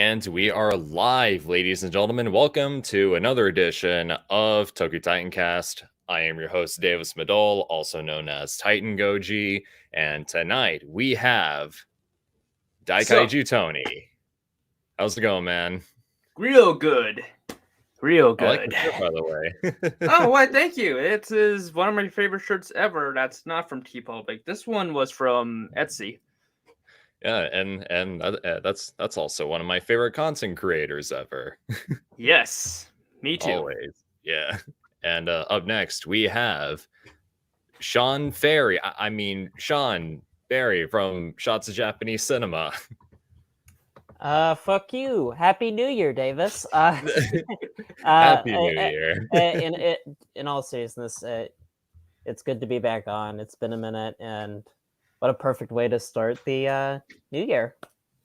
And we are live, ladies and gentlemen. Welcome to another edition of TokuTitanCast. I am your host, Davis Madol, also known as Titan Goji. And tonight we have Daikaiju Tony. How's it going, man? Real good. Real good. I like the shirt, by the way. Oh, why? Thank you. It is one of my favorite shirts ever. That's not from TeePublic. This one was from Etsy. Yeah, and that's also one of my favorite content creators ever. Yes, me too. Always, yeah. And up next we have Sean Ferry. I mean Sean Ferry from Shots of Japanese Cinema. Fuck you. Happy New Year, Davis. Happy New Year. In all seriousness, it's good to be back on. It's been a minute, and what a perfect way to start the new year.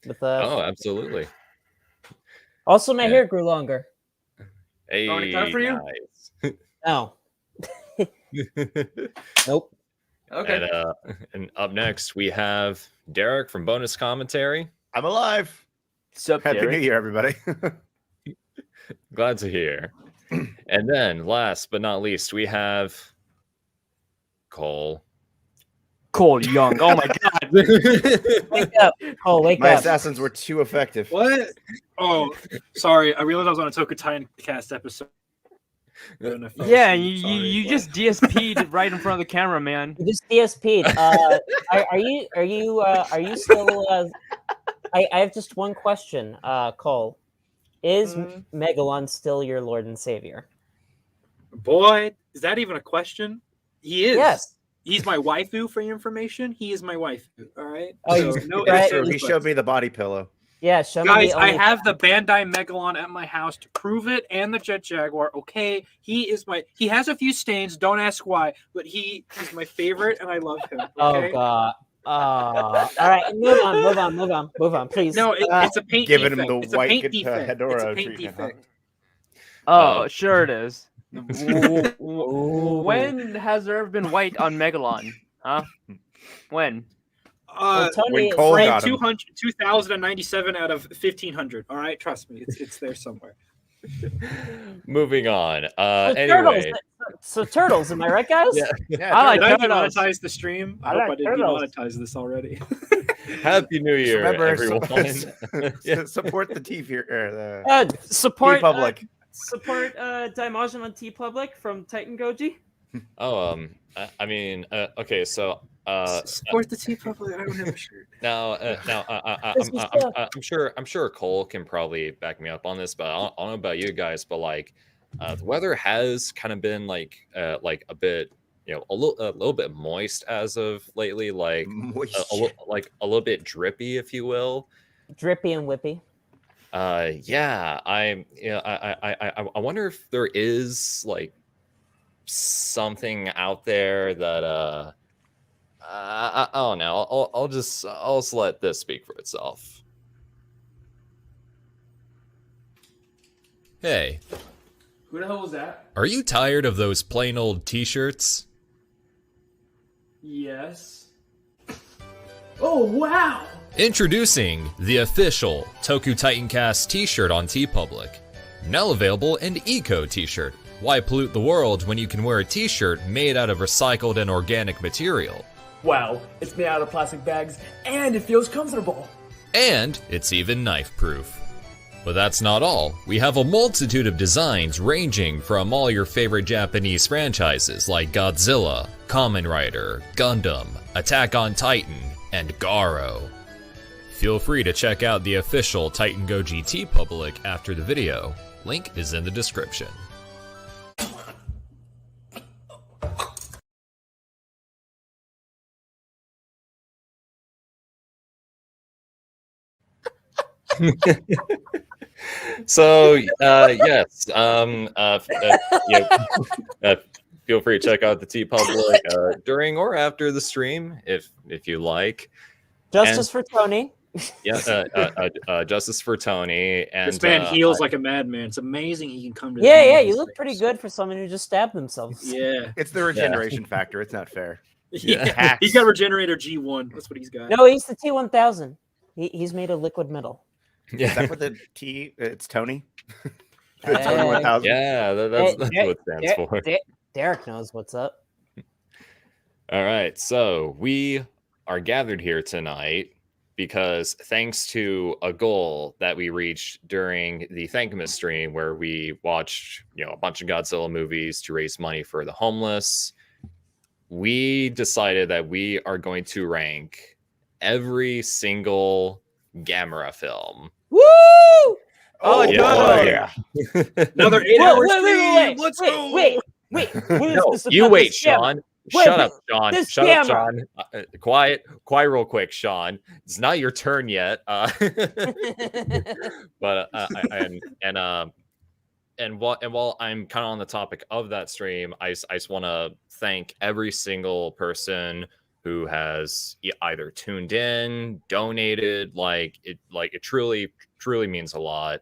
With Oh, absolutely. Also, my hair grew longer. Hey, time for you? Nice. No. Nope. Okay. And up next we have Derek from Bonus Commentary. I'm alive. Sup, Happy Derek? New Year, everybody. Glad to hear. And then, last but not least, we have Cole. Cole Young. Oh my god. Wake up. Oh, wake My up. assassins were too effective. What? Oh, sorry. I realized I was on a TokuTitanCast episode. Yeah, you just DSP'd right in front of the camera, man. You just DSP'd. Are you still? I have just one question, Cole. Is Megalon still your Lord and Savior? Boy, is that even a question? He is. Yes. He's my waifu for your information. He is my waifu. All right. Oh, So, no right. ifs or He buts. showed me the body pillow. Yeah, show me Guys, the I only- have the Bandai Megalon at my house to prove it, and the Jet Jaguar. Okay, he has a few stains. Don't ask why, but he is my favorite, and I love him. Okay? Oh god. All right, move on, please. No, it's a paint Giving him defect. the It's a white paint good, defect. Hedorah It's a paint treatment, huh? defect. Oh, sure it is. When has there ever been white on Megalon? Huh? When? Tony, when Cole Rank got him. 2,097 out of 1,500. All right, trust me, it's there somewhere. Moving on. so Anyway. turtles. So turtles, am I right, guys? Yeah. Yeah, I like Did I turtles. demonetize the stream? I I hope like I didn't turtles. demonetize this already. Happy New Year, remember, everyone. Yeah. support the the Support TeePublic. Support Daimajin on TeePublic from Titan Goji. Oh, I mean, okay, so Support the TeePublic. I don't have a shirt. now I'm sure Cole can probably back me up on this, but I don't know about you guys, but like the weather has kind of been like a bit, you know, a little bit moist as of lately, like a little bit drippy, if you will. Drippy and whippy. Yeah, I wonder if there is like something out there that I don't know. I'll just let this speak for itself. Hey, Who the hell was that? are you tired of those plain old t-shirts? Yes. Oh, wow! Introducing the official TokuTitanCast t-shirt on TeePublic. Now available in Eco t-shirt. Why pollute the world when you can wear a t-shirt made out of recycled and organic material? Wow, it's made out of plastic bags and it feels comfortable. And it's even knife-proof. But that's not all. We have a multitude of designs ranging from all your favorite Japanese franchises like Godzilla, Kamen Rider, Gundam, Attack on Titan, and Garo. Feel free to check out the official Titan Goji TeePublic after the video. Link is in the description. So yes, feel free to check out the TeePublic during or after the stream if you like. Justice for Tony. Yeah, justice for Tony. And This man heals like a madman. It's amazing he can come to. Yeah, the yeah, end you of look this pretty thing. good for someone who just stabbed themselves. Yeah. It's the regeneration factor. It's not fair. Yeah. He's got Regenerator G1. That's what he's got. No, he's the T1000. He's made of liquid metal. Is that what the T? It's Tony. Hey. Tony 1000. Yeah, that's what it stands for. Derek knows what's up. All right, so we are gathered here tonight because thanks to a goal that we reached during the Thankamas stream where we watched, a bunch of Godzilla movies to raise money for the homeless, we decided that we are going to rank every single Gamera film. Woo! Oh, yeah. Another 8-hour Wait, stream. Let's go. Wait. No, you wait, Sean. Shut up, Sean. this Shut up, Gamera. Sean. Quiet, real quick, Sean. It's not your turn yet. But while I'm kind of on the topic of that stream, I just want to thank every single person who has either tuned in, donated. It truly means a lot.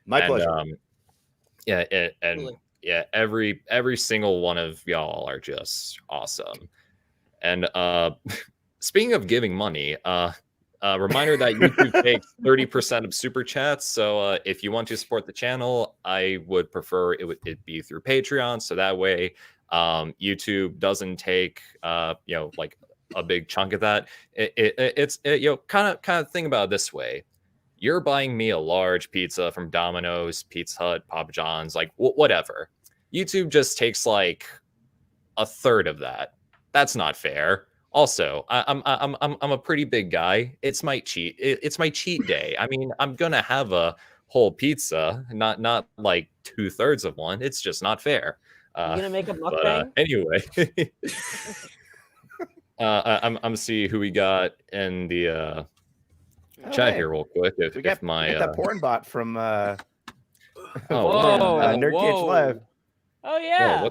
My pleasure. Every single one of y'all are just awesome. And speaking of giving money, reminder that YouTube takes 30% of super chats. So if you want to support the channel, I would prefer it be through Patreon. So that way, YouTube doesn't take like a big chunk of that. It's kind of think about it this way. You're buying me a large pizza from Domino's, Pizza Hut, Papa John's, like whatever. YouTube just takes like a third of that. That's not fair. Also, I'm a pretty big guy. It's my cheat day. I mean, I'm gonna have a whole pizza, not like 2/3 of one. It's just not fair. You gonna make a mukbang? Anyway, I'm see who we got in the chat here real quick. We got that porn bot from Whoa, Nerd Cage Live. Oh yeah.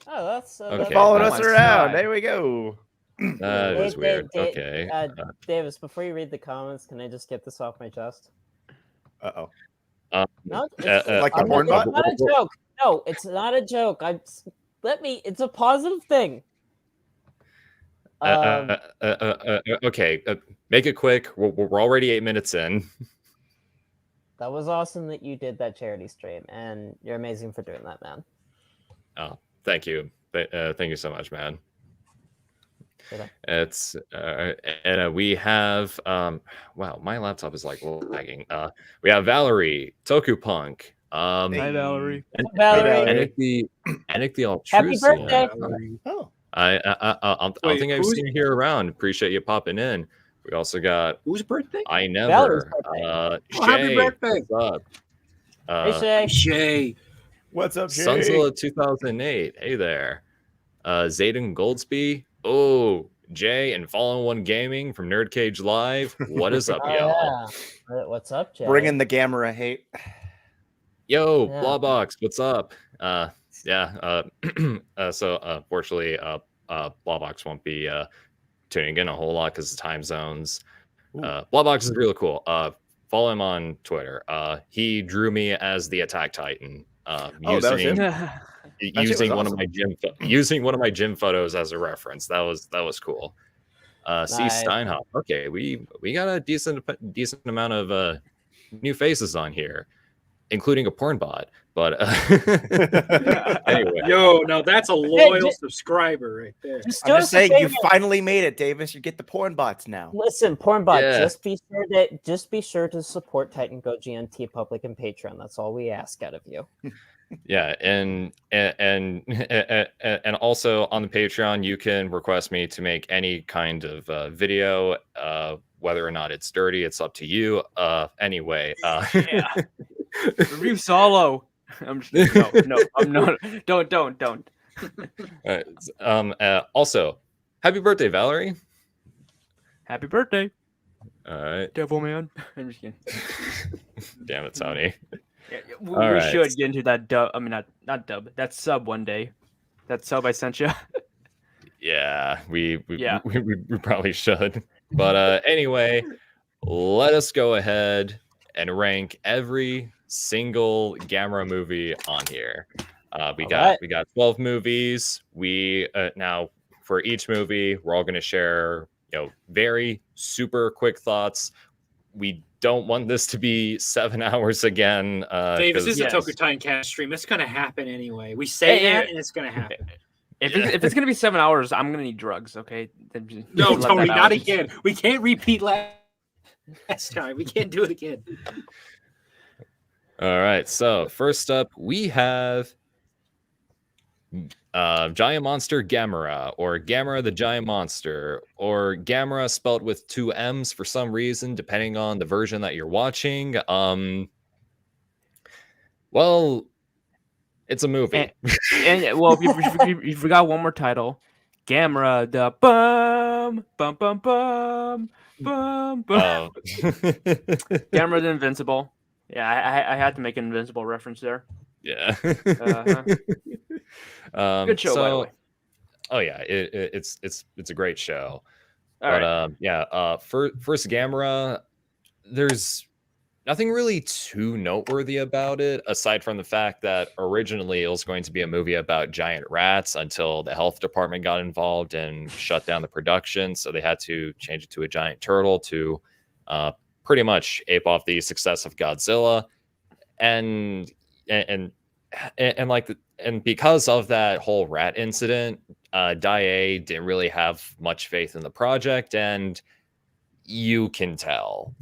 Whoa, That's Okay. Following Oh us my around. God. There we go. that was weird. Okay. Davis, before you read the comments, can I just get this off my chest? Uh-oh. No, Like the porn it's bot? not a joke. No, it's not a joke. It's a positive thing. Okay. Make it quick. We're already 8 minutes in. That was awesome that you did that charity stream, and you're amazing for doing that, man. Oh, thank you. Thank you so much, man. Okay. It's and we have wow, my laptop is like lagging. We have Valerie, TokuPunk, Hi, Valerie. Valerie. Anik the Happy Altrusian. birthday. Oh. I think I've seen you here around. Appreciate you popping in. We also got Whose birthday? I Valerie's never. happy Shay, birthday. what's up? Hey, Shay. Shay. What's up, Shay? Sunzilla 2008. Hey there. Zayden Goldsby. Oh, Jay and Fallen One Gaming from Nerd Cage Live. What is up, y'all? Yeah. What's up, Jay? Bringing the Gamera hate. Yo, Yeah. Blawbox, what's up? So unfortunately, Blawbox won't be tuning in a whole lot because of time zones. Blawbox is really cool. Follow him on Twitter. He drew me as the Attack Titan. That was him? Using one awesome. of my gym photos as a reference. That was cool. C Nice. Steinhoff. Okay, we got a decent amount of new faces on here, including a porn bot. But anyway, Yo, now that's a loyal subscriber right there. Just I'm just saying, you finally made it, Davis. You get the porn bots now. Listen, Pornbot, Yeah. just be sure to support Titan Goji on TeePublic and Patreon. That's all we ask out of you. yeah, and also on the Patreon, you can request me to make any kind of video, whether or not it's dirty. It's up to you. Anyway, Yeah. Review solo. I'm just, no, I'm not. Don't. Also, happy birthday, Valerie. Happy birthday, All right. Devil Man. I'm just kidding. Damn it, Tony. Yeah, we All right. should get into that dub. I mean, not dub. That sub one day. That sub I sent you. Yeah, we Yeah. we probably should. But anyway, let us go ahead and rank every single Gamera movie on here. We got 12 movies. We now for each movie, we're all going to share, very super quick thoughts. We don't want this to be 7 hours again. Dave, this is yes. a TokuTitanCast stream. It's gonna happen anyway. We say Hey, that, and it's gonna happen. If it's gonna be 7 hours, I'm gonna need drugs. Okay. Then just No, let that Tony, not out. again. We can't repeat last time. We can't do it again. All right. So first up, we have Giant Monster Gamera, or Gamera the Giant Monster, or Gamera spelt with 2 M's for some reason, depending on the version that you're watching. Well, it's a movie. And well, you forgot one more title, Gamera the bum bum bum bum bum bum. Oh. Gamera the Invincible. Yeah, I had to make an Invincible reference there. Yeah. Good show, by the way. Oh yeah, it's a great show. All But right. first Gamera, there's nothing really too noteworthy about it, aside from the fact that originally it was going to be a movie about giant rats until the health department got involved and shut down the production. So they had to change it to a giant turtle to pretty much ape off the success of Godzilla. And because of that whole rat incident, Daiei didn't really have much faith in the project, and you can tell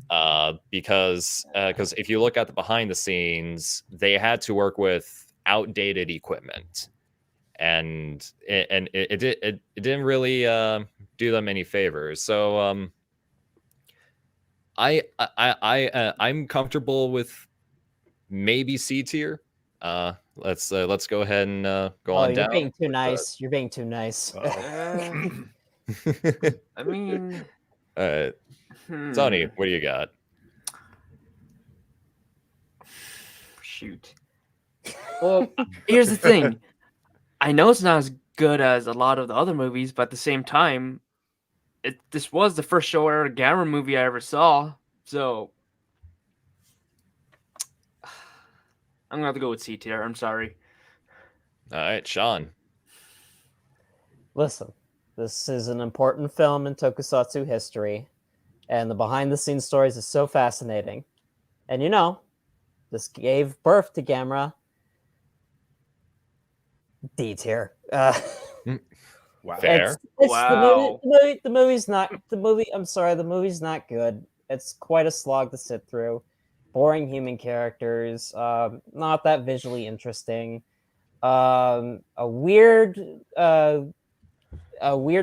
because if you look at the behind the scenes, they had to work with outdated equipment, and it didn't really do them any favors. So I'm comfortable with maybe C tier. Let's go ahead and go on You're down. being too nice. You're being too nice. I mean, Tony, what do you got? Shoot. Well, here's the thing. I know it's not as good as a lot of the other movies, but at the same time, this was the first show era Gamera movie I ever saw. So I'm gonna have to go with C tier. I'm sorry. All right, Sean. Listen, this is an important film in tokusatsu history, and the behind-the-scenes stories is so fascinating. And this gave birth to Gamera. D tier. Wow. Fair. Wow. The movie's not. I'm sorry. The movie's not good. It's quite a slog to sit through. Boring human characters. Not that visually interesting. A weird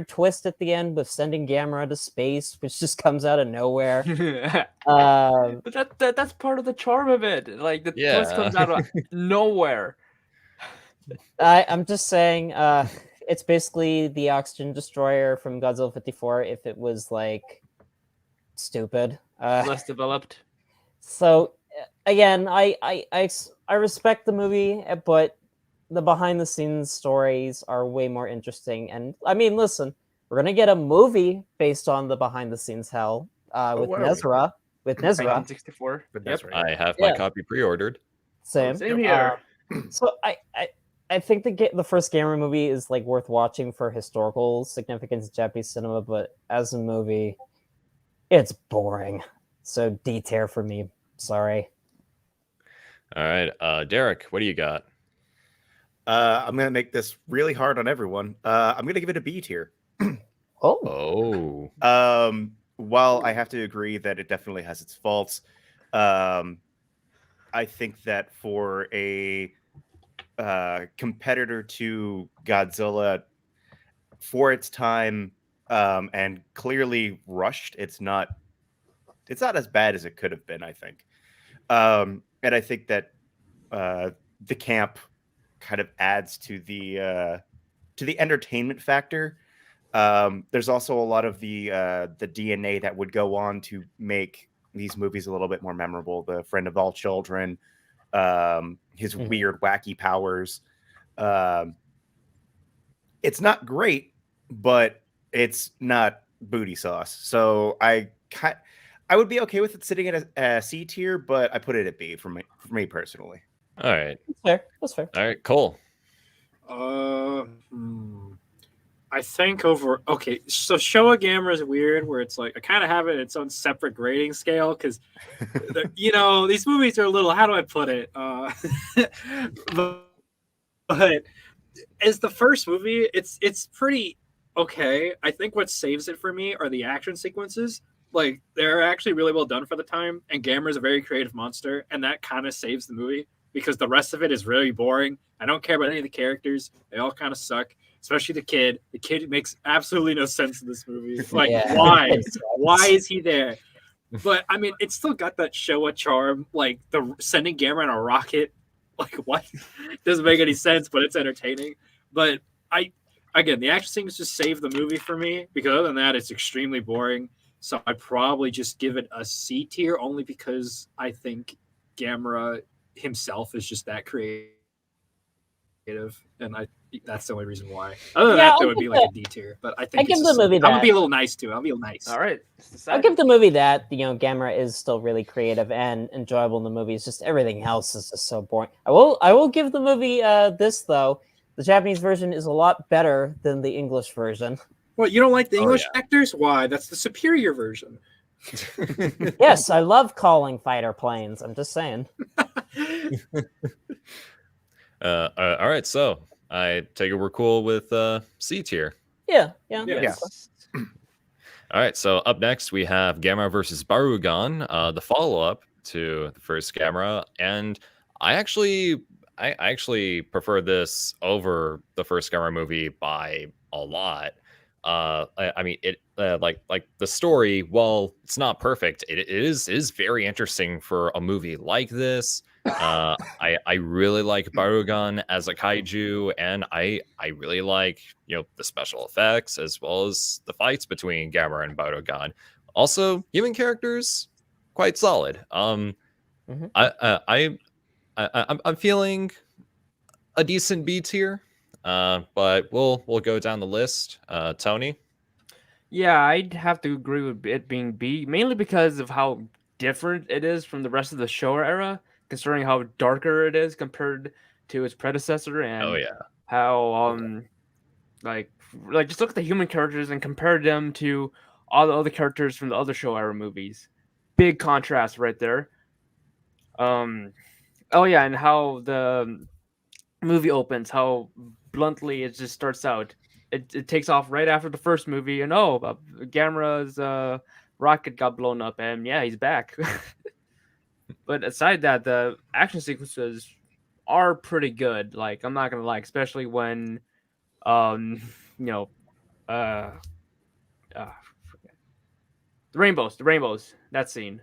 twist at the end with sending Gamera to space, which just comes out of nowhere. But that's part of the charm of it. Like the twist comes out of nowhere. I'm just saying, it's basically the oxygen destroyer from Godzilla 54 if it was like stupid, Less developed. So again, I respect the movie, but the behind the scenes stories are way more interesting. And I mean, listen, we're gonna get a movie based on the behind the scenes hell with Nezra. With Nezra. 1964. Yep. I have my copy pre-ordered. Same here. So I think the first Gamera movie is like worth watching for historical significance in Japanese cinema, but as a movie, it's boring. So D tier for me. Sorry. All right, Derek, what do you got? I'm gonna make this really hard on everyone. I'm gonna give it a B tier. Oh. While I have to agree that it definitely has its faults, I think that for a competitor to Godzilla for its time, and clearly rushed, it's not as bad as it could have been, I think. And I think that the camp kind of adds to the entertainment factor. There's also a lot of the DNA that would go on to make these movies a little bit more memorable. The friend of all children, his weird, wacky powers. It's not great, but it's not booty sauce. So I would be okay with it sitting at a C tier, but I put it at B for me personally. All right. That's fair. That's fair. All right, Cole. I think over okay, so Showa Gamera is weird where it's like I kind of have it in its own separate grading scale because these movies are a little, how do I put it? But as the first movie, it's pretty okay. I think what saves it for me are the action sequences. Like they're actually really well done for the time, and Gamera's a very creative monster, and that kind of saves the movie because the rest of it is really boring. I don't care about any of the characters; they all kind of suck. Especially the kid. The kid makes absolutely no sense in this movie. Like, Yeah. why? Why is he there? But I mean, it's still got that Showa charm, like the sending Gamera in a rocket. Like, what? Doesn't make any sense, but it's entertaining. But again, the action scenes just save the movie for me because other than that, it's extremely boring. So I'd probably just give it a C tier only because I think Gamera himself is just that creative, and that's the only reason why. Other than that, I'll there would give be like a D tier. But I think give it's the movie I'm gonna that. be a little nice too. I'll be a little nice. All right. I'll give the movie that. Gamera is still really creative and enjoyable in the movie. It's just everything else is just so boring. I will give the movie this though. The Japanese version is a lot better than the English version. What, you don't like the Oh, English yeah. actors? Why? That's the superior version. Yes, I love calling fighter planes. I'm just saying. All right, so I take it we're cool with C tier. Yeah. Yes. All right, so up next we have Gamera versus Barugon, the follow-up to the first Gamera, and I actually prefer this over the first Gamera movie by a lot. I mean, it like the story, while it's not perfect, it is very interesting for a movie like this. I really like Barugon as a kaiju, and I really like the special effects as well as the fights between Gamera and Barugon. Also, human characters quite solid. Mhm. I'm feeling a decent B tier, but we'll go down the list. Tony. Yeah, I'd have to agree with it being B, mainly because of how different it is from the rest of the Showa era, considering how darker it is compared to its predecessor, and Oh yeah. how like just look at the human characters and compare them to all the other characters from the other Showa era movies. Big contrast right there. Oh yeah, and how the movie opens, how bluntly it just starts out. It takes off right after the first movie, and Gamera's rocket got blown up, and yeah, he's back. But aside that, the action sequences are pretty good. Like, I'm not gonna lie, especially when um you know uh, the rainbows, that scene,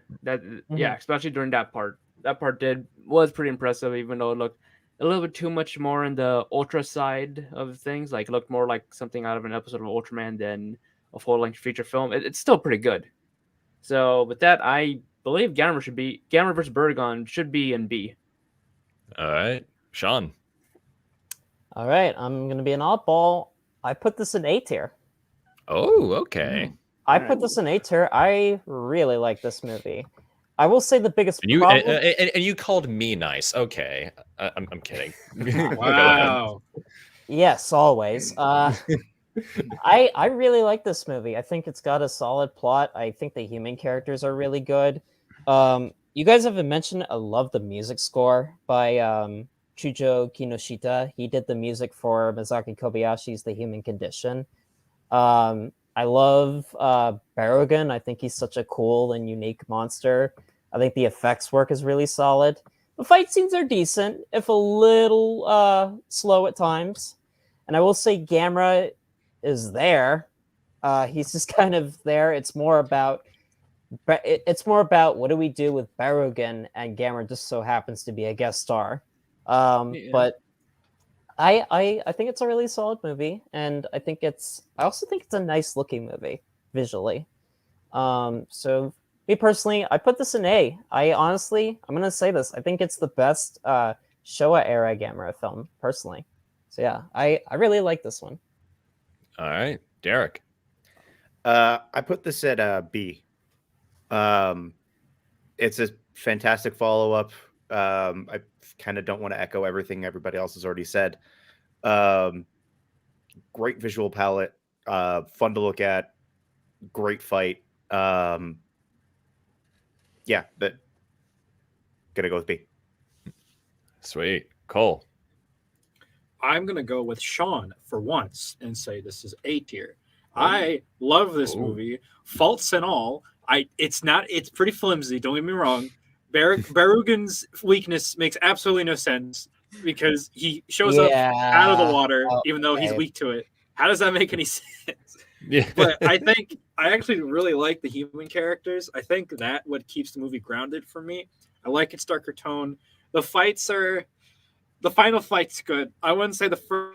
yeah, especially during that part. That part was pretty impressive, even though it looked a little bit too much more in the ultra side of things. Like, it looked more like something out of an episode of Ultraman than a full length feature film. It's still pretty good. So with that, I believe Gamera versus Barugon should be in B. All right, Sean. All right, I'm gonna be an oddball. I put this in A tier. Oh, okay. I put this in A tier. I really like this movie. I will say the biggest And you problem. and you called me nice. Okay, I'm kidding. Wow. Yes, always. I really like this movie. I think it's got a solid plot. I think the human characters are really good. You guys haven't mentioned, I love the music score by Chujo Kinoshita. He did the music for Masaki Kobayashi's The Human Condition. I love Barugon. I think he's such a cool and unique monster. I think the effects work is really solid. The fight scenes are decent, if a little slow at times. And I will say Gamera is there. He's just kind of there. It's more about what do we do with Barugon, and Gamera just so happens to be a guest star. But I think it's a really solid movie, and I also think it's a nice looking movie visually. So me personally, I put this in A. I'm gonna say this. I think it's the best Showa era Gamera film, personally. So yeah, I really like this one. All right, Derek. I put this at B. It's a fantastic follow-up. I kind of don't want to echo everything everybody else has already said. Great visual palette. fun to look at, great fight. Yeah, but gonna go with B. Sweet. Cole. I'm gonna go with Sean for once and say this is A tier. I love this Ooh. movie, faults and all. It's pretty flimsy. Don't get me wrong. Barugon's weakness makes absolutely no sense because he shows up out of the water even though he's weak to it. How does that make any sense? Yeah. But I think I actually really like the human characters. I think that what keeps the movie grounded for me. I like its darker tone. The final fight's good. I wouldn't say the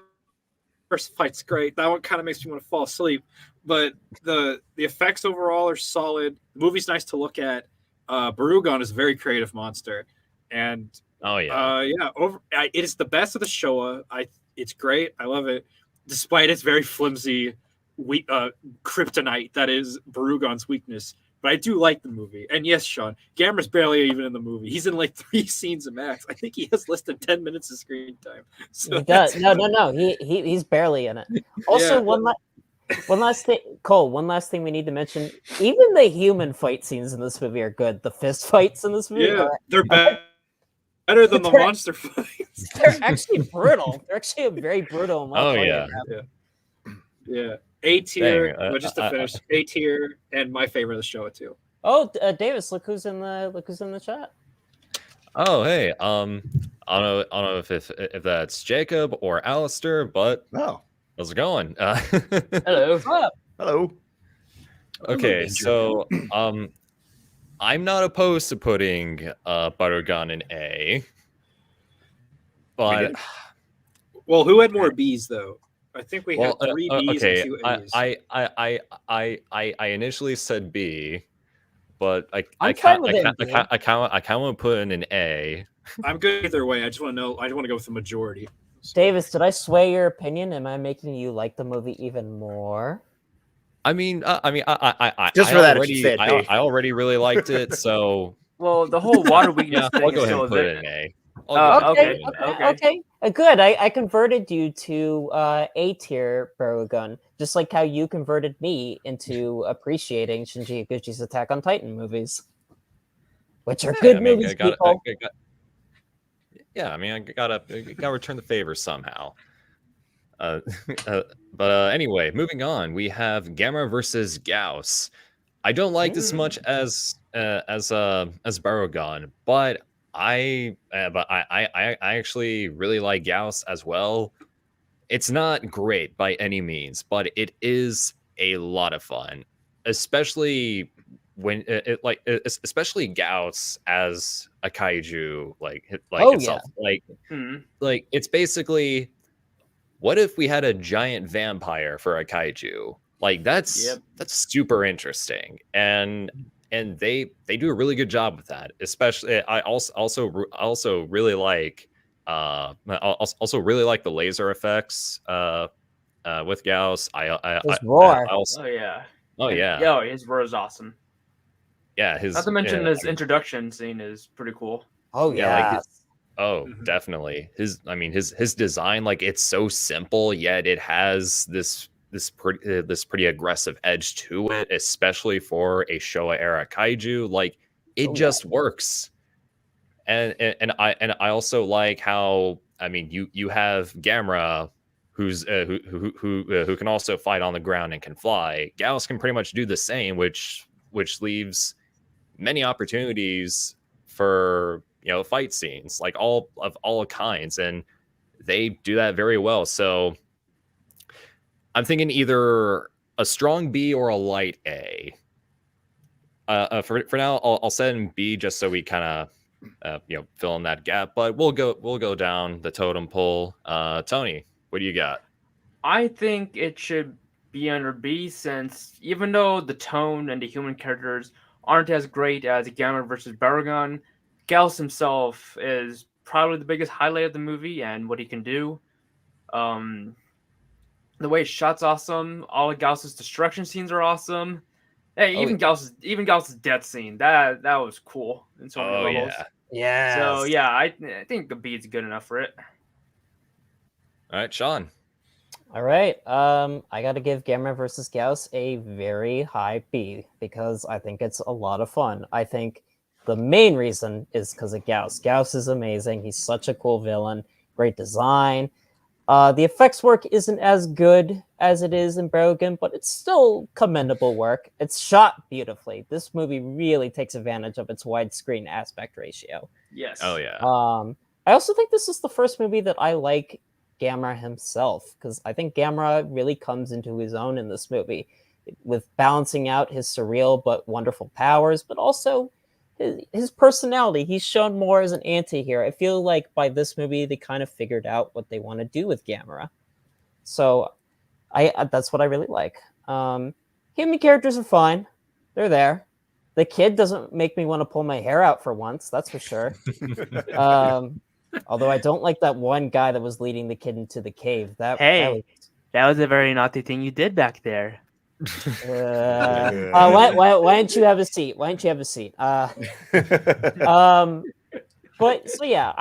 first fight's great. That one kind of makes me want to fall asleep. But the effects overall are solid. The movie's nice to look at. Barugon is a very creative monster, and it is the best of the Showa. It's great. I love it, despite its very flimsy kryptonite that is Barugon's weakness. But I do like the movie. And yes, Sean, Gamera's barely even in the movie. He's in like 3 scenes of max. I think he has less than 10 minutes of screen time. So he does. No. He's barely in it. Also, one last thing, Cole. One last thing we need to mention: even the human fight scenes in this movie are good. The fist fights in this movie, they're better than the monster fights. They're actually brutal. They're actually very brutal. Yeah. A tier, but just to finish, A tier, and my favorite of the show too. Oh, Davis, look who's in the chat. Oh, hey. I don't know if that's Jacob or Alistair, but how's it going? Hello. Hello. Okay, so I'm not opposed to putting Barugon in A, but well, who had more B's though? I think we had 3 B's okay. and 2 A's. I initially said B, but I fine can't with it, I can't want to put in an A. I'm good either way. I just want to know. I want to go with the majority. Davis, did I sway your opinion? Am I making you like the movie even more? I mean, Just for that, I already really liked it, so well, the whole water weakness thing I'll go is ahead still and put there. it in A. Okay. Good. I converted you to A tier Barugon, just like how you converted me into appreciating Shinji Iguchi's Attack on Titan movies, which are good movies, people. I gotta return the favor somehow. But anyway, moving on, we have Gamera versus Gaos. I don't like this much as Barugon, but I actually really like Gaos as well. It's not great by any means, but it is a lot of fun, especially when especially Gaos as a kaiju itself. Like it's basically, what if we had a giant vampire for a kaiju? Like that's super interesting, and they do a really good job with that. Especially, I also really like also really like the laser effects with Gaos. His roar is awesome. Yeah, not to mention his introduction scene is pretty cool. Definitely. His design, like, it's so simple, yet it has this pretty aggressive edge to it, especially for a Showa era kaiju. Like, it just works. And I also like how, you have Gamera, who's who can also fight on the ground and can fly. Gaos can pretty much do the same, which leaves many opportunities for fight scenes, like all kinds, and they do that very well. So I'm thinking either a strong B or a light A. For now, I'll set in B just so we kind of fill in that gap. But we'll go down the totem pole. Tony, what do you got? I think it should be under B, since even though the tone and the human characters aren't as great as Gamera versus Barugon, Gaos himself is probably the biggest highlight of the movie and what he can do. The way it's shot's awesome. All of Gaos' destruction scenes are awesome. Hey, even Gaos' death scene, that was cool in so many levels. Yeah. So yeah, I think the B is good enough for it. All right, Sean. All right. I got to give Gamera versus Gaos a very high B because I think it's a lot of fun. I think the main reason is because of Gaos. Gaos is amazing. He's such a cool villain. Great design. The effects work isn't as good as it is in Barugon, but it's still commendable work. It's shot beautifully. This movie really takes advantage of its widescreen aspect ratio. Yes. Oh yeah. I also think this is the first movie that I like Gamera himself, because I think Gamera really comes into his own in this movie with balancing out his surreal but wonderful powers, but also his personality. He's shown more as an anti-hero. I feel like by this movie they kind of figured out what they want to do with Gamera. So I that's what I really like. Human characters are fine. They're there. The kid doesn't make me want to pull my hair out for once, that's for sure. Although I don't like that one guy that was leading the kid into the cave. That was a very naughty thing you did back there. Why don't you have a seat? Why don't you have a seat? But so yeah,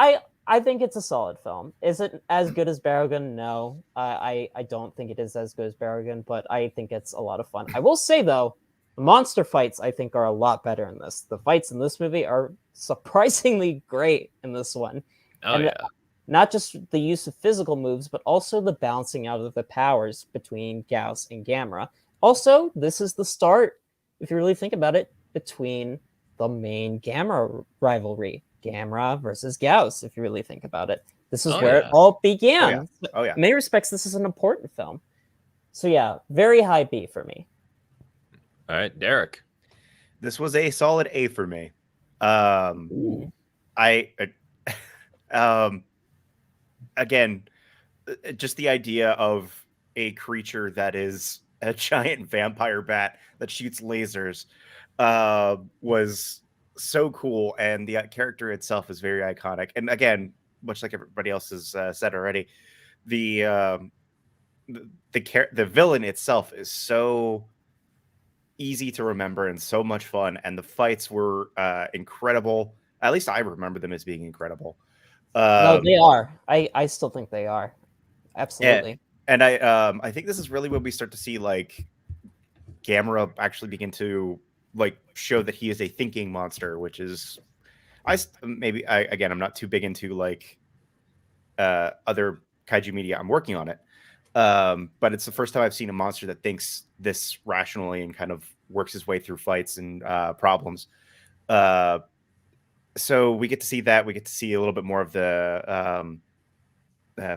I think it's a solid film. Is it as good as Barugon? No, I don't think it is as good as Barugon, but I think it's a lot of fun. I will say though, the monster fights I think are a lot better in this. The fights in this movie are surprisingly great in this one. Oh and yeah. Not just the use of physical moves, but also the balancing out of the powers between Gaos and Gamera. Also, this is the start, if you really think about it, between the main Gamera rivalry, Gamera versus Gaos, if you really think about it. This is where it all began. Oh yeah. In many respects, this is an important film. So yeah, very high B for me. All right, Derek. This was a solid A for me. Again, just the idea of a creature that is a giant vampire bat that shoots lasers was so cool, and the character itself is very iconic. And again, much like everybody else has said already, the villain itself is so easy to remember and so much fun, and the fights were incredible. At least I remember them as being incredible. No, they are. I still think they are. Absolutely. And I think this is really when we start to see like Gamera actually begin to like show that he is a thinking monster, which is I'm not too big into like other kaiju media. I'm working on it. But it's the first time I've seen a monster that thinks this rationally and kind of works his way through fights and problems. So we get to see that. We get to see a little bit more of the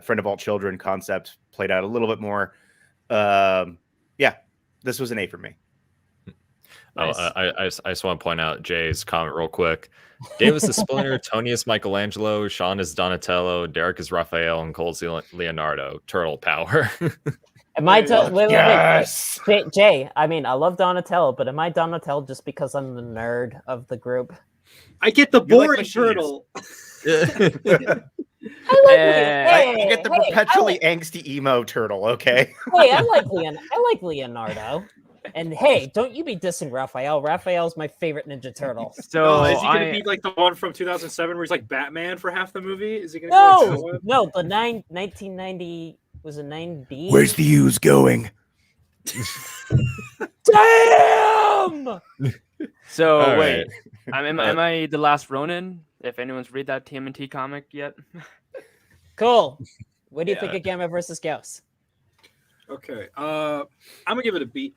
friend of all children concept played out a little bit more. Yeah, this was an A for me. Nice. I just want to point out Jay's comment real quick. Dave is the Splinter, Tony is Michelangelo, Sean is Donatello, Derek is Raphael, and Cole's Leonardo. Turtle power. Am I yes. Wait, Jay? I mean, I love Donatello, but am I Donatello just because I'm the nerd of the group? I get the boring like turtle. I You get the perpetually angsty emo turtle, okay? Hey, I like Leonardo. And hey, don't you be dissing Raphael. Raphael's my favorite Ninja Turtle. So Is he gonna be like the one from 2007 where he's like Batman for half the movie? Is he gonna be like No, the 1990 was a 9B. Where's the ooze going? Damn! So All wait, right. am I the last Ronin? If anyone's read that TMNT comic yet? Cool. What do you think of Gamera versus Gaos? Okay, I'm gonna give it a B.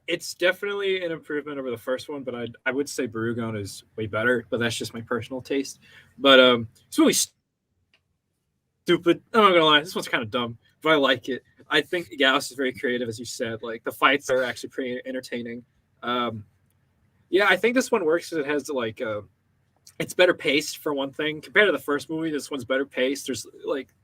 It's definitely an improvement over the first one, but I would say Barugon is way better. But that's just my personal taste. But it's really stupid. I'm not gonna lie, this one's kind of dumb, but I like it. I think Gaos is very creative, as you said. Like the fights are actually pretty entertaining. Yeah, I think this one works because it has like it's better paced for one thing compared to the first movie. This one's better paced.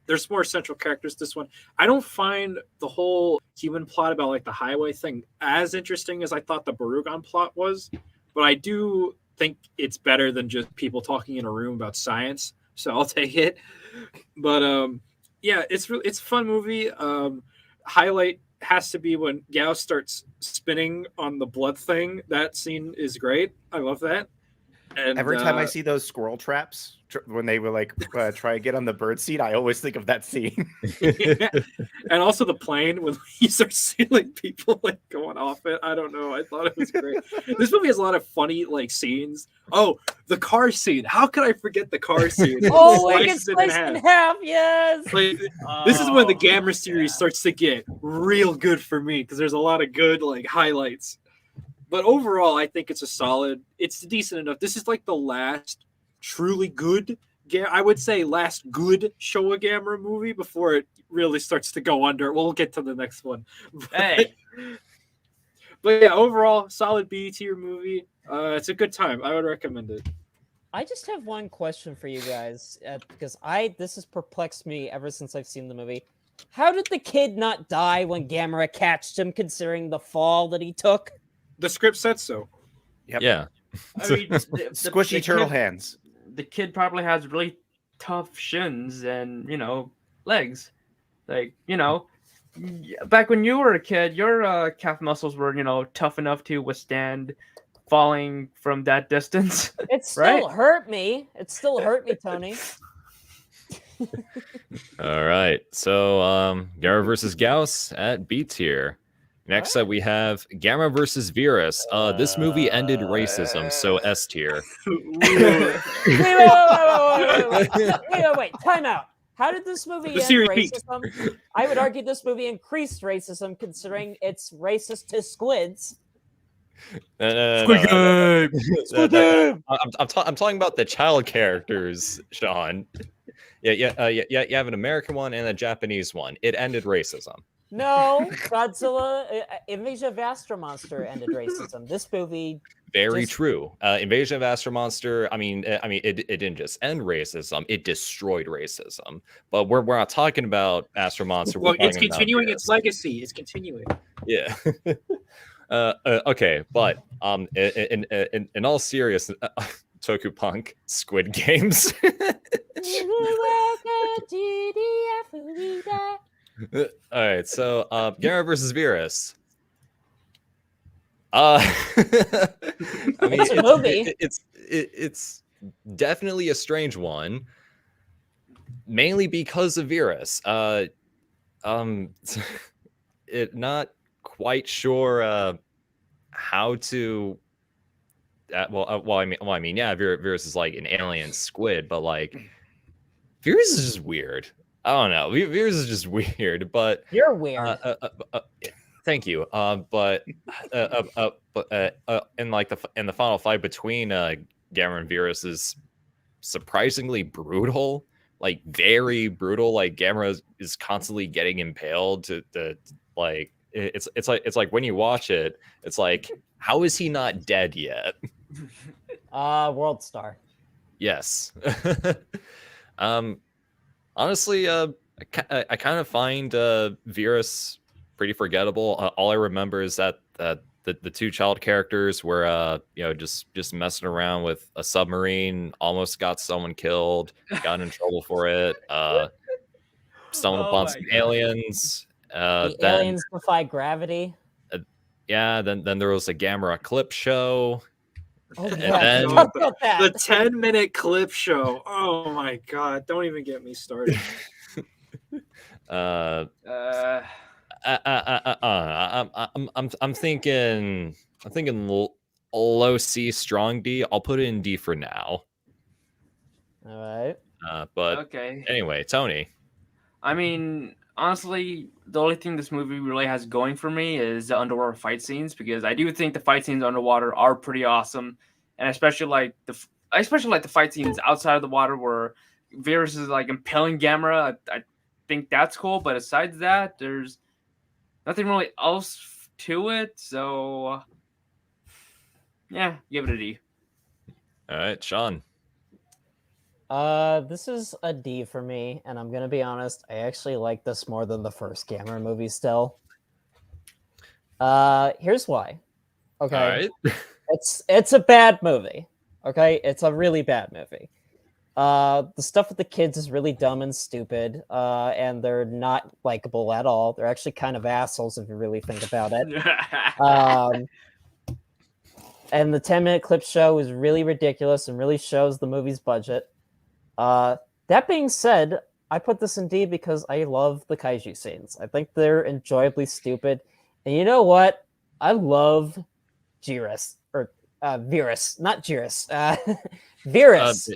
There's more central characters. This one, I don't find the whole human plot about like the highway thing as interesting as I thought the Barugon plot was, but I do think it's better than just people talking in a room about science. So I'll take it. But yeah, it's a fun movie. Highlight has to be when Gaos starts spinning on the blood thing. That scene is great. I love that. And Every time I see those squirrel traps when they were like try to get on the bird seat, I always think of that scene. and also the plane when he starts seeing people like going off it. I don't know. I thought it was great. This movie has a lot of funny like scenes. Oh, the car scene. How could I forget the car scene? Oh, it gets sliced in half. Yes. Like, this is when the Gamera series starts to get real good for me because there's a lot of good like highlights. But overall, I think it's a solid. It's decent enough. This is like the last truly good. I would say last good Showa Gamera movie before it really starts to go under. We'll get to the next one. Hey. But yeah, overall, solid B tier movie. It's a good time. I would recommend it. I just have one question for you guys because this has perplexed me ever since I've seen the movie. How did the kid not die when Gamera catched him, considering the fall that he took? The script said so. Yep. Yeah. I mean, Squishy turtle hands. The kid probably has really tough shins and, legs. Like, back when you were a kid, your calf muscles were, tough enough to withstand falling from that distance. It still hurt me. It still hurt me, Tony. All right. So, Gamera versus Gaos at B tier. Next up, we have Gamera versus Viras. This movie ended racism, so S tier. Wait. Time out. How did this movie end racism? I would argue this movie increased racism, considering it's racist to squids. Squid Game. I'm talking about the child characters, Sean. Yeah. You have an American one and a Japanese one. It ended racism. No, Godzilla, Invasion of Astro Monster ended racism. This movie, very true. Invasion of Astro Monster. I mean, it didn't just end racism; it destroyed racism. But we're not talking about Astro Monster. Well, it's continuing its legacy. It's continuing. Yeah. Okay, but in all seriousness, TokuPunk Squid Games. All right, so Gamera versus Viras. I mean, it's a movie. It's definitely a strange one, mainly because of Viras. It not quite sure how to. I mean, yeah, Viras is like an alien squid, but like Viras is just weird. I don't know. Viras is just weird, but you're weird. Thank you. But in the final fight between Gamera and Viras is surprisingly brutal, like very brutal. Like Gamera is constantly getting impaled to like it's like when you watch it, it's like, how is he not dead yet? World Star. Yes. Honestly, I kind of find Viras pretty forgettable. All I remember is that the two child characters were just messing around with a submarine, almost got someone killed, got in trouble for it, stumbled upon some aliens. The aliens defy gravity. Yeah, then there was a Gamera clip show. Oh, and yeah. then The 10-minute clip show. Oh my god! Don't even get me started. I'm thinking low C, strong D. I'll put it in D for now. All right. But okay. Anyway, Tony. I mean, honestly, the only thing this movie really has going for me is the underwater fight scenes, because I do think the fight scenes underwater are pretty awesome, and especially like the fight scenes outside of the water where Viras is like impaling Gamera. I think that's cool, but aside that, there's nothing really else to it. So yeah, give it a D. All right, Sean. This is a D for me, and I'm gonna be honest, I actually like this more than the first Gamera movie still. Here's why. Okay. All right. It's a bad movie. Okay, it's a really bad movie. The stuff with the kids is really dumb and stupid, and they're not likable at all. They're actually kind of assholes if you really think about it. And the 10-minute clip show is really ridiculous and really shows the movie's budget. That being said, I put this in D because I love the kaiju scenes. I think they're enjoyably stupid. And you know what? I love Jiras, or Viras, not Jiras. Viras.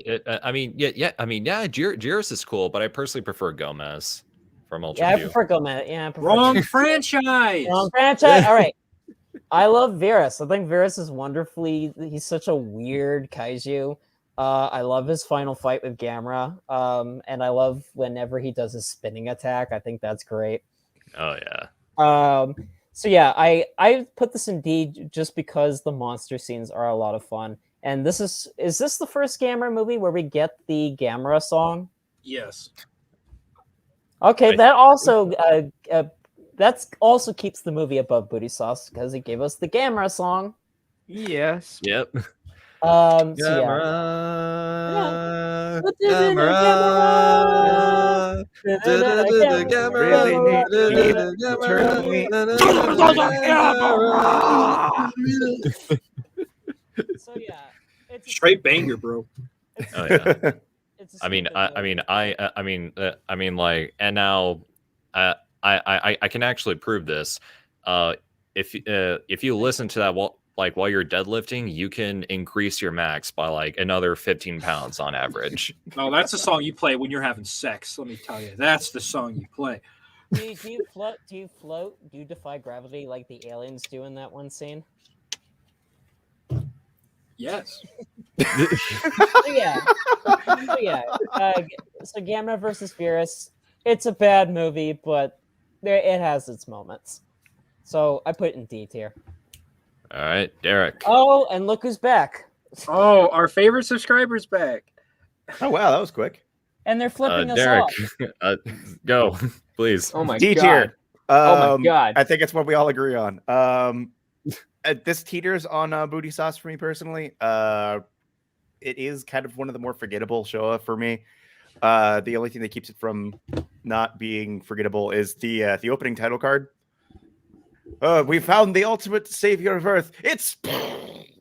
Jiris is cool, but I personally prefer Gomez from Ultra Yeah, I Q. prefer Gomez. Yeah, I prefer Wrong franchise. Wrong franchise. All right. I love Viras. I think Viras is wonderfully. He's such a weird kaiju. I love his final fight with Gamera. And I love whenever he does his spinning attack. I think that's great. Oh yeah. So yeah, I put this in D just because the monster scenes are a lot of fun. And this is this the first Gamera movie where we get the Gamera song? Yes. Okay, that also keeps the movie above Booty Sauce because it gave us the Gamera song. Yes. Yep. So yeah, it's Straight banger, bro. Oh yeah. it's a I mean, stupid movie. like, and now, I can actually prove this. If you listen to that while you're deadlifting, you can increase your max by like another 15 pounds on average. Oh, that's the song you play when you're having sex. Let me tell you, that's the song you play. Do you float? Do you float? Do you defy gravity like the aliens do in that one scene? Yes. So yeah. So Gamera versus Viras. It's a bad movie, but it has its moments. So I put it in D tier. All right, Derek. Oh, and look who's back. Oh, our favorite subscriber's back. Oh wow, that was quick. And they're flipping us Derek, off. go, please. Oh my D god. tier. Oh my god. I think it's what we all agree on. This teeters on Booty Sauce for me personally. It is kind of one of the more forgettable Showa for me. The only thing that keeps it from not being forgettable is the opening title card. We found the ultimate savior of Earth. It's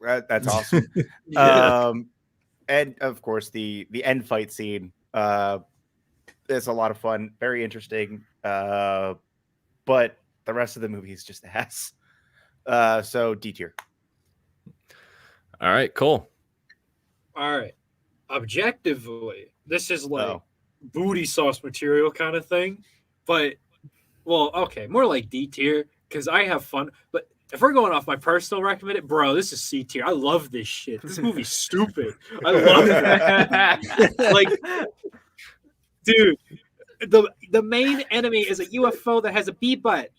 that's awesome. Yeah. And of course the end fight scene is a lot of fun, very interesting. But the rest of the movie is just ass. So D tier. All right, cool. All right. Objectively, this is like booty sauce material kind of thing. But, well, okay, more like D tier because I have fun. But if we're going off my personal recommended, bro, this is C tier. I love this shit. This movie's stupid. I love it. Like, dude, the main enemy is a UFO that has a bee butt.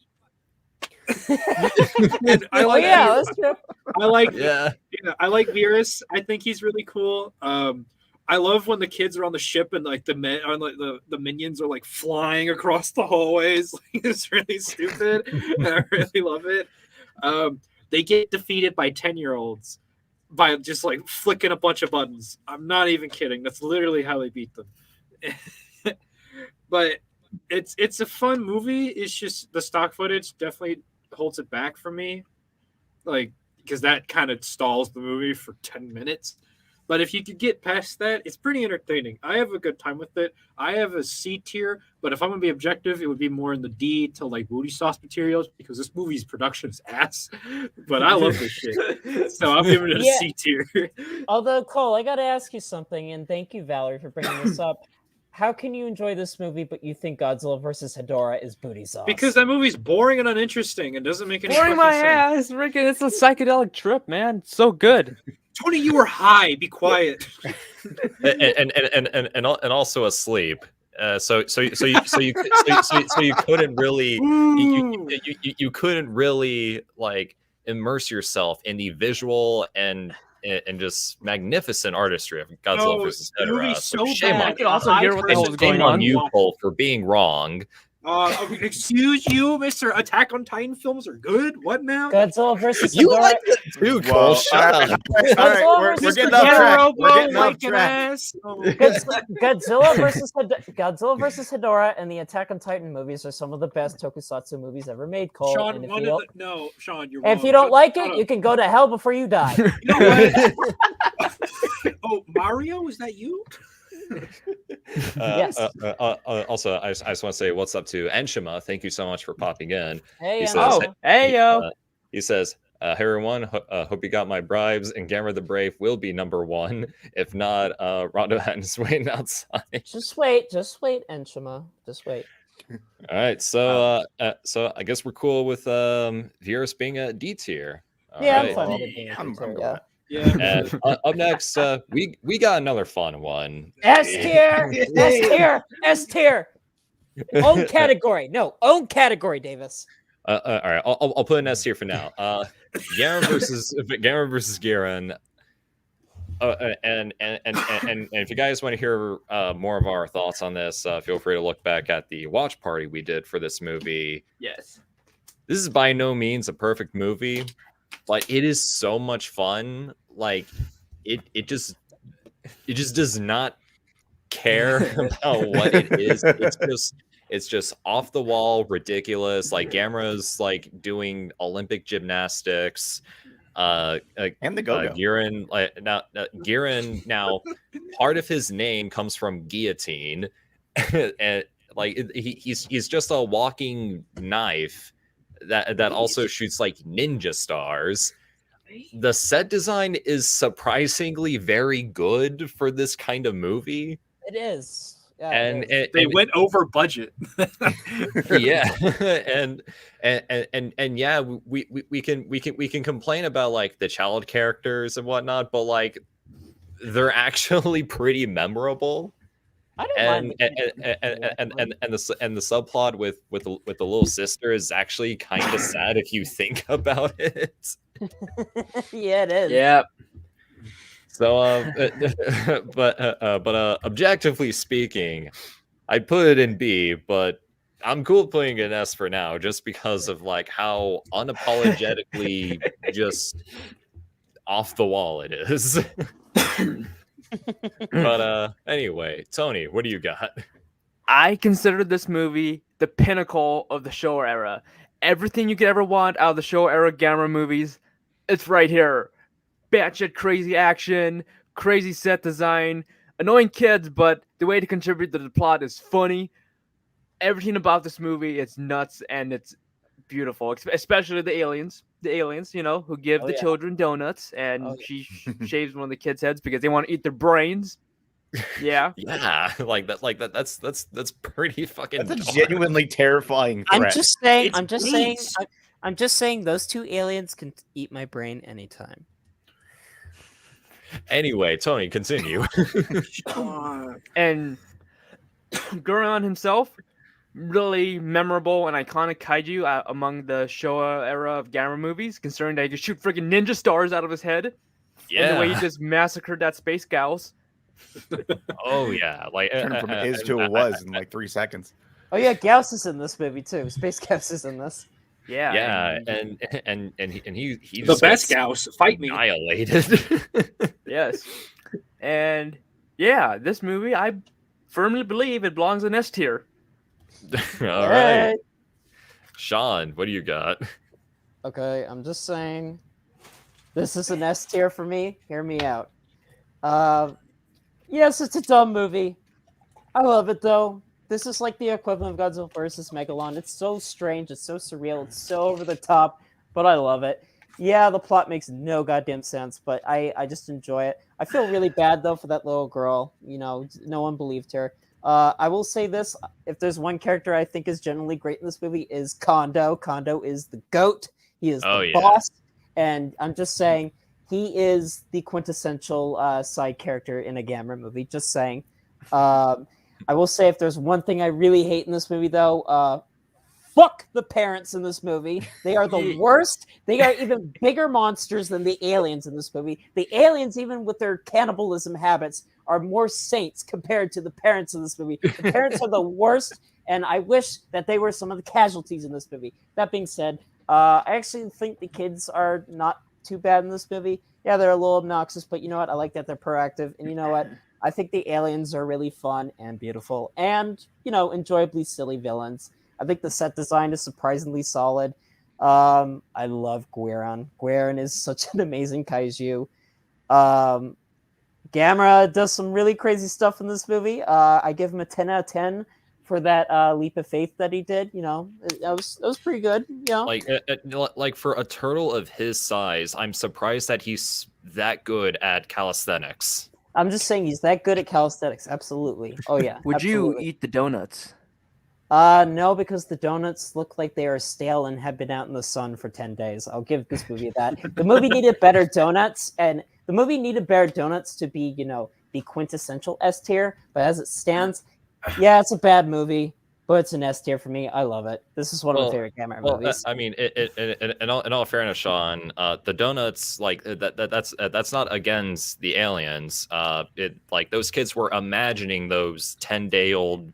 And I like that's true. I like Yeah. I like Viras. I think he's really cool. I love when the kids are on the ship and like the minions are like flying across the hallways. It's really stupid. And I really love it. They get defeated by 10-year-olds by just like flicking a bunch of buttons. I'm not even kidding. That's literally how they beat them. But it's a fun movie. It's just the stock footage definitely holds it back for me, like because that kind of stalls the movie for 10 minutes. But if you could get past that, it's pretty entertaining. I have a good time with it. I have a C tier, but if I'm gonna be objective, it would be more in the D to like booty sauce materials because this movie's production is ass. But I love this shit, so I'm giving it a C tier. Although Cole, I gotta ask you something, and thank you, Valerie, for bringing this up. How can you enjoy this movie, but you think Godzilla vs. Hedorah is booty sauce? Because that movie's boring and uninteresting and doesn't make any Boring my sense. ass, Rick. It's a psychedelic trip, man. So good. Tony, you were high. Be quiet. and also asleep. So you couldn't really you couldn't really like immerse yourself in the visual and just magnificent artistry of Godzilla vs. Hedorah. movie's so Shame bad. on I could also hear what the hell was going shame on. on you, Cole, for being wrong. Excuse you, Mr. Attack on Titan films are good. What now? Godzilla versus You Ghidorah. like it too, Cole. Whoa. Shut up. All right, we're Mr. getting off track. We're getting off Lincoln track. ass. Godzilla versus Hedorah and the Attack on Titan movies are some of the best tokusatsu movies ever made, Cole. Sean, and Sean, you're if wrong. you don't like Shut it, up. you can go to hell before you die. You know what? Oh, Mario, is that you? Yes. Also, I just want to say what's up to Enshima. Thank you so much for popping in. Hey, He says, Oh, hey yo. He says, hey everyone, hope you got my bribes, and Gamera the Brave will be number one. If not, Rondo Hatton's waiting outside. just wait, Enshima. Just wait. All right, so I guess we're cool with Viras being a D tier. All Yeah, right. I'm fine with it being a I'm D tier, good yeah. with Yeah. And up next, we got another fun one. S tier. Own category. No, own category, Davis. All right, I'll put an S here for now. Gamera versus Guiron. And if you guys want to hear more of our thoughts on this, feel free to look back at the watch party we did for this movie. Yes. This is by no means a perfect movie, but it is so much fun. Like it just does not care about what it is. It's just off the wall, ridiculous. Like Gamera's like doing Olympic gymnastics. And the go-go. Guiron, Guiron now part of his name comes from guillotine, and like he's just a walking knife that also shoots like ninja stars. The set design is surprisingly very good for this kind of movie. It is. Yeah, And, it is. They went over budget. yeah, and yeah, we can complain about like the child characters and whatnot, but like they're actually pretty memorable. I don't mind And the subplot with the little sister is actually kind of sad if you think about it. yeah, it is. Yeah. So, but objectively speaking, I'd put it in B, but I'm cool putting an S for now, just because of like how unapologetically just off the wall it is. But anyway, Tony, what do you got? I consider this movie the pinnacle of the Showa era. Everything you could ever want out of the Showa era Gamera movies, it's right here. Batshit crazy action, crazy set design, annoying kids, but the way to contribute to the plot is funny. Everything about this movie is nuts and it's beautiful, especially the aliens. The aliens, you know, who give the children donuts, and she shaves one of the kids' heads because they want to eat their brains. Yeah, Yeah, that's pretty fucking. That's a dark. genuinely terrifying threat. I'm just saying those two aliens can eat my brain anytime. Anyway, Tony, continue. and Guiron himself, really memorable and iconic kaiju among the Showa era of Gamera movies, considering that he could shoot freaking ninja stars out of his head. And the way he just massacred that space Gaos. Oh yeah, like Turned from is to a was in like 3 seconds. Oh yeah, Gaos is in this movie too. Space Gaos is in this. Yeah, yeah, and he The just best gets Gaos, fight me. annihilated. yes, and yeah, this movie I firmly believe it belongs in S tier. All right, Sean, what do you got? Okay, I'm just saying, this is an S tier for me. Hear me out. Yes, it's a dumb movie. I love it though. This is like the equivalent of Godzilla vs. Megalon. It's so strange. It's so surreal. It's so over the top, but I love it. Yeah, the plot makes no goddamn sense, but I just enjoy it. I feel really bad though for that little girl. You know, no one believed her. I will say this: if there's one character I think is generally great in this movie, is Kondo. Kondo is the GOAT. He is the boss, and I'm just saying he is the quintessential side character in a Gamera movie. Just saying. I will say if there's one thing I really hate in this movie, though, fuck the parents in this movie. They are the worst. They are even bigger monsters than the aliens in this movie. The aliens, even with their cannibalism habits, are more saints compared to the parents in this movie. The parents are the worst. and I wish that they were some of the casualties in this movie. That being said, I actually think the kids are not too bad in this movie. Yeah, they're a little obnoxious, but you know what? I like that they're proactive, and you know what? I think the aliens are really fun and beautiful, and enjoyably silly villains. I think the set design is surprisingly solid. I love Guiron. Guiron is such an amazing kaiju. Gamera does some really crazy stuff in this movie. I give him a 10 out of 10 for that leap of faith that he did. That was pretty good. Like for a turtle of his size, I'm surprised that he's that good at calisthenics. I'm just saying he's that good at calisthenics. Absolutely. Oh yeah. Would you absolutely. eat the donuts? No, because the donuts look like they are stale and have been out in the sun for 10 days. I'll give this movie that. The movie needed better donuts, and the movie needed better donuts to be, the quintessential S tier. But as it stands, yeah, it's a bad movie, but it's an S tier for me. I love it. This is one of my favorite Gamera movies. I mean, in all fairness, Sean, the donuts that's not against the aliens. Those kids were imagining those 10-day-old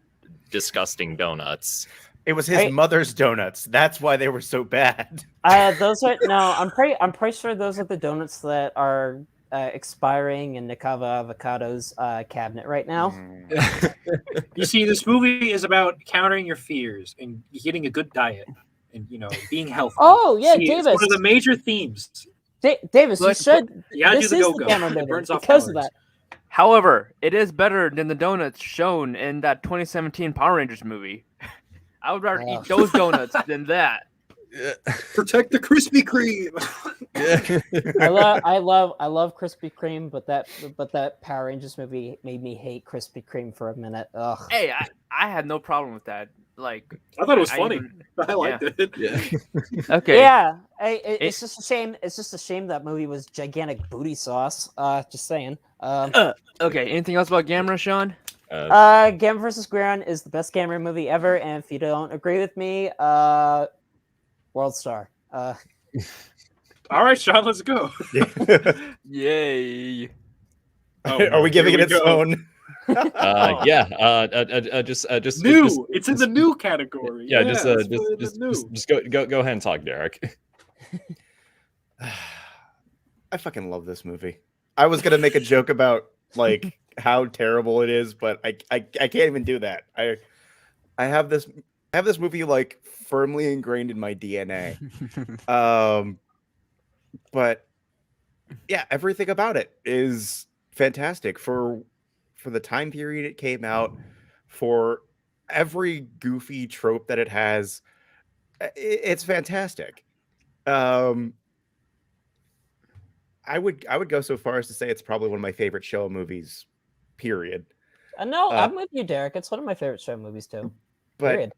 disgusting donuts. It was his mother's donuts. That's why they were so bad. Those are no. I'm pretty sure those are the donuts that are expiring in Nikava Avocado's cabinet right now. You see, this movie is about countering your fears and getting a good diet and being healthy. Oh yeah, See, Davis. It's one of the major themes. Davis, you should. You gotta this do the is go-go. the Gamera It movie burns off because of calories. that. However, it is better than the donuts shown in that 2017 Power Rangers movie. I would rather eat those donuts than that. Protect the Krispy Kreme. I love Krispy Kreme, but that Power Rangers movie made me hate Krispy Kreme for a minute. Ugh. Hey, I had no problem with that. Like, I thought it was I funny. even- I liked it. Yeah. Okay. Yeah, it's just a shame. It's just a shame that movie was gigantic booty sauce. Just saying. Okay. Anything else about Gamera, Sean? Gamera vs. Guiron is the best Gamera movie ever, and if you don't agree with me, World Star. All right, Sean, let's go. Yay. Are we giving it its own? Just New. It's in the new category. Yeah, let's put it in the new. just go ahead and talk, Derek. I fucking love this movie. I was gonna make a joke about like how terrible it is, but I can't even do that. I have this movie like firmly ingrained in my DNA. But yeah, everything about it is fantastic for the time period it came out, for every goofy trope that it has. It's fantastic. I would go so far as to say it's probably one of my favorite show movies, period. No, I'm with you, Derek. It's one of my favorite show movies too. But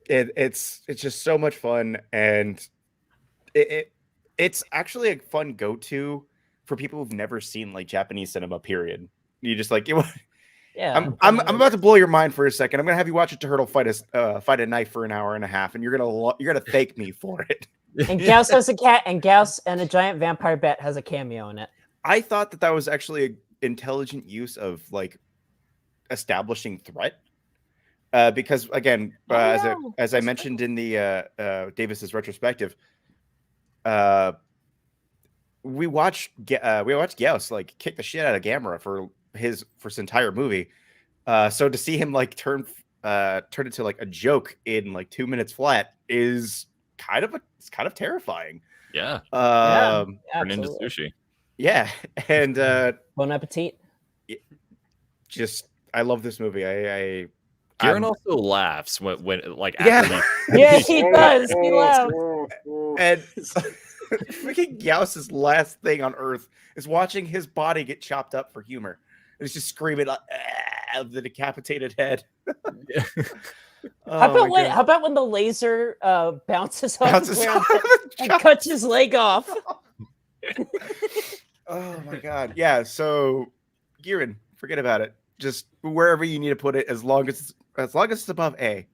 Period. it's just so much fun, and it's actually a fun go-to for people who've never seen like Japanese cinema, period. You just like Yeah. I'm about to blow your mind for a second. I'm gonna have you watch a turtle fight a knife for an hour and a half, and you're gonna thank me for it. And Gaos has a cat, and Gaos and a giant vampire bat has a cameo in it. I thought that was actually an intelligent use of like establishing threat, because again, as I mentioned in the Davis's retrospective, we watched Gaos like kick the shit out of Gamera for his entire movie. So to see him like turn into like a joke in like 2 minutes flat is kind of terrifying. Yeah. Absolutely. Turn into sushi. Yeah, and Bon appetit. I love this movie. Guiron also laughs when like Yeah. after Yeah, he does. He laughs. and freaking Gaos' last thing on Earth is watching his body get chopped up for humor. And he's just screaming like, of the decapitated head. How about when the laser bounces off the ground and cuts his leg off? Oh my god. Yeah, so Guiron, forget about it. Just wherever you need to put it, as long as it's above A.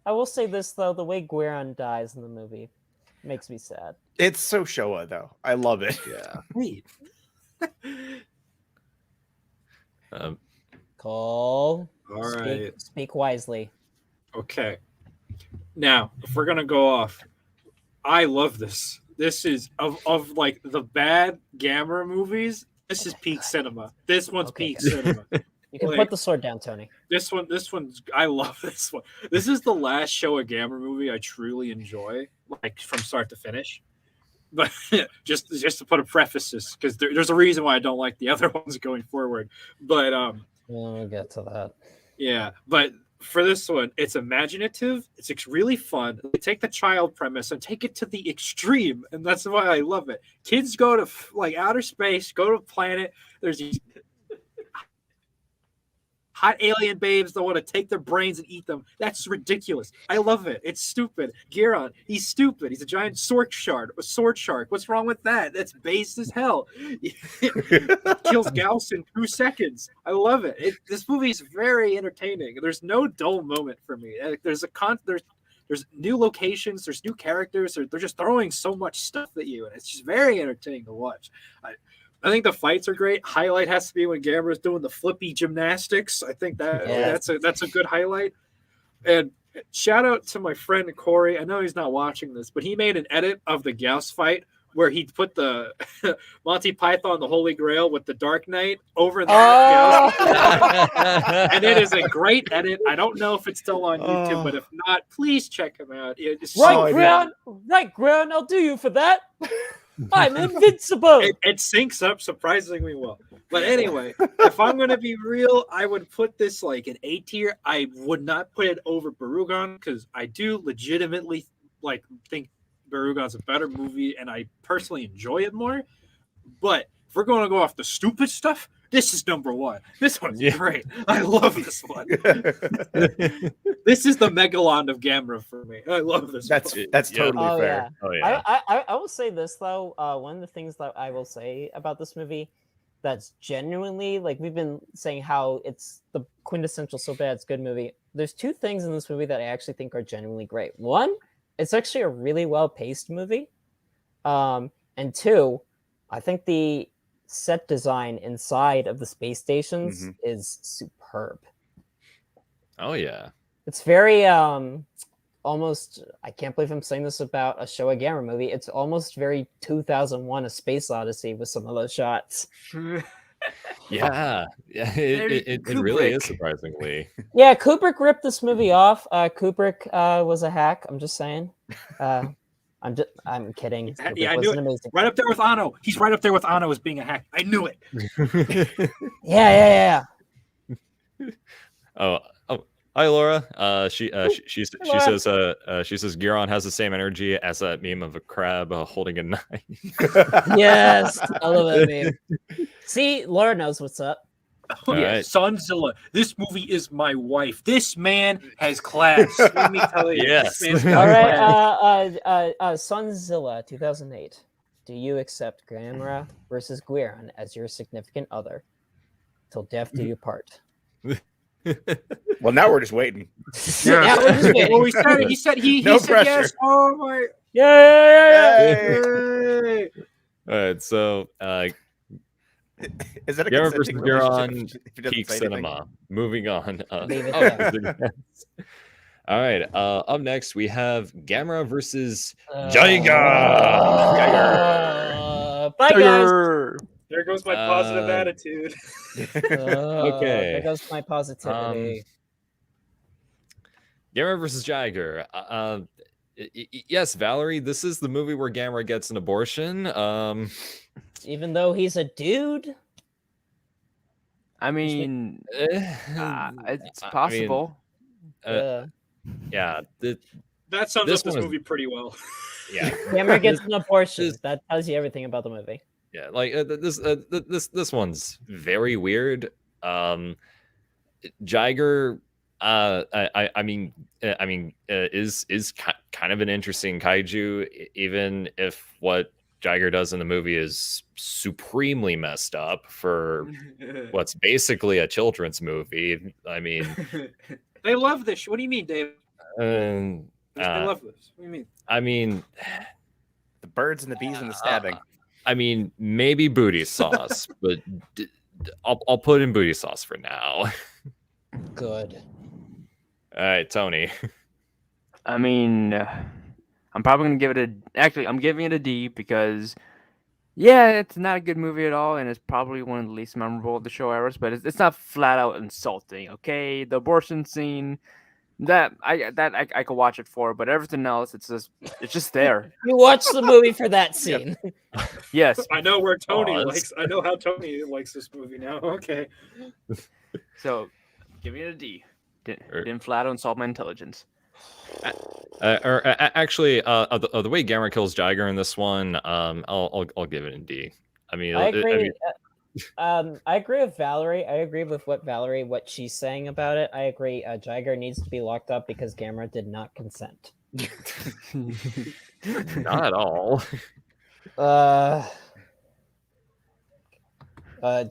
I will say this though, the way Guiron dies in the movie makes me sad. It's so Showa though. I love it. Yeah. Wait. Cole. All right. Speak wisely. Okay. Now, if we're gonna go off, I love this. This is of like the bad Gamera movies. This is peak cinema. This one's Okay, peak good. cinema. You can Like, put the sword down, Tony. This one's. I love this one. This is the last show a Gamera movie I truly enjoy, like from start to finish. But just to put a preface, because there's a reason why I don't like the other ones going forward. But We'll get to that. yeah, but for this one, it's imaginative. It's really fun. They take the child premise and take it to the extreme, and that's why I love it. Kids go to like outer space, go to a planet. There's these hot alien babes that want to take their brains and eat them. That's ridiculous. I love it. It's stupid. Guiron, he's stupid. He's a giant sword shark. What's wrong with that? That's base as hell. Kills Gaos in 2 seconds. I love it. This movie is very entertaining. There's no dull moment for me. There's new locations. There's new characters. They're just throwing so much stuff at you, and it's just very entertaining to watch. I think the fights are great. Highlight has to be when Gamera's doing the flippy gymnastics. I think that's a good highlight. And shout out to my friend Corey. I know he's not watching this, but he made an edit of the Gaos fight where he put the Monty Python, the Holy Grail with the Dark Knight over the Gaos. And it is a great edit. I don't know if it's still on YouTube, but if not, please check him out. It's Right, Ground, I'll do you for that. I'm invincible. It syncs up surprisingly well. But anyway, if I'm going to be real, I would put this like an A tier. I would not put it over Barugon because I do legitimately think Barugon's a better movie and I personally enjoy it more. But if we're going to go off the stupid stuff, this is number one. This one's great. I love this one. This is the Megalon of Gamera for me. I love this. That's totally fair. Yeah. Oh yeah. I will say this though. One of the things that I will say about this movie that's genuinely, like, we've been saying how it's the quintessential so bad it's good movie. There's 2 things in this movie that I actually think are genuinely great. One, it's actually a really well paced movie. And 2, I think the set design inside of the space stations is superb. Oh yeah. It's very almost, I can't believe I'm saying this about a Showa Gamera movie. It's almost very 2001 A Space Odyssey with some of those shots. Yeah. It really is surprisingly. Yeah, Kubrick ripped this movie off. Kubrick was a hack. I'm just saying. I'm kidding. Yeah, I knew it. Amazing. Right up there with Anno. He's right up there with Anno as being a hack. I knew it. Yeah. Oh, hi Laura. She says Guiron has the same energy as that meme of a crab holding a knife. Yes, I love that meme. See, Laura knows what's up. Oh, yeah, right. Sonzilla. This movie is my wife. This man has class. Let me tell you. Yes. This man's All got right, class. Sonzilla 2008. Do you accept Gamera versus Guiron as your significant other? Till death do you part. Well, now we're just waiting. Yeah, we're just waiting. Well, we said it. He said No said pressure. yes. Oh my. Yeah. Yay. All right, so Is that a Gamera versus consenting Guiron, relationship if he doesn't peak say anything? cinema. Moving on. Leave it there. All right. Up next, we have Gamera versus Jiger. Jiger. Bye, guys. There goes my positive attitude. Okay. There goes my positivity. Gamera versus Jiger. Yes, Valerie, this is the movie where Gamera gets an abortion. Even though he's a dude. I mean, it's possible. Yeah. That sums This up this one is- movie pretty well. Yeah. Hammer gets an abortion. this- That tells you everything about the movie. Yeah, like this one's very weird. Jiger, I mean, is kind of an interesting kaiju, even if what Jiger does in the movie is supremely messed up for what's basically a children's movie. I mean, They love this. What do you mean, Dave? they They love this. What do you mean? I mean, The birds and the bees and the stabbing. I mean, maybe booty sauce, but I'll put in booty sauce for now. Good. All right, Tony. I mean, I'm probably gonna give it Actually, I'm giving it a D because, yeah, it's not a good movie at all, and it's probably one of the least memorable of the show eras. But it's not flat out insulting. Okay, the abortion scene, I could watch it for, but everything else, it's just there. You watch the movie for that scene. Yes. I know where Tony Pause. likes. I know how Tony likes this movie now. Okay. So, giving it a D. Didn't flat out insult my intelligence. Actually, the way Gamera kills Jiger in this one, I'll give it a D. I mean, I agree. I mean, I agree with Valerie. I agree with what she's saying about it. I agree. Jiger needs to be locked up because Gamera did not consent. not at all. Do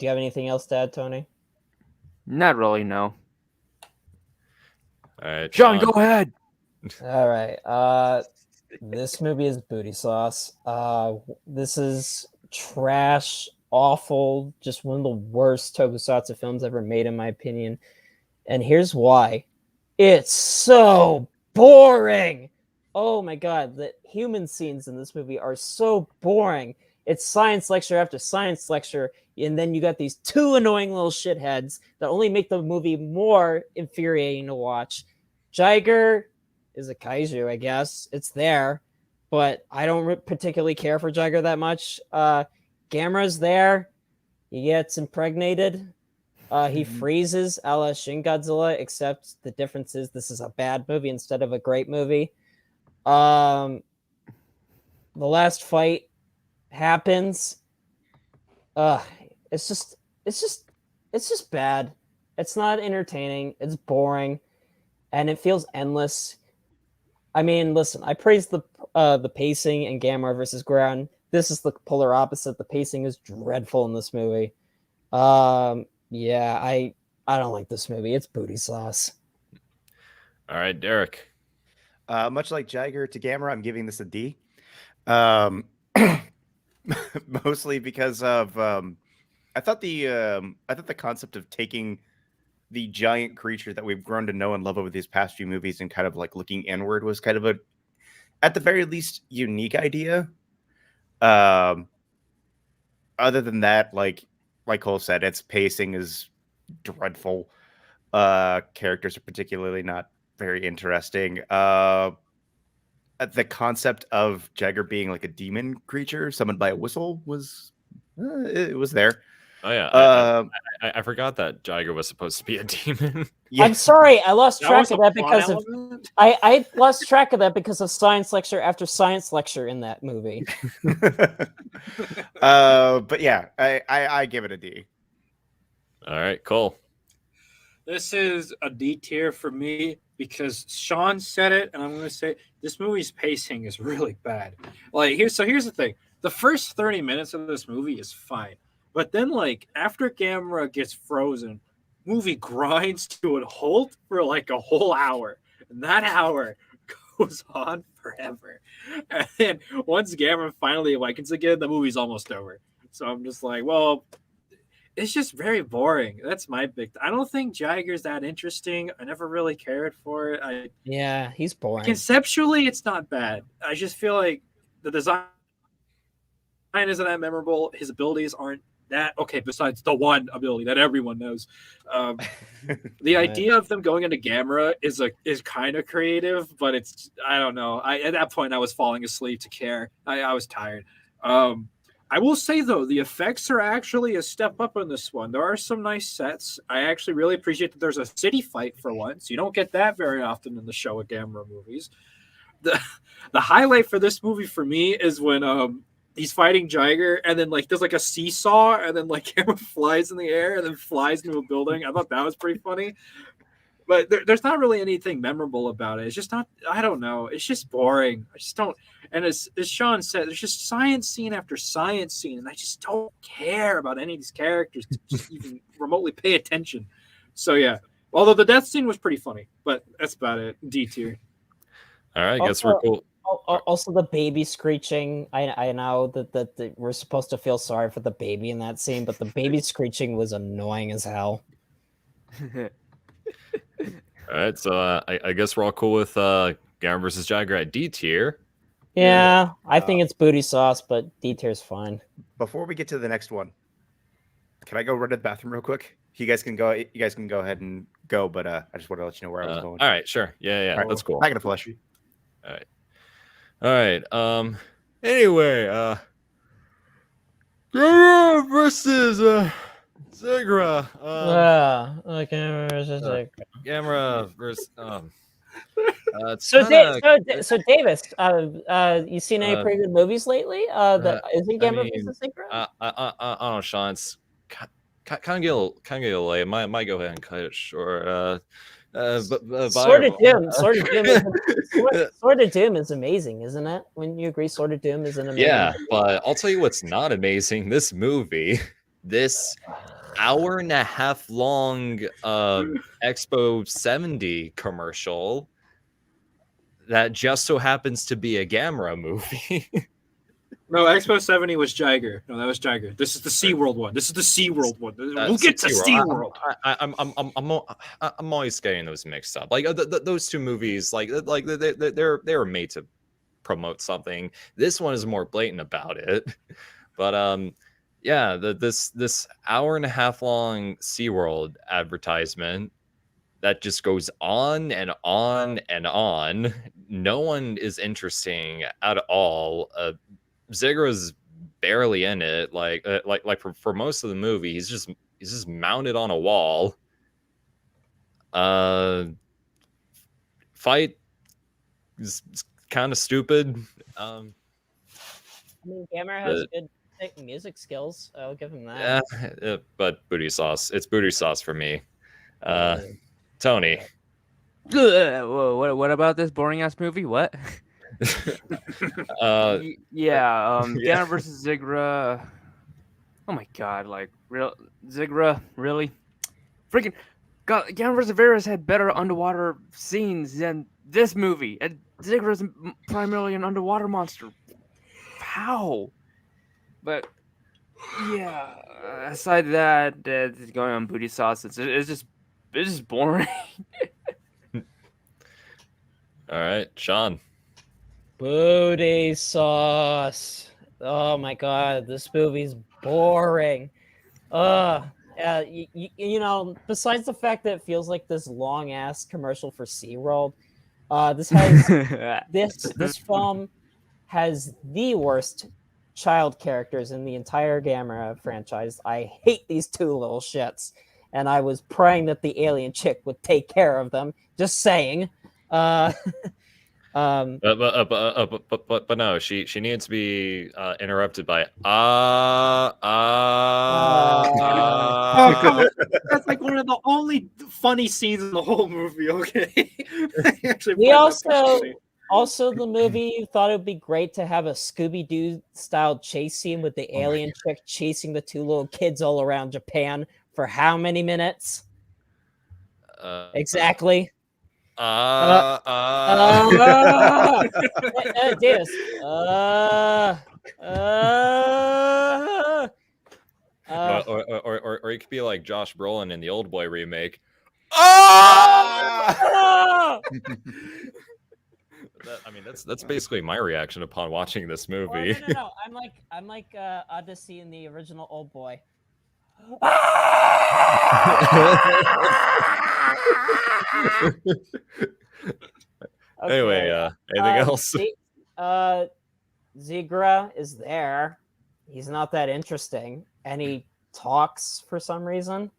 you have anything else to add, Tony? Not really, no. All right, Sean, go ahead. All right. This movie is booty sauce. This is trash, awful, just one of the worst tokusatsu films ever made, in my opinion. And here's why. It's so boring. Oh my god, the human scenes in this movie are so boring. It's science lecture after science lecture, and then you got these two annoying little shitheads that only make the movie more infuriating to watch. Jiger is a kaiju, I guess. It's there, but I don't particularly care for Jiger that much. Gamera's there. He gets impregnated. He freezes a la Shin Godzilla, except the difference is this is a bad movie instead of a great movie. The last fight happens. It's just bad. It's not entertaining. It's boring, and it feels endless. I mean, listen, I praise the pacing in Gamera versus Guiron. This is the polar opposite. The pacing is dreadful in this movie. Yeah, I don't like this movie. It's booty sauce. All right, Derek. Much like Jiger to Gamera, I'm giving this a D. Mostly because of I thought the concept of taking the giant creature that we've grown to know and love over these past few movies and kind of like looking inward was kind of a, at the very least, unique idea. Other than that, like Cole said, its pacing is dreadful. Characters are particularly not very interesting. The concept of Jiger being like a demon creature summoned by a whistle was it was there. Oh yeah, I forgot that Jiger was supposed to be a demon. Yeah. I'm sorry, I lost That track was of a that plot because of element? I lost track of that because of science lecture after science lecture in that movie. But yeah, I give it a D. All right, Cole. This is a D tier for me because Sean said it, and I'm going to say this movie's pacing is really bad. Like here's the thing: the first 30 minutes of this movie is fine, but then like after Gamera gets frozen, movie grinds to a halt for like a whole hour, and that hour goes on forever. And then once Gamera finally awakens again, the movie's almost over. So I'm just like, well. It's just very boring. That's my big. I don't think Jiger's that interesting. I never really cared for it. Yeah, he's boring. Conceptually, it's not bad. I just feel like the design isn't that memorable. His abilities aren't that okay. Besides the one ability that everyone knows, the idea of them going into Gamera is kind of creative, but it's I don't know. At that point I was falling asleep to care. I was tired. I will say, though, the effects are actually a step up in this one. There are some nice sets. I actually really appreciate that there's a city fight for once. You don't get that very often in the Showa Gamera movies. The highlight for this movie for me is when he's fighting Jiger, and then like there's like a seesaw, and then like Gamera flies in the air and then flies into a building. I thought that was pretty funny. But there's not really anything memorable about it. It's just not, I don't know. It's just boring. I just don't. And as Sean said, there's just science scene after science scene. And I just don't care about any of these characters to just even remotely pay attention. So, yeah. Although the death scene was pretty funny. But that's about it. D tier. All right, I guess we're cool. Also, the baby screeching. I know that we're supposed to feel sorry for the baby in that scene, but the baby screeching was annoying as hell. All right, so I guess we're all cool with Gamera versus Jiger at D tier. Yeah, I think it's booty sauce, but D tier's fine. Before we get to the next one, can I go run to the bathroom real quick? You guys can go. You guys can go ahead and go, but I just wanted to let you know where I was going. All right, sure. Yeah, All right, that's cool. Back in a flush. All right. Anyway, Gamera versus Zigra. Okay. Gamera versus it's So, kinda- so Davis, you seen any pretty good movies lately? That isn't I Gamera mean, versus Zigra? I don't know, Sean. It's kind of get late. Might go ahead and cut it short. Sword of Doom. Sword of Doom is amazing, isn't it? Wouldn't you agree? Sword of Doom is an amazing. Yeah, movie? but I'll tell you what's not amazing. This movie, this hour and a half long Expo 70 commercial that just so happens to be a Gamera movie. No, Expo 70 was Jiger. No, that was Jiger. This is the SeaWorld one. This is the SeaWorld one. We'll get to SeaWorld. I'm always getting those mixed up. Like those two movies, like they were made to promote something. This one is more blatant about it. But yeah, this hour and a half long SeaWorld advertisement that just goes on and on and on. No one is interesting at all. Zigra's barely in it. Like for most of the movie, he's just mounted on a wall. Fight is kind of stupid. I mean, Gamera has good music skills. I'll give him that. Yeah, but booty sauce. It's booty sauce for me. Tony. Whoa, what about this boring ass movie? What? Gamera versus Zigra. Oh my god, like real Zigra, really? Freaking God, Gamera versus Viras had better underwater scenes than this movie. And Zigra's primarily an underwater monster. How? But yeah, aside that, going on booty sauce, it's just boring. All right, Sean. Booty sauce. Oh my god, this movie's boring. You know, besides the fact that it feels like this long ass commercial for SeaWorld, this has this film has the worst child characters in the entire Gamera franchise. I hate these two little shits, and I was praying that the alien chick would take care of them. Just saying. But no, she needs to be interrupted by That's like one of the only funny scenes in the whole movie. Okay. We also the movie thought it would be great to have a Scooby-Doo style chase scene with the alien chick chasing the two little kids all around Japan for how many minutes? Exactly. Or it could be like Josh Brolin in the Old Boy remake. That's basically my reaction upon watching this movie. No. I'm like Odyssey in the original Old Boy. Anyway, anything else? Zigra is there. He's not that interesting, and he talks for some reason.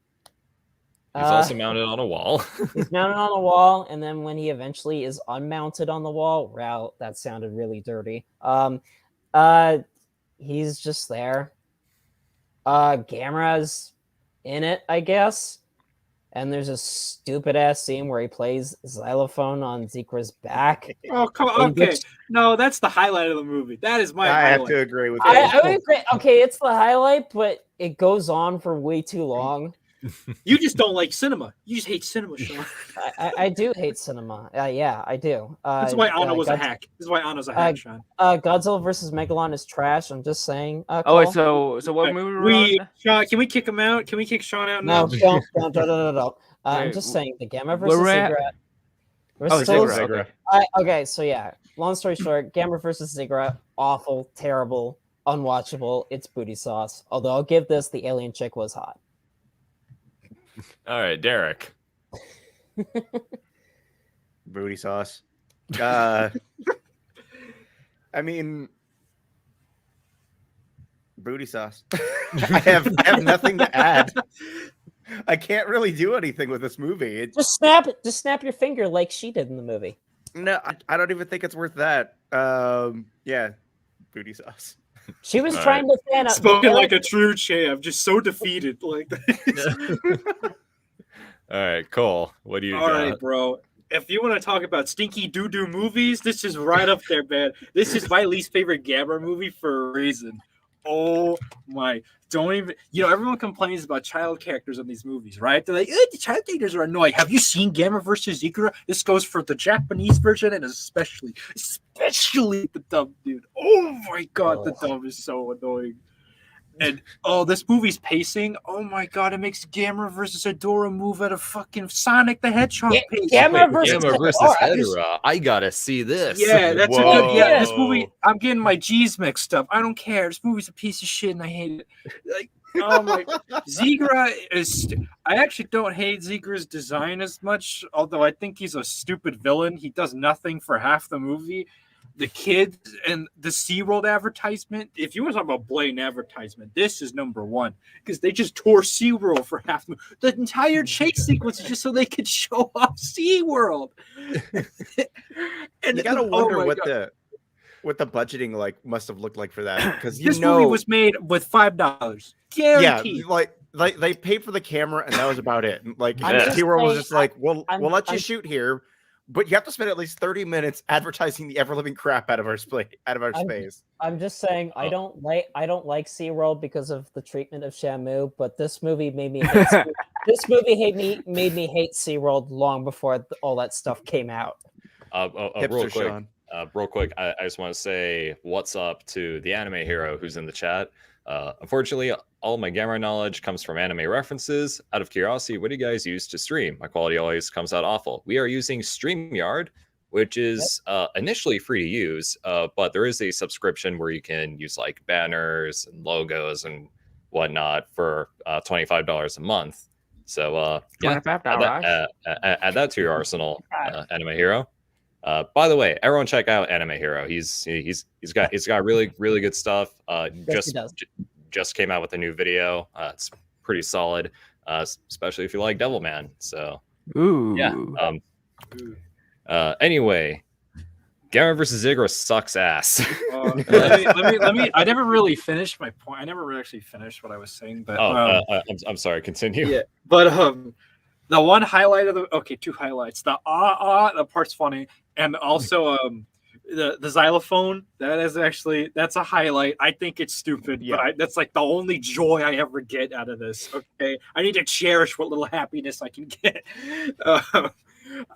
He's also mounted on a wall. He's mounted on a wall, and then when he eventually is unmounted on the wall, wow, that sounded really dirty. He's just there. Gamera's in it, I guess. And there's a stupid ass scene where he plays xylophone on Zigra's back. Oh, come on. Okay. No, that's the highlight of the movie. That is my highlight. I have to agree with you. I would agree. Okay, it's the highlight, but it goes on for way too long. You just don't like cinema. You just hate cinema, Sean. I do hate cinema. Yeah, I do. That's why Anna was a hack. This is why Anna's a hack, Sean. Godzilla versus Megalon is trash. I'm just saying. Oh, wait, so what movie were we on? Sean, can we kick him out? Can we kick Sean out now? No, don't. I'm Wait, just saying the Gamera where versus we're at? Ziggura. We're Oh, still Ziggura. Okay. okay, so yeah. Long story short, Gamera versus Ziggura, awful, terrible, unwatchable. It's booty sauce. Although I'll give this, the alien chick was hot. All right, Derek. Booty sauce. I mean, booty sauce. I have nothing to add. I can't really do anything with this movie. Just snap your finger like she did in the movie. No, I don't even think it's worth that. Yeah, booty sauce. She was All trying to fan out. Spoken like a true champ, just so defeated. Like, All right, Cole. What do you all got? right, bro. If you want to talk about stinky doo-doo movies, this is right up there, man. This is my least favorite Gamera movie for a reason. Oh my! Don't even. Everyone complains about child characters in these movies, right? They're like, the child characters are annoying. Have you seen Gamera versus Ziggura? This goes for the Japanese version and especially the dub, dude. Oh my god, the dub is so annoying. And this movie's pacing. Oh my god, it makes Gamera versus Adora move at a fucking Sonic the Hedgehog pace. Gamera versus Hedorah. I gotta see this. Yeah, that's Whoa. a good. Yeah, this movie. I'm getting my G's mixed up. I don't care. This movie's a piece of shit, and I hate it. Like, oh my, Ziggura is. I actually don't hate Ziggura's design as much, although I think he's a stupid villain. He does nothing for half the movie. The kids and the SeaWorld advertisement. If you want to talk about blatant advertisement, this is number one because they just tore SeaWorld for half the entire chase sequence is just so they could show off SeaWorld. And You gotta wonder what the budgeting must have looked like for that because this movie was made with $5 guaranteed. Yeah, like they paid for the camera and that was about it. Like just SeaWorld was saying, just like, we'll let you I'm- shoot here. But you have to spend at least 30 minutes advertising the ever living crap out of our space. I'm just saying I don't like SeaWorld because of the treatment of Shamu, but this movie made me hate made me hate SeaWorld long before all that stuff came out. Real quick, I just want to say what's up to the anime hero who's in the chat. Unfortunately, all my Gamera knowledge comes from anime references. Out of curiosity, what do you guys use to stream? My quality always comes out awful. We are using StreamYard, which is initially free to use, but there is a subscription where you can use like banners and logos and whatnot for $25 a month. So $25. add that to your arsenal, anime hero. By the way, everyone check out Anime Hero. He's got really good stuff. Just came out with a new video. It's pretty solid, especially if you like Devilman. So yeah. Anyway, Gamera versus Ziggura sucks ass. let me. I never really finished my point. I never really actually finished what I was saying. But I'm sorry. Continue. Yeah, but the one highlight of two highlights. The the part's funny, and also the xylophone. That's a highlight. I think it's stupid, but that's like the only joy I ever get out of this. Okay, I need to cherish what little happiness I can get.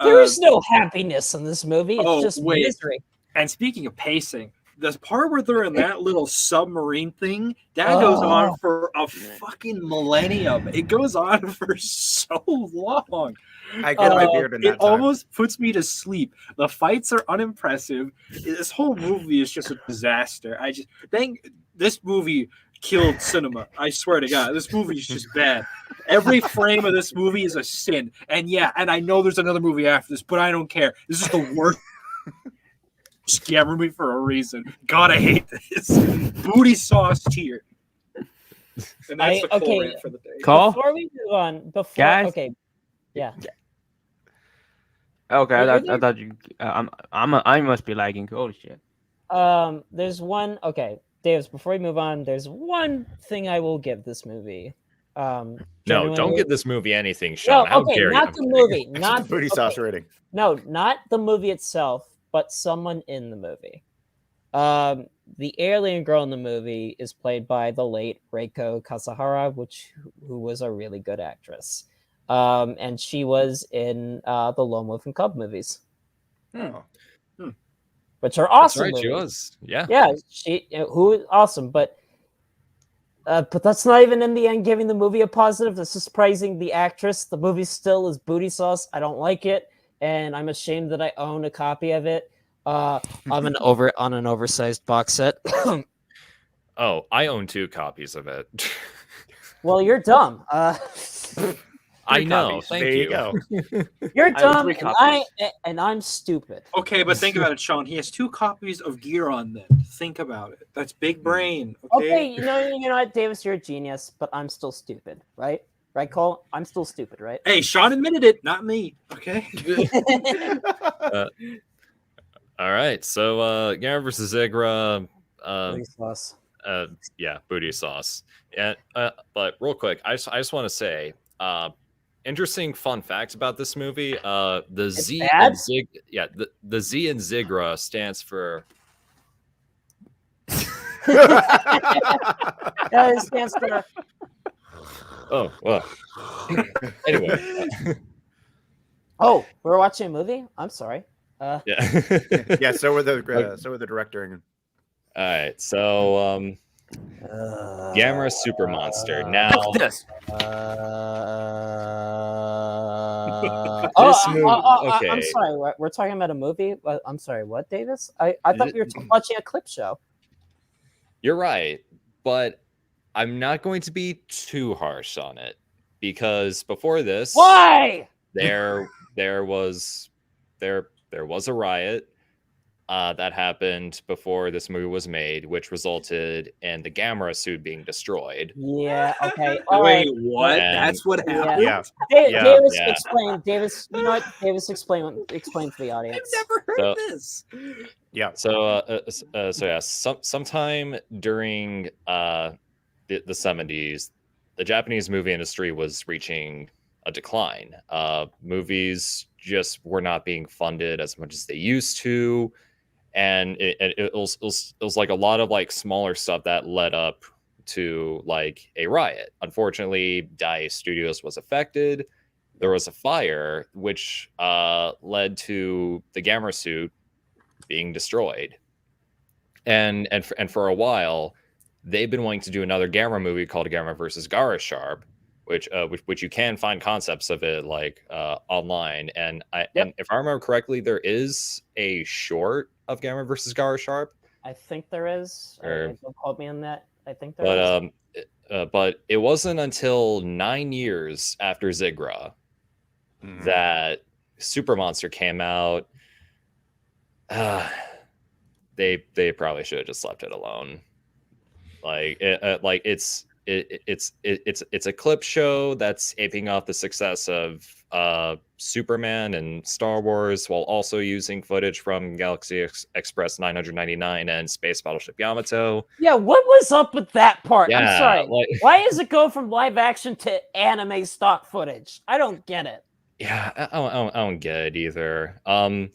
There is no happiness in this movie. It's just misery. And speaking of pacing, the part where they're in that little submarine thing, that goes on for a fucking millennium. It goes on for so long. I get my beard in that It almost puts me to sleep. The fights are unimpressive. This whole movie is just a disaster. I just think this movie killed cinema. I swear to God, this movie is just bad. Every frame of this movie is a sin. And I know there's another movie after this, but I don't care. This is the worst Gamera movie for a reason. God, I hate this. Booty sauce tier. And that's the full rant for the day. Call? Before we move on, Guys? Okay, yeah. Okay, I thought you. I must be lagging. Holy shit. There's one. Okay, Davis. Before we move on, there's one thing I will give this movie. No, don't give this movie anything, Sean. No, How okay, dare not you? the movie, not booty sauce rating. No, not the movie itself, but someone in the movie. The alien girl in the movie is played by the late Reiko Kasahara, who was a really good actress. And she was in the Lone Wolf and Cub movies, which are awesome. That's right, movies. she was. Yeah. Yeah, who is awesome, but But that's not even in the end giving the movie a positive. This is praising the actress. The movie still is booty sauce. I don't like it, and I'm ashamed that I own a copy of it. I'm on an oversized box set. Oh, I own 2 copies of it. Well, you're dumb. I know. copies. Thank There you. you go. You're I have dumb, 3 and copies. I'm stupid. Okay, but think about it, Sean. He has 2 copies of Guiron. Then think about it. That's big brain. Okay, you know what, Davis, you're a genius, but I'm still stupid, right? Right, Cole? I'm still stupid, right? Hey, Sean admitted it, not me. Okay. All right. So, Gamera versus Zigra. Booty sauce. Yeah, booty sauce. And but real quick, I just want to say, interesting fun fact about this movie. The Z bad? and Zig, yeah, the Z in Zigra stands for. It stands for. Oh well. Anyway. Oh, we're watching a movie. I'm sorry. Yeah. Yeah, so were the director. All right. So, Gamera Super Monster. Now, Look at this. Okay. I'm sorry. We're talking about a movie. I'm sorry. What, Davis? I thought we were watching a clip show. You're right, but I'm not going to be too harsh on it because before this, Why? there was a riot that happened before this movie was made, which resulted in the Gamera suit being destroyed. Yeah. Okay. Wait, what? And- That's what Yeah. happened. Yeah. Yeah. Davis, Yeah. explain. Davis, you know what? Davis, explain to the I've audience. never heard So- this. Yeah. So yeah, sometime during the 70s, the Japanese movie industry was reaching a decline. Movies just were not being funded as much as they used to, and it was like a lot of like smaller stuff that led up to like a riot. Unfortunately, Dai Studios was affected. There was a fire, which led to the Gamera suit being destroyed, and for a while, they've been wanting to do another Gamera movie called Gamera versus Gara Sharp, which you can find concepts of it like online. And and if I remember correctly, there is a short of Gamera versus Gara Sharp. I think there is. Don't quote me on that. I think there is. But it wasn't until 9 years after Zigra that Super Monster came out. They probably should have just left it alone. Like it's a clip show that's aping off the success of Superman and Star Wars while also using footage from Galaxy Express 999 and Space Battleship Yamato. Yeah, what was up with that part? I'm Yeah, sorry. like- Why does it go from live action to anime stock footage? I don't get it. Yeah, I don't get it either. I'm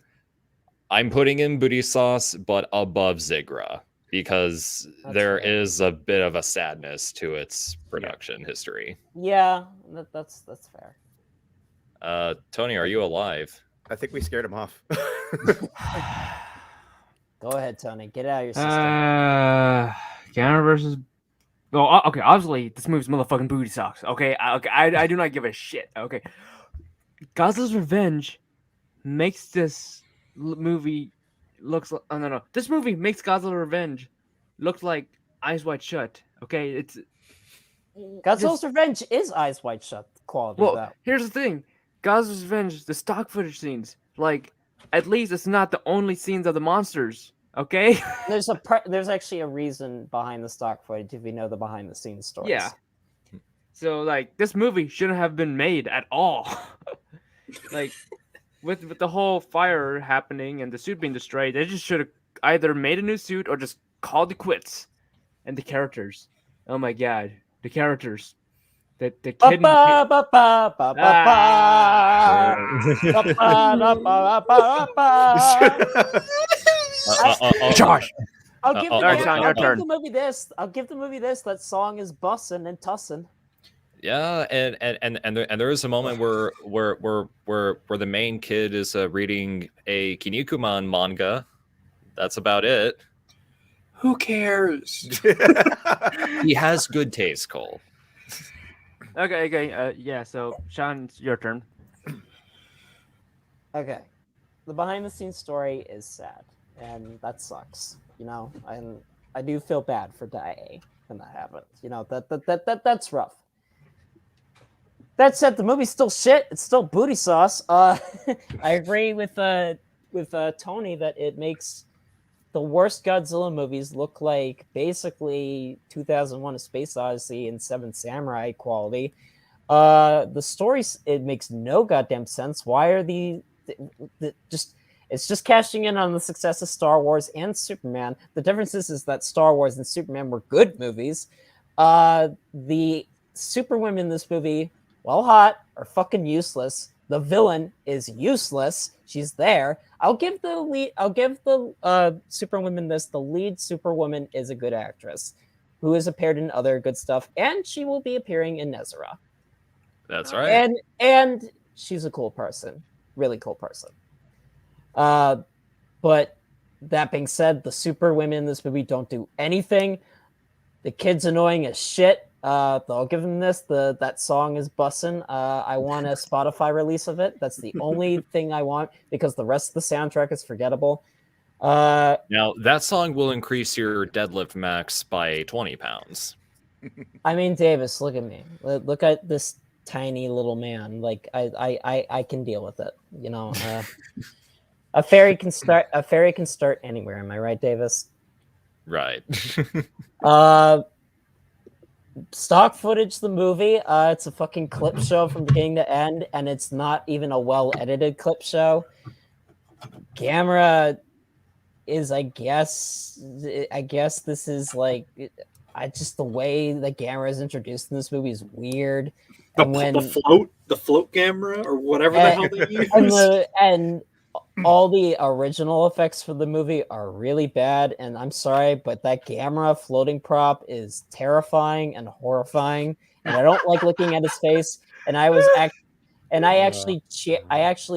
putting in booty sauce, but above Zigra, because That's there fair. is a bit of a sadness to its production history. Yeah, that's fair. Tony, are you alive? I think we scared him off. Go ahead, Tony. Get it out of your system. Gamera versus. Well, okay. Obviously, this movie's motherfucking booty socks. Okay, I do not give a shit. Okay, Godzilla's Revenge makes this movie looks. Oh no. This movie makes Godzilla Revenge look like Eyes Wide Shut. Okay, it's. Godzilla's Revenge is Eyes Wide Shut quality. Well, though. here's the thing. Godzilla's Revenge, the stock footage scenes, like, at least it's not the only scenes of the monsters, okay? There's actually a reason behind the stock footage if you know the behind the scenes stories. Yeah. So, like, this movie shouldn't have been made at all. Like, with the whole fire happening and the suit being destroyed, they just should have either made a new suit or just called it quits. And the characters. Oh my god. The characters. The kid. Ba, ba, ba, ba, ba, ba. Ba, ba, ba, ba, ba. Josh! I'll give turn. the movie this. I'll give the movie this. That song is bussin' and tussin'. Yeah, and there is a moment where the main kid is reading a Kinnikuman manga. That's about it. Who cares? He has good taste, Cole. Okay. Yeah. So Sean, it's your turn. Okay. The behind the scenes story is sad, and that sucks. And I do feel bad for Dae when that happens. That's rough. That said, the movie's still shit. It's still booty sauce. I agree with Tony that it makes the worst Godzilla movies look like basically 2001: A Space Odyssey and Seven Samurai quality. The stories, it makes no goddamn sense. Why are it's just cashing in on the success of Star Wars and Superman. The difference is that Star Wars and Superman were good movies. The superwomen in this movie, while hot, are fucking useless. The villain is useless. She's there. I'll give the superwoman this. The lead superwoman is a good actress who has appeared in other good stuff, and she will be appearing in Nezera. That's right. And she's a cool person. Really cool person. But that being said, the super women in this movie don't do anything. The kid's annoying as shit. I'll give them this. That song is bussin'. I want a Spotify release of it. That's the only thing I want, because the rest of the soundtrack is forgettable. Now, that song will increase your deadlift max by 20 pounds. I mean, Davis, look at me. Look at this tiny little man. Like I can deal with it. A fairy can start anywhere. Am I right, Davis? Right. Stock footage, the movie. It's a fucking clip show from beginning to end, and it's not even a well-edited clip show. Gamera is, I guess this is like, just the way that Gamera is introduced in this movie is weird. The float camera, or whatever the hell they use. And all the original effects for the movie are really bad, and I'm sorry, but that Gamera floating prop is terrifying and horrifying, and I don't like looking at his face. And I actually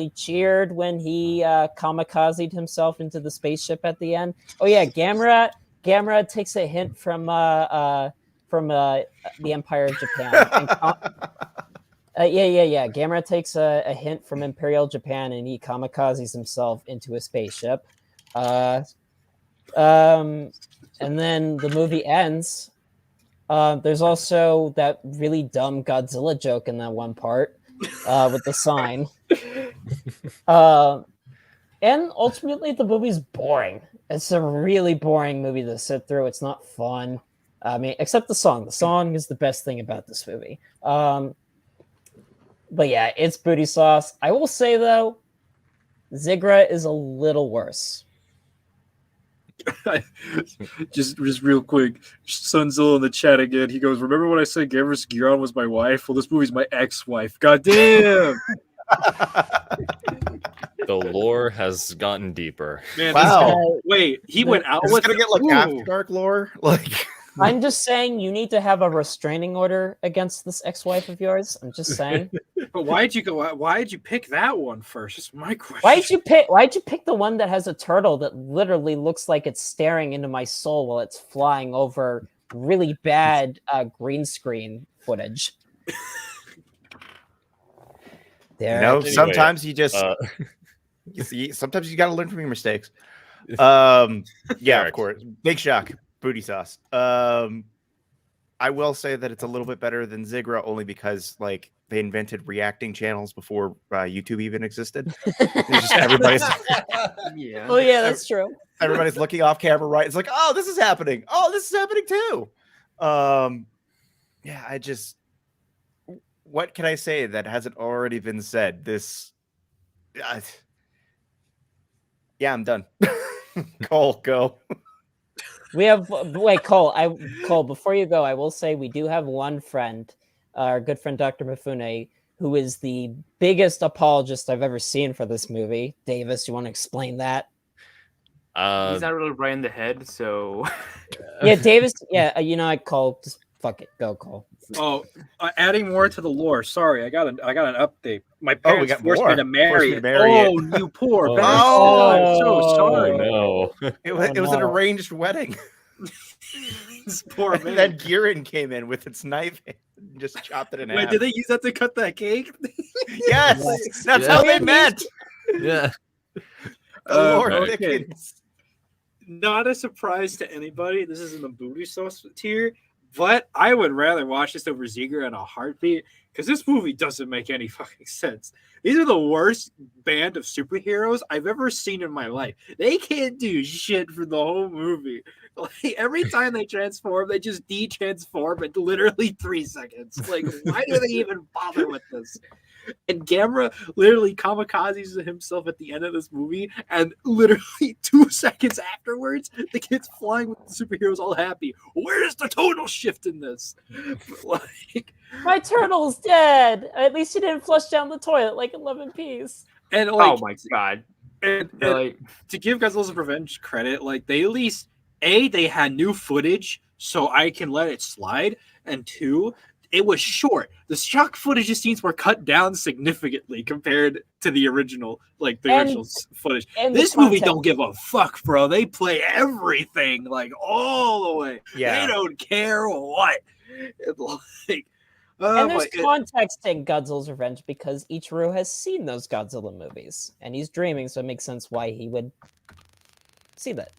cheered when he kamikazed himself into the spaceship at the end. Oh yeah, Gamera takes a hint from the Empire of Japan. Yeah. Gamera takes a hint from Imperial Japan, and he kamikazes himself into a spaceship. And then the movie ends. There's also that really dumb Godzilla joke in that one part with the sign. And ultimately, the movie's boring. It's a really boring movie to sit through. It's not fun. I mean, except the song. The song is the best thing about this movie. But yeah, it's booty sauce. I will say, though, Zigra is a little worse. just real quick, Sunzilla in the chat again. He goes, "Remember when I said Guiron was my wife? Well, this movie's my ex-wife. God damn!" The lore has gotten deeper. Man, Wow. Wait, he went out Is with this gonna get like After Dark lore? Like, I'm just saying you need to have a restraining order against this ex-wife of yours. I'm just saying. But why'd you pick that one first? That's my question. Why'd you pick the one that has a turtle that literally looks like it's staring into my soul while it's flying over really bad green screen footage? anyway, sometimes you just sometimes you got to learn from your mistakes. Yeah, of course. Big shock. Booty sauce. I will say that it's a little bit better than Zigra, only because like they invented reacting channels before YouTube even existed. It's just everybody's Yeah. Oh yeah, that's true. everybody's looking off camera, right? It's like, oh, this is happening. Oh, this is happening too. Yeah, I just, what can I say that hasn't already been said? Yeah, I'm done. Cole, go. We have Cole. Before you go, I will say we do have one friend, our good friend Dr. Mifune, who is the biggest apologist I've ever seen for this movie. Davis, you want to explain that? He's not really right in the head, so Yeah, Davis. Yeah, I Cole. Just fuck it, go Cole. Oh, adding more to the lore. Sorry, I got an update. My parents forced me to marry it. Oh, you poor bastard! Oh. I'm so sorry. Oh, no. It was an arranged wedding. This poor man. And then Guiron came in with its knife and just chopped it in Wait, half. did they use that to cut that cake? Yes, that's Yeah. how they met. Yeah. The Lord okay. Dickens. Not a surprise to anybody. This is in the booty sauce tier, but I would rather watch this over Jiger in a heartbeat because this movie doesn't make any fucking sense. These are the worst band of superheroes I've ever seen in my life. They can't do shit for the whole movie. Like every time they transform, they just de-transform in literally 3 seconds. Like, why do they even bother with this? And Gamera literally kamikazes himself at the end of this movie, and literally 2 seconds afterwards, the kid's flying with the superheroes all happy. Where's the tonal shift in this? Like, My turtle's dead. At least he didn't flush down the toilet like 11 P's. and like, Oh my god! and Like, to give Godzilla's Revenge credit, like they at least they had new footage, so I can let it slide, and 2, it was short. The shock footage scenes were cut down significantly compared to the original, like the original footage. And the This movie context. don't give a fuck, bro. They play everything like all the way. Yeah. They don't care what. It's like, And there's my- context in Godzilla's Revenge because Ichiro has seen those Godzilla movies. And he's dreaming, so it makes sense why he would see that.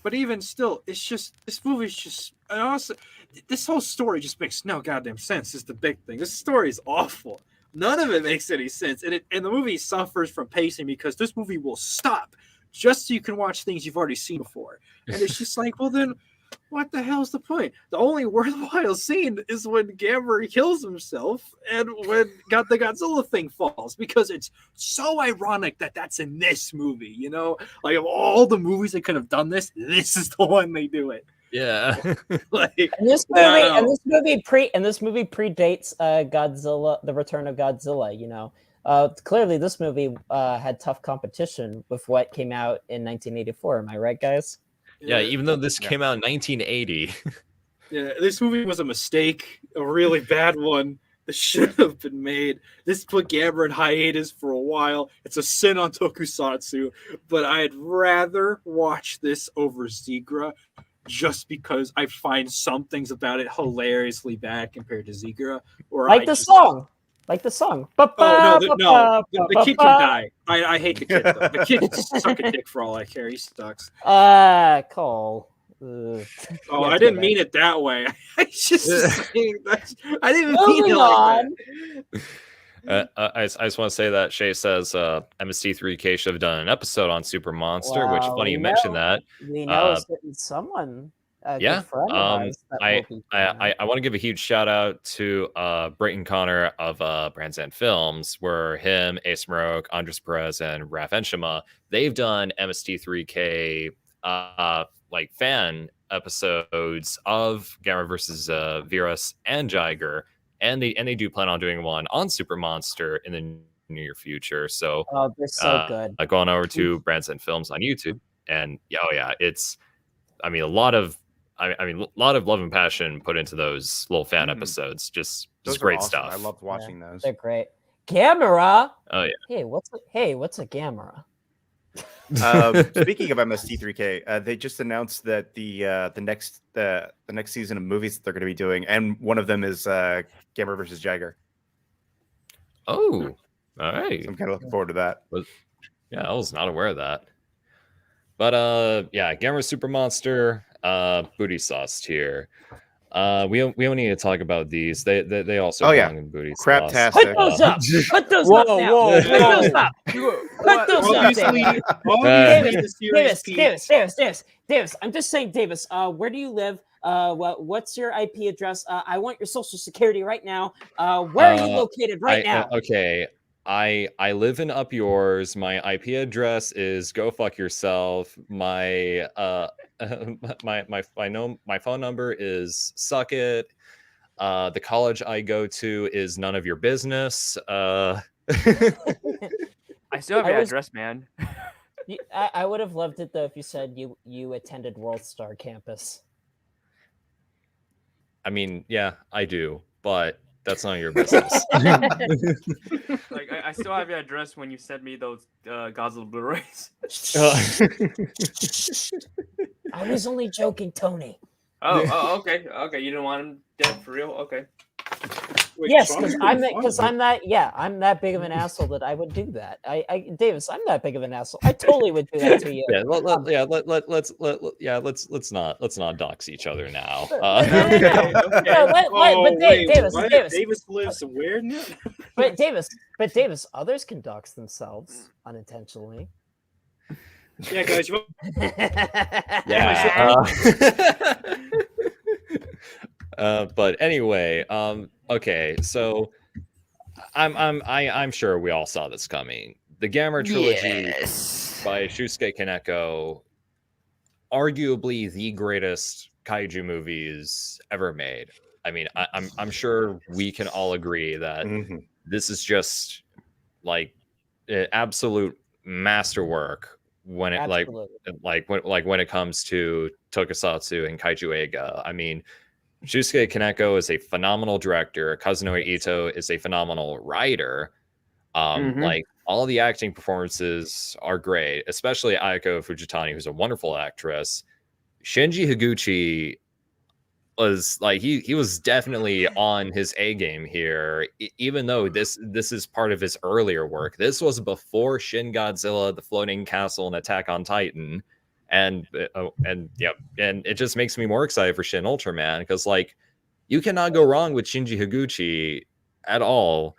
But even still, it's just this movie's just. And also, this whole story just makes no goddamn sense. Is the big thing. This story is awful. None of it makes any sense, and the movie suffers from pacing because this movie will stop just so you can watch things you've already seen before. And it's just like, well, then what the hell's the point? The only worthwhile scene is when Gamera kills himself and when the Godzilla thing falls, because it's so ironic that that's in this movie, you know? Like, of all the movies that could have done this, this is the one they do it. Yeah. Like, And this movie, wow. and this movie predates Godzilla, the Return of Godzilla. You know, clearly this movie had tough competition with what came out in 1984. Am I right, guys? Yeah, even though this came out in 1980. Yeah, this movie was a mistake, a really bad one that should have been made. This put Gamera in hiatus for a while. It's a sin on Tokusatsu, but I'd rather watch this over Zigra just because I find some things about it hilariously bad compared to Zigra. Or Like the song. Like the song. Oh, no, the kid can die. I hate the kid, though. The kid can suck a dick for all I care. He sucks. Cole. Oh, I didn't mean it that way. I just saying that. I didn't even mean it Moving like on. I just want to say that Shay says MST3K should have done an episode on Super Monster, which Wow, funny you we mentioned know. that. We know it's getting someone. A Yeah, good friend of ours that will be doing it. I want to give a huge shout out to Brayton Connor of Brands and Films, where him, Ace Maroke, Andres Perez, and Raf Enshima, they've done MST3K like fan episodes of Gamera versus Viras and Jiger, and they do plan on doing one on Super Monster in the near future. So They're so good. go on over to Brands and Films on YouTube, and it's a lot of love and passion put into those little fan episodes. Just Those are great awesome. stuff. I loved watching those. They're great. Gamera. Oh yeah. Hey, what's a Gamera? Speaking of MST3K, they just announced that the next season of movies that they're going to be doing, and one of them is Gamera versus Jiger. Oh, all right. So I'm kind of looking forward to that. Yeah, I was not aware of that. But Gamera Super Monster, booty sauce tier. We don't need to talk about these. They also belong in booty sauce. Craptastic. Put those up. Put those Whoa, up now. whoa, Put whoa. those up. Put those up. Obviously, Davis. I'm just saying, Davis. Where do you live? What's your IP address? I want your social security right now. Where are you located right now? Okay. I live in Up Yours. My IP address is go fuck yourself. My my phone number is suck it. The college I go to is none of your business. I still have your address, man. I would have loved it though if you said you attended World Star campus. I mean, yeah, I do, but That's none of your business. Like I still have your address when you sent me those Godzilla Blu-rays. I was only joking, Tony. Oh, okay. You didn't want him dead for real? Okay. Wait, Yes, Sean, because you're I'm fun. I'm that big of an asshole that I would do that. Davis, I'm that big of an asshole. I totally would do that to you. Yeah, let's not dox each other now. Okay. But Davis, what? Davis, Davis lives where now? but Davis, others can dox themselves unintentionally. Yeah, guys, you Yeah. But anyway, okay, so I'm sure we all saw this coming. The Gamera trilogy by Shusuke Kaneko, arguably the greatest kaiju movies ever made. I mean, I'm sure we can all agree that this is just like absolute masterwork when it when it comes to tokusatsu and kaiju eiga. I mean, Shusuke Kaneko is a phenomenal director. Kazunori Ito is a phenomenal writer. Like all the acting performances are great, especially Ayako Fujitani, who's a wonderful actress. Shinji Higuchi was like he was definitely on his A game here, even though this is part of his earlier work. This was before Shin Godzilla, The Floating Castle, and Attack on Titan. And it just makes me more excited for Shin Ultraman, because like you cannot go wrong with Shinji Higuchi at all,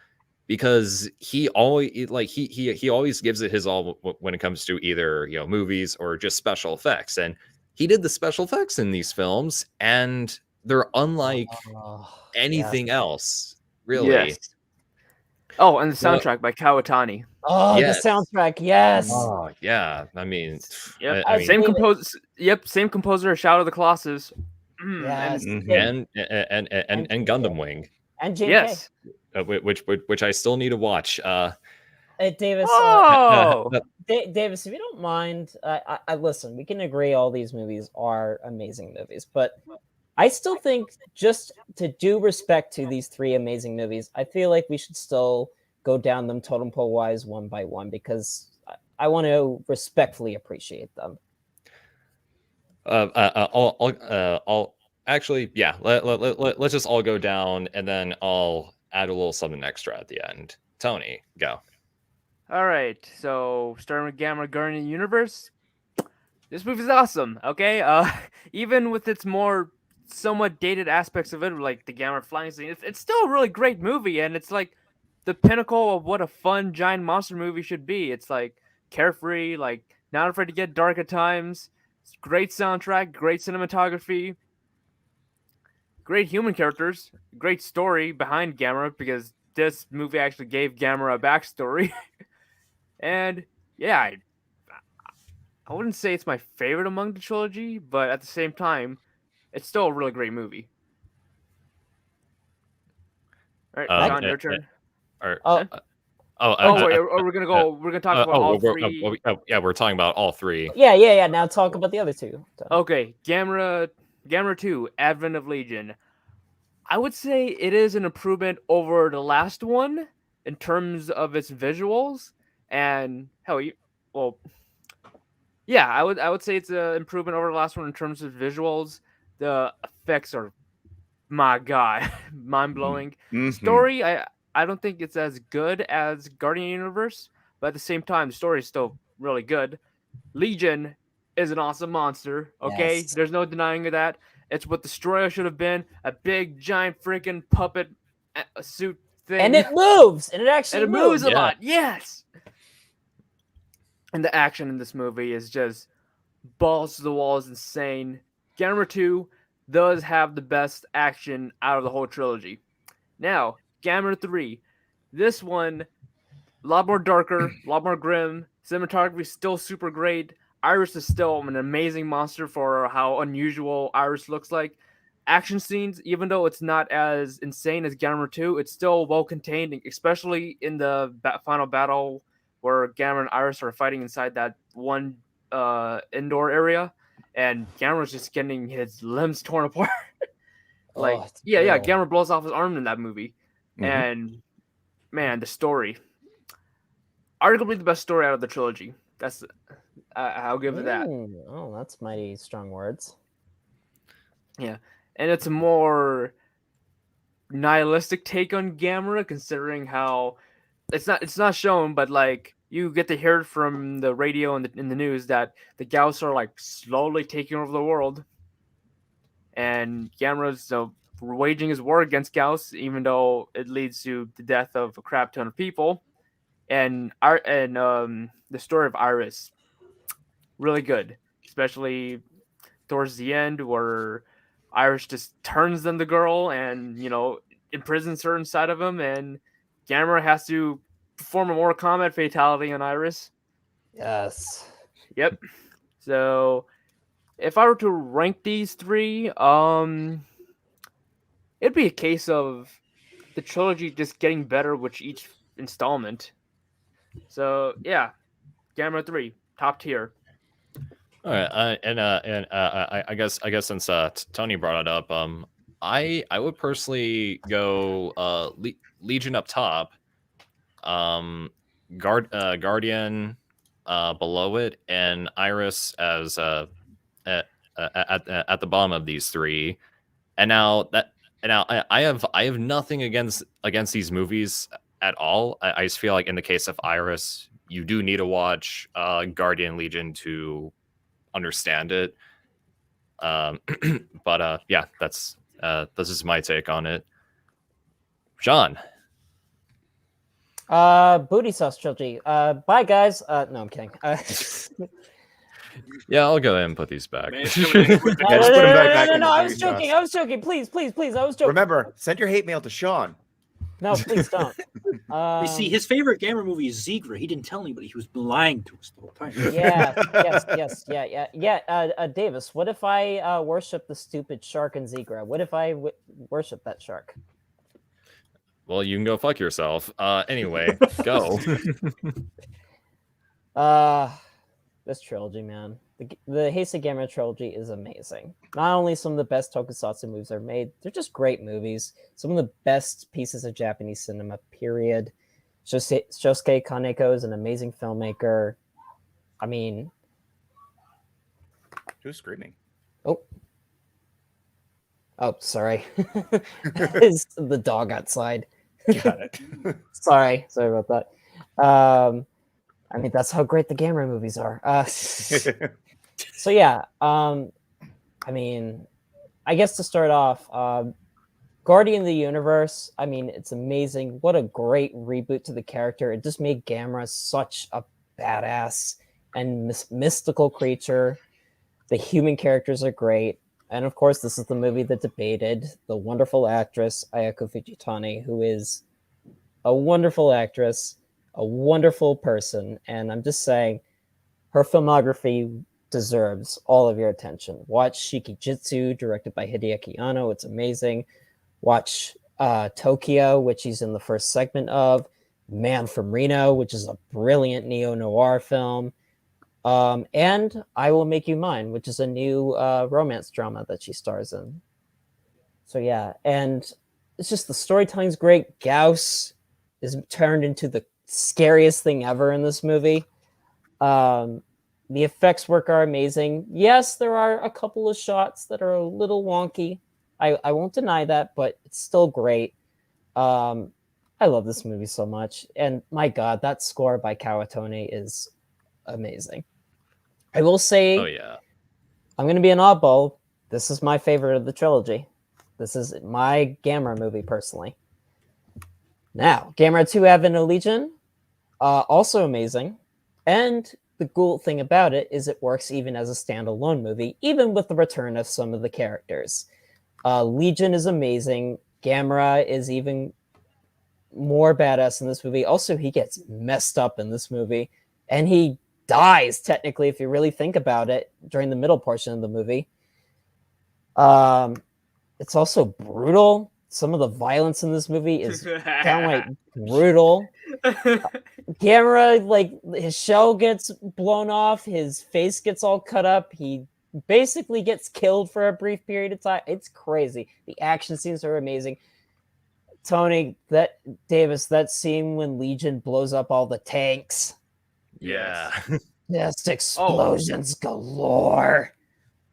because he always he always gives it his all when it comes to either movies or just special effects. And he did the special effects in these films, and they're unlike anything else, really. Yes. Oh, and the soundtrack by Kawatani. Oh, Yes. the soundtrack, yes. Oh yeah, I mean, Yep. I mean, Same composer. Yep, same composer of Shadow of the Colossus. Yes. and Gundam Wing, And JK. Yes. which I still need to watch. Davis, Oh. Davis, if you don't mind, I listen. We can agree all these movies are amazing movies, but I still think, just to do respect to these three amazing movies, I feel like we should still go down them totem pole wise one by one, because I want to respectfully appreciate them. I'll actually, yeah. Let's just all go down, and then I'll add a little something extra at the end. Tony, go. All right, so starting with Gamera Guardian Universe, this movie's awesome. Okay, even with its more somewhat dated aspects of it, like the Gamera flying scene, it's still a really great movie, and it's like the pinnacle of what a fun giant monster movie should be. It's like carefree, like not afraid to get dark at times. Great soundtrack, great cinematography, great human characters, great story behind Gamera, because this movie actually gave Gamera a backstory. And yeah, I wouldn't say it's my favorite among the trilogy, but at the same time, it's still a really great movie. All right, John, your turn. Wait, we're gonna go. We're gonna talk about all three. Yeah, we're talking about all three. Yeah. Now talk about the other two. Okay, Gamera 2, Advent of Legion. I would say it is an improvement over the last one in terms of its visuals, and I would say it's an improvement over the last one in terms of visuals. The effects are, my god, mind-blowing. Story, I don't think it's as good as Guardian Universe, but at the same time, the story is still really good. Legion is an awesome monster, okay? Yes. There's no denying that. It's what Destroyer should have been, a big, giant, freaking puppet suit thing. And it moves, and it actually moves a Yeah. lot, yes! And the action in this movie is just balls to the walls, insane. Gamera 2 does have the best action out of the whole trilogy. Now, Gamera 3. This one, a lot more darker, a lot more grim. Cinematography is still super great. Iris is still an amazing monster for how unusual Iris looks like. Action scenes, even though it's not as insane as Gamera 2, it's still well contained, especially in the final battle where Gamera and Iris are fighting inside that one indoor area, and Gamera's just getting his limbs torn apart. Gamera blows off his arm in that movie. And man, the story, arguably the best story out of the trilogy. That's I'll give it that. Oh, that's mighty strong words. Yeah, and it's a more nihilistic take on Gamera, considering how it's not shown, but like you get to hear it from the radio and in the news that the Gaos are like slowly taking over the world, and Gamera's waging his war against Gaos, even though it leads to the death of a crap ton of people. And the story of Iris, really good, especially towards the end where Iris just turns them the girl and imprisons her inside of him, and Gamera has to perform a Mortal Kombat fatality on Iris. Yes. Yep. So if I were to rank these three, it'd be a case of the trilogy just getting better with each installment. So yeah, Gamera 3, top tier. All right, I guess since Tony brought it up, I would personally go Legion up top, Guardian below it, and Iris as at the bottom of these three. And now I have nothing against these movies at all. I just feel like in the case of Iris, you do need to watch Guardian Legion to understand it. But yeah, that's this is my take on it. Sean. Booty Sauce Trilogy. Bye guys. No, I'm kidding. Yeah, I'll go ahead and put these back. No, Yeah, just put 'em back in the I was Booty Sauce. joking. I was joking. Please, I was joking. Remember, send your hate mail to Sean. No, please don't. You see, his favorite Gamera movie is Jiger. He didn't tell anybody. He was lying to us the whole time. Yeah. Davis, what if I worship the stupid shark in Zigra? What if I worship that shark? Well, you can go fuck yourself. Anyway, go. This trilogy, man. The Heisei Gamera trilogy is amazing. Not only some of the best tokusatsu movies are made, they're just great movies. Some of the best pieces of Japanese cinema, period. Shosuke Kaneko is an amazing filmmaker. I mean... Who's screaming? Oh, sorry. It's the dog outside. Got it. Sorry about that. I mean, that's how great the Gamera movies are. So yeah, I mean, I guess to start off, Guardian of the Universe, I mean, it's amazing. What a great reboot to the character. It just made Gamera such a badass and mystical creature. The human characters are great. And of course, this is the movie that debated the wonderful actress Ayako Fujitani, who is a wonderful actress, a wonderful person. And I'm just saying, her filmography deserves all of your attention. Watch Shikijitsu, directed by Hideaki Anno. It's amazing. Watch Tokyo, which he's in the first segment of. Man from Reno, which is a brilliant neo-noir film. And I Will Make You Mine, which is a new romance drama that she stars in. So yeah, and it's just the storytelling's great. Gaos is turned into the scariest thing ever in this movie. The effects work are amazing. Yes, there are a couple of shots that are a little wonky. I won't deny that, but it's still great. I love this movie so much. And my God, that score by Kawatone is amazing. I will say, Oh yeah. I'm going to be an oddball. This is my favorite of the trilogy. This is my Gamera movie, personally. Now, Gamera 2 Advent of Legion, also amazing. And the cool thing about it is it works even as a standalone movie, even with the return of some of the characters. Legion is amazing. Gamera is even more badass in this movie. Also, he gets messed up in this movie. And he dies, technically, if you really think about it, during the middle portion of the movie. It's also brutal. Some of the violence in this movie is downright brutal. Gamera, like, his shell gets blown off, his face gets all cut up, he basically gets killed for a brief period of time. It's crazy. The action scenes are amazing. Tony, that scene when Legion blows up all the tanks. Yeah. Just explosions galore.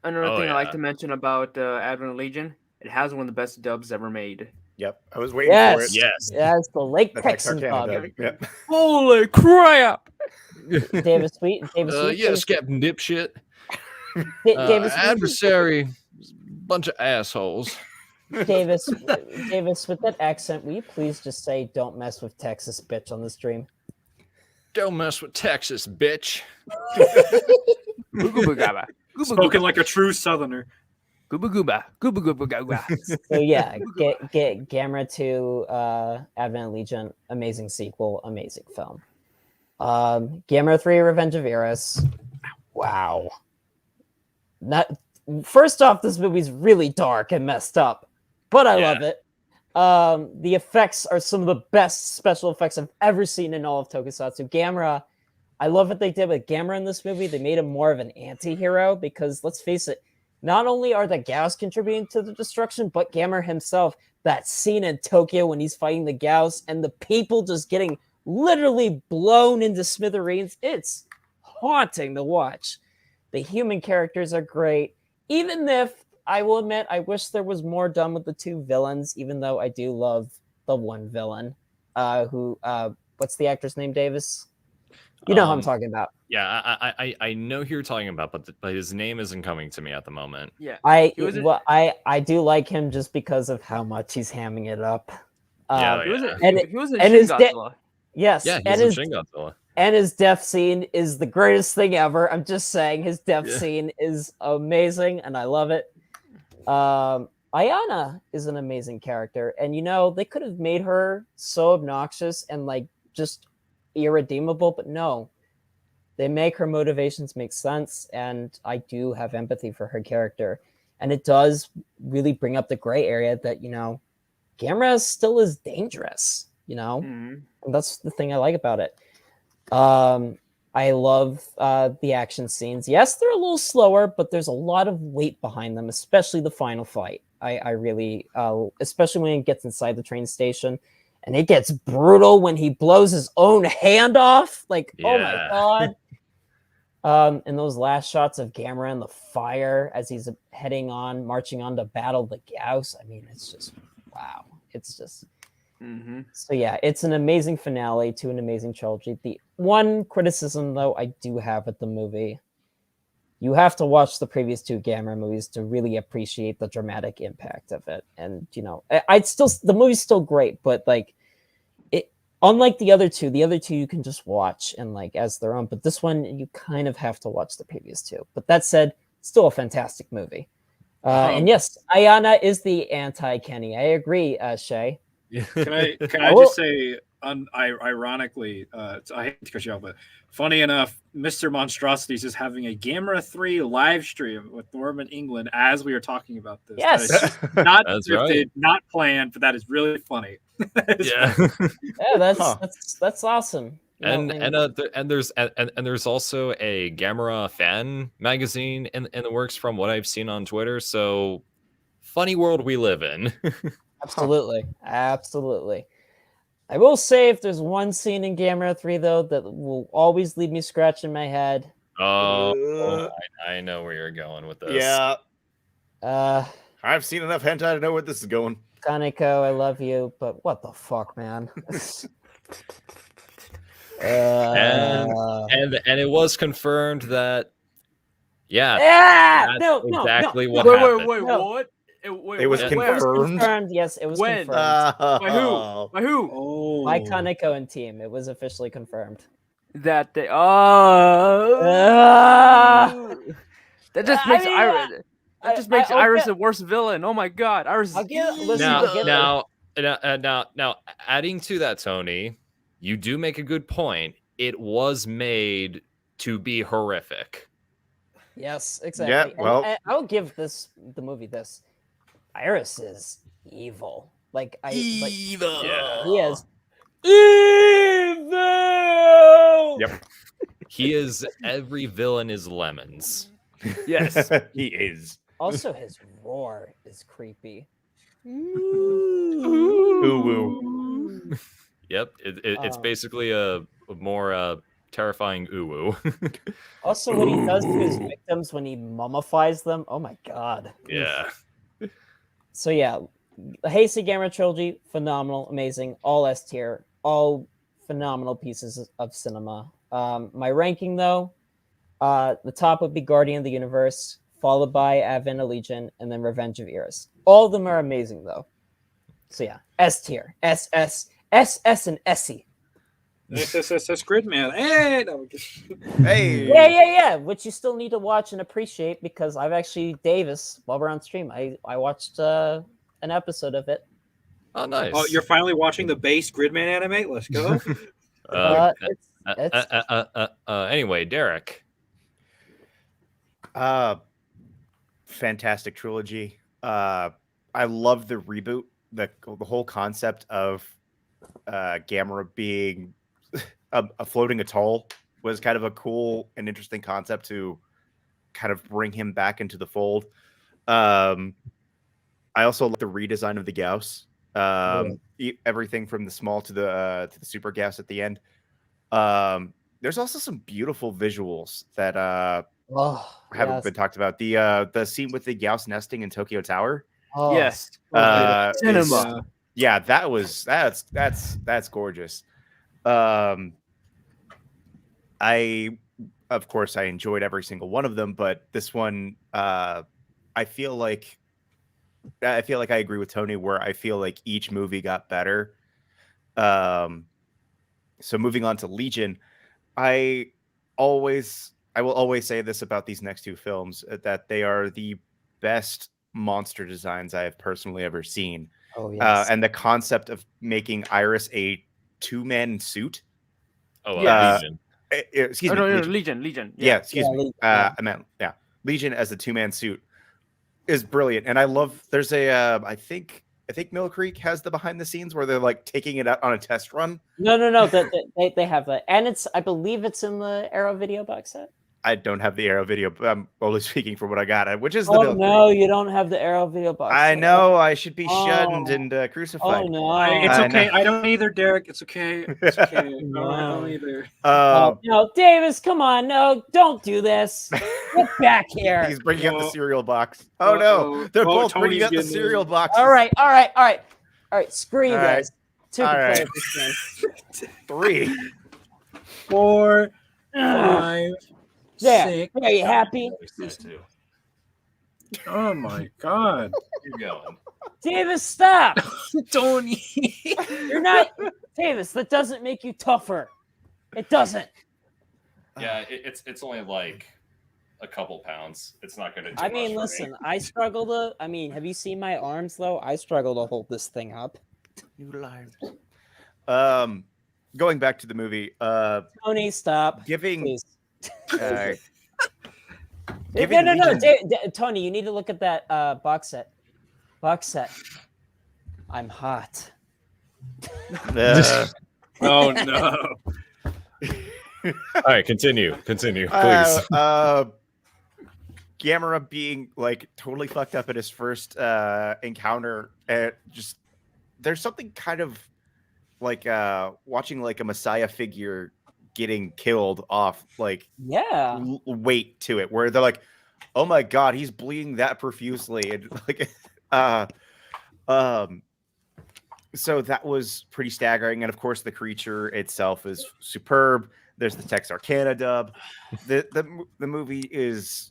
Another Oh, thing I like yeah. to mention about Advent Legion, it has one of the best dubs ever made. Yep, I was waiting for Yes, it. Yes. yes, the Lake The Texan Texarkana dub. dub. Yep. Holy crap! David Sweet, Yes, Captain Dipshit. Davis, Adversary, bunch of assholes. Davis, with that accent, will you please just say "Don't mess with Texas, bitch" on the stream? Don't mess with Texas, bitch. Spoken like a true Southerner. Gooba gooba, gooba gooba gooba. So yeah, get Gamera 2, Advent Legion, amazing sequel, amazing film. Gamera 3, Revenge of Viras. Wow. First off, this movie's really dark and messed up, but I love it. The effects are some of the best special effects I've ever seen in all of Tokusatsu. Gamera, I love what they did with Gamera in this movie. They made him more of an anti-hero because, let's face it, not only are the Gaos contributing to the destruction, but Gamera himself, that scene in Tokyo when he's fighting the Gaos and the people just getting literally blown into smithereens, it's haunting to watch. The human characters are great, even if I will admit I wish there was more done with the two villains, even though I do love the one villain. What's the actor's name, Davis? You know who I'm talking about. Yeah, I know who you're talking about, but his name isn't coming to me at the moment. Yeah, I do like him just because of how much he's hamming it up. Yeah, he was in and Shin his Godzilla. Yes, Yeah, and he's in Shin Godzilla. And his death scene is the greatest thing ever. I'm just saying, his death scene is amazing, and I love it. Ayana is an amazing character, and they could have made her so obnoxious and like just irredeemable, but no, they make her motivations make sense, and I do have empathy for her character, and it does really bring up the gray area that Gamera still is dangerous, and that's the thing I like about it. I love the action scenes. Yes, they're a little slower, but there's a lot of weight behind them, especially the final fight. I really, especially when it gets inside the train station, and it gets brutal when he blows his own hand off. Like, oh my god! And those last shots of Gamera in the fire as he's marching on to battle the Gaos. I mean, it's just wow. It's just. So yeah, it's an amazing finale to an amazing trilogy. The one criticism, though, I do have with the movie, you have to watch the previous two Gamera movies to really appreciate the dramatic impact of it. And the movie's still great, but like it, unlike the other two you can just watch and like as their own. But this one, you kind of have to watch the previous two. But that said, still a fantastic movie. And yes, Ayana is the anti-Kenny. I agree, Shay. Can I just say, ironically, I hate to cut you off, but funny enough, Mr. Monstrosities is having a Gamera 3 live stream with Norman England as we are talking about this. Yes, that is not That's scripted, right. Not planned, but that is really funny. Yeah. Yeah, that's awesome. There's also a Gamera fan magazine in the works from what I've seen on Twitter. So funny world we live in. Absolutely. I will say if there's one scene in Gamera 3, though, that will always leave me scratching my head. Oh, I know where you're going with this. Yeah. Uh, I've seen enough hentai to know where this is going. Kaneko, I love you, but what the fuck, man? And it was confirmed that that's no, exactly no. what Wait, happened. wait, No. what? It was where? confirmed. Yes, it was When? confirmed. By who? By who? Oh, By Kaneko and team, it was officially confirmed. That they. That just makes Iris. That just makes Iris a worse villain. Oh my god, Iris. Now, adding to that, Tony, you do make a good point. It was made to be horrific. Yes, exactly. Yeah, well, and I'll give the movie this. Iris is evil. Evil. He is evil. Yep. He is every villain is Lemons. Yes. He is. Also, his roar is creepy. Ooh. Yep, it's basically a more terrifying uwu. Also, what he does to his victims when he mummifies them. Oh my god. Yeah. So yeah, the Heisei Gamera trilogy, phenomenal, amazing, all S tier, all phenomenal pieces of cinema. My ranking though, the top would be Guardian of the Universe, followed by Advent of Legion, and then Revenge of Viras. All of them are amazing though. So yeah, S tier, S, and Essie. SSSS Gridman. Hey, no, Hey. Yeah. Which you still need to watch and appreciate because I've actually Davis while we're on stream. I watched an episode of it. Oh, nice. Oh, you're finally watching the base Gridman anime. Let's go. Anyway, Derek. Fantastic trilogy. I love the reboot. The whole concept of Gamera being a floating atoll was kind of a cool and interesting concept to kind of bring him back into the fold. I also like the redesign of the Gaos. Everything from the small to the super Gaos at the end. There's also some beautiful visuals that haven't been talked about. The scene with the Gaos nesting in Tokyo Tower. Oh, Yes. cinema. Yeah, that's gorgeous. Of course I enjoyed every single one of them, but this one, I feel like I agree with Tony where I feel like each movie got better. So moving on to Legion, I will always say this about these next two films, that they are the best monster designs I have personally ever seen. Oh yes. And the concept of making Iris a two-man suit. Legion. Excuse me. Legion. Yeah, excuse me. Legion. I meant Legion as a two-man suit is brilliant, and I love. There's a I think Mill Creek has the behind the scenes where they're like taking it out on a test run. No. They have that, and I believe it's in the Arrow video box set. I don't have the Arrow video, but I'm only speaking from what I got, which is the Oh Mill no, Creek. you don't have the Arrow video box. I set. know. I should be shunned and crucified. Oh no, It's I okay. know. I don't either, Derek. It's okay. It's okay. I don't either. No, Davis, come on, no, don't do this. Get back here. He's bringing up the cereal box. Oh no, they're both bringing Tony's up the getting cereal box. All right. Screw you All right. guys. Two All can play right. with this game. 3. 4, 5, There. 6. Are you happy? Oh my God. Keep going. Davis, stop. Tony. You're not Davis, that doesn't make you tougher. It doesn't. Yeah, it's only like a couple pounds. It's not going to do I much mean, for listen, me. I struggle to have you seen my arms though? I struggle to hold this thing up. You liars. Going back to the movie, Tony, stop. giving Please. uh, No. Legion- Tony, you need to look at that box set. I'm hot. Oh no. All right, continue, please. Gamera being like totally fucked up at his first encounter, just there's something kind of like watching like a messiah figure getting killed off like Yeah. weight to it, where they're like, oh my god, he's bleeding that profusely, and like so that was pretty staggering. And of course the creature itself is superb. There's the Texarkana dub. The movie is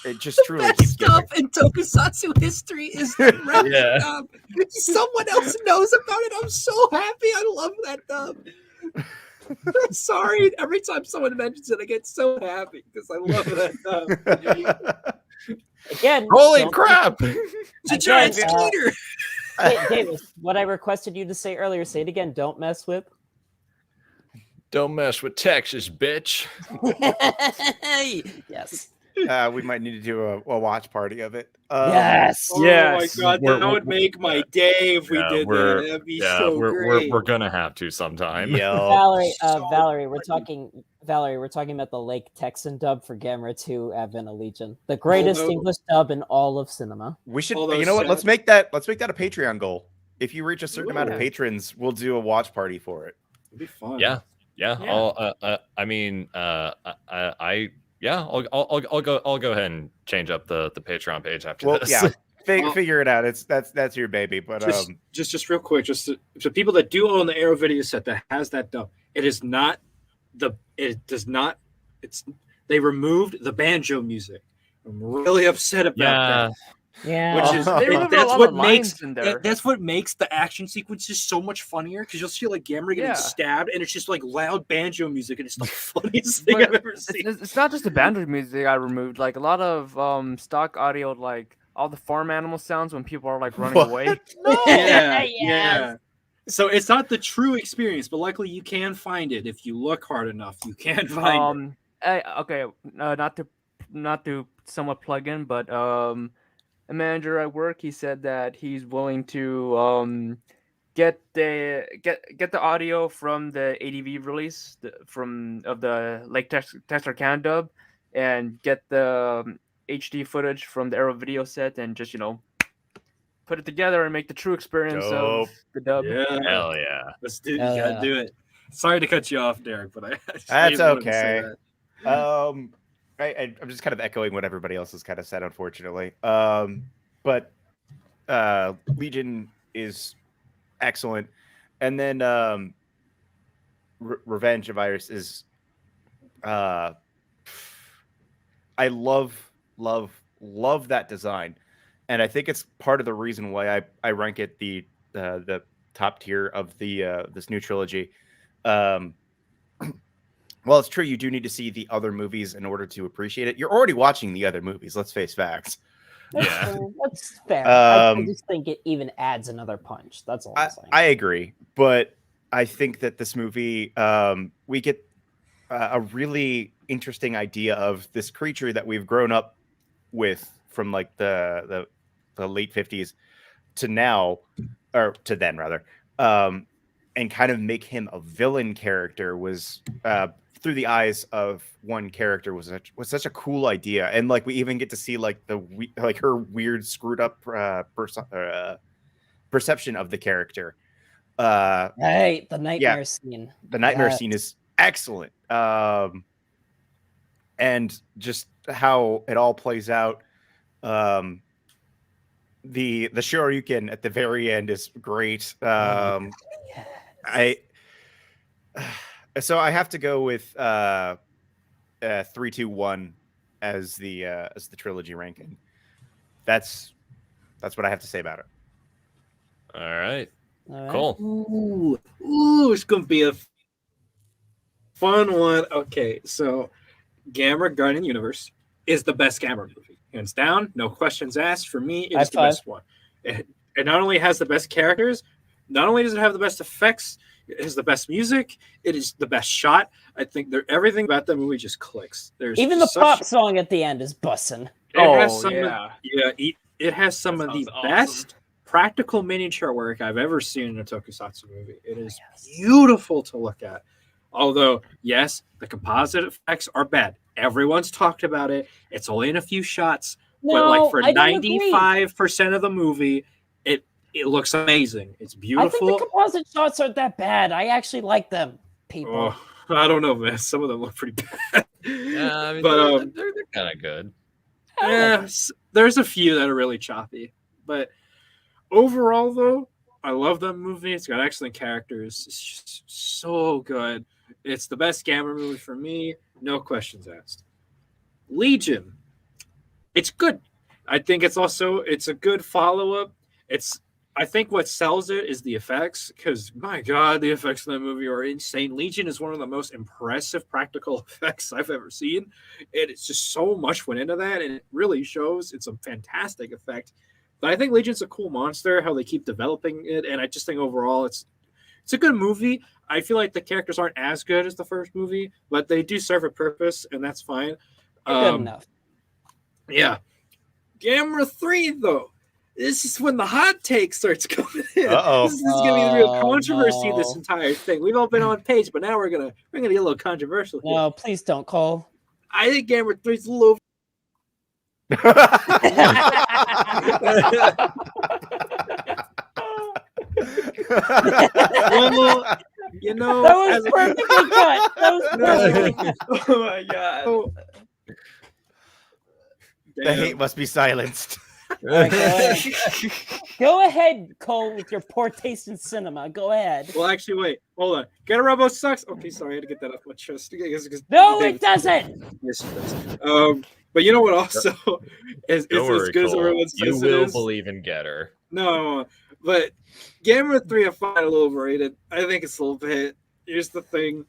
it just truly keeps giving. Stuff in Tokusatsu history is the red Yeah. dub. Someone else knows about it. I'm so happy. I love that dub. I'm sorry. Every time someone mentions it, I get so happy because I love that dub. Again. Holy don't- crap! It's a giant Again, skeeter. Hey, Davis, what I requested you to say earlier, say it again. Don't mess with. Don't mess with Texas, bitch. Yes. We might need to do a watch party of it. Yes. Oh Yes. my god, that would make my day if we did that. That'd be so great. We're gonna have to sometime. Yo. Valerie, So Valerie, we're funny. talking Valerie, we're talking about the Lake Texan dub for Gamera 2 Advent of Legion, the greatest English dub in all of cinema. We should. Although You know what? sad- Let's make that a Patreon goal. If you reach a certain amount of Ooh. patrons, we'll do a watch party for it. It'd be fun. Yeah. Yeah. I'll go ahead and change up the Patreon page after Well, this. yeah, Well- figure it out. That's your baby. But Just real quick, just so people that do own the Arrow video set that has that dub, they removed the banjo music. I'm really upset about that. Yeah. Which is They removed a that's lot what of makes lines in there. that's what makes the action sequences so much funnier because you'll see like Gamera getting Yeah. stabbed and it's just like loud banjo music and it's the funniest thing But I've ever seen. It's not just the banjo music I removed. Like a lot of stock audio, like all the farm animal sounds when people are like running What? away. Yeah, Yes. yeah. So it's not the true experience, but luckily you can find it if you look hard enough. You can find it. Okay, not to somewhat plug in, but a manager at work, he said that he's willing to get the audio from the ADV release of the Lake Texarkana dub, and get the HD footage from the Arrow video set, and just put it together and make the true experience Dope. of the dub. Yeah, Hell yeah. let's do. You Hell gotta yeah. do it. Sorry to cut you off, Derek, but I just That's wanted to say okay. that. I'm just kind of echoing what everybody else has kind of said, unfortunately. But Legion is excellent, and then Revenge of Iris is. I love that design, and I think it's part of the reason why I rank it the top tier of the this new trilogy. Well, it's true. You do need to see the other movies in order to appreciate it. You're already watching the other movies. Let's face facts. That's fair. I just think it even adds another punch. That's all I'm saying. I agree, but I think that this movie, we get a really interesting idea of this creature that we've grown up with from like the late 50s to now, or to then rather, and kind of make him a villain character was through the eyes of one character was such a cool idea. And like we even get to see like her weird screwed up perception of the character. Hey, the nightmare scene. The nightmare scene is excellent. And just how it all plays out. The Shoryuken at the very end is great. So I have to go with 3, 2, 1 as the trilogy ranking. That's what I have to say about it. All right. All right. Cool. Ooh, it's gonna be a fun one. Okay, so Gamera Guardian Universe is the best Gamera movie, hands down, no questions asked. For me, it is the best one. It not only has the best characters, not only does it have the best effects, it has the best music, it is the best shot. I think everything about that movie just clicks. There's Even the pop song at the end is bussin'. It has some yeah. it has some of the best practical miniature work I've ever seen in a tokusatsu movie. It is beautiful to look at. Although, yes, the composite effects are bad. Everyone's talked about it. It's only in a few shots. But like for 95% of the movie, it looks amazing. It's beautiful. I think the composite shots aren't that bad. I actually like them, people. Oh, I don't know, man. Some of them look pretty bad. Yeah, I mean, but they're kind of good. There's a few that are really choppy. But overall, though, I love that movie. It's got excellent characters. It's just so good. It's the best Gamera movie for me. No questions asked. Legion. It's good. I think it's a good follow-up. I think what sells it is the effects, because my God, the effects in that movie are insane. Legion is one of the most impressive practical effects I've ever seen. It's just so much went into that, and it really shows. It's a fantastic effect. But I think Legion's a cool monster, how they keep developing it, and I just think overall it's a good movie. I feel like the characters aren't as good as the first movie, but they do serve a purpose, and that's fine. Good enough. Yeah. Gamera 3, though. This is when the hot take starts coming in. Uh-oh. This is gonna be the real Oh, controversy. no. This entire thing. We've all been on page, but now we're gonna get a little controversial here. No, please don't, Cole. I think Gamera 3's a little. Well, you know, That was as a- perfectly cut. That was perfectly cut. Oh my god. Oh. The Damn. hate must be silenced. Go ahead, Cole, with your poor taste in cinema. Go ahead. Well, actually, wait, hold on. Get a Robo sucks. Okay, sorry, I had to get that off my chest. No, it doesn't. Yes, it does. But you know what? Also, is Don't as worry, good as Cole. everyone You says it will is. believe in Getter. No, but Gamera 3 I find a little overrated. I think it's a little bit. Here's the thing.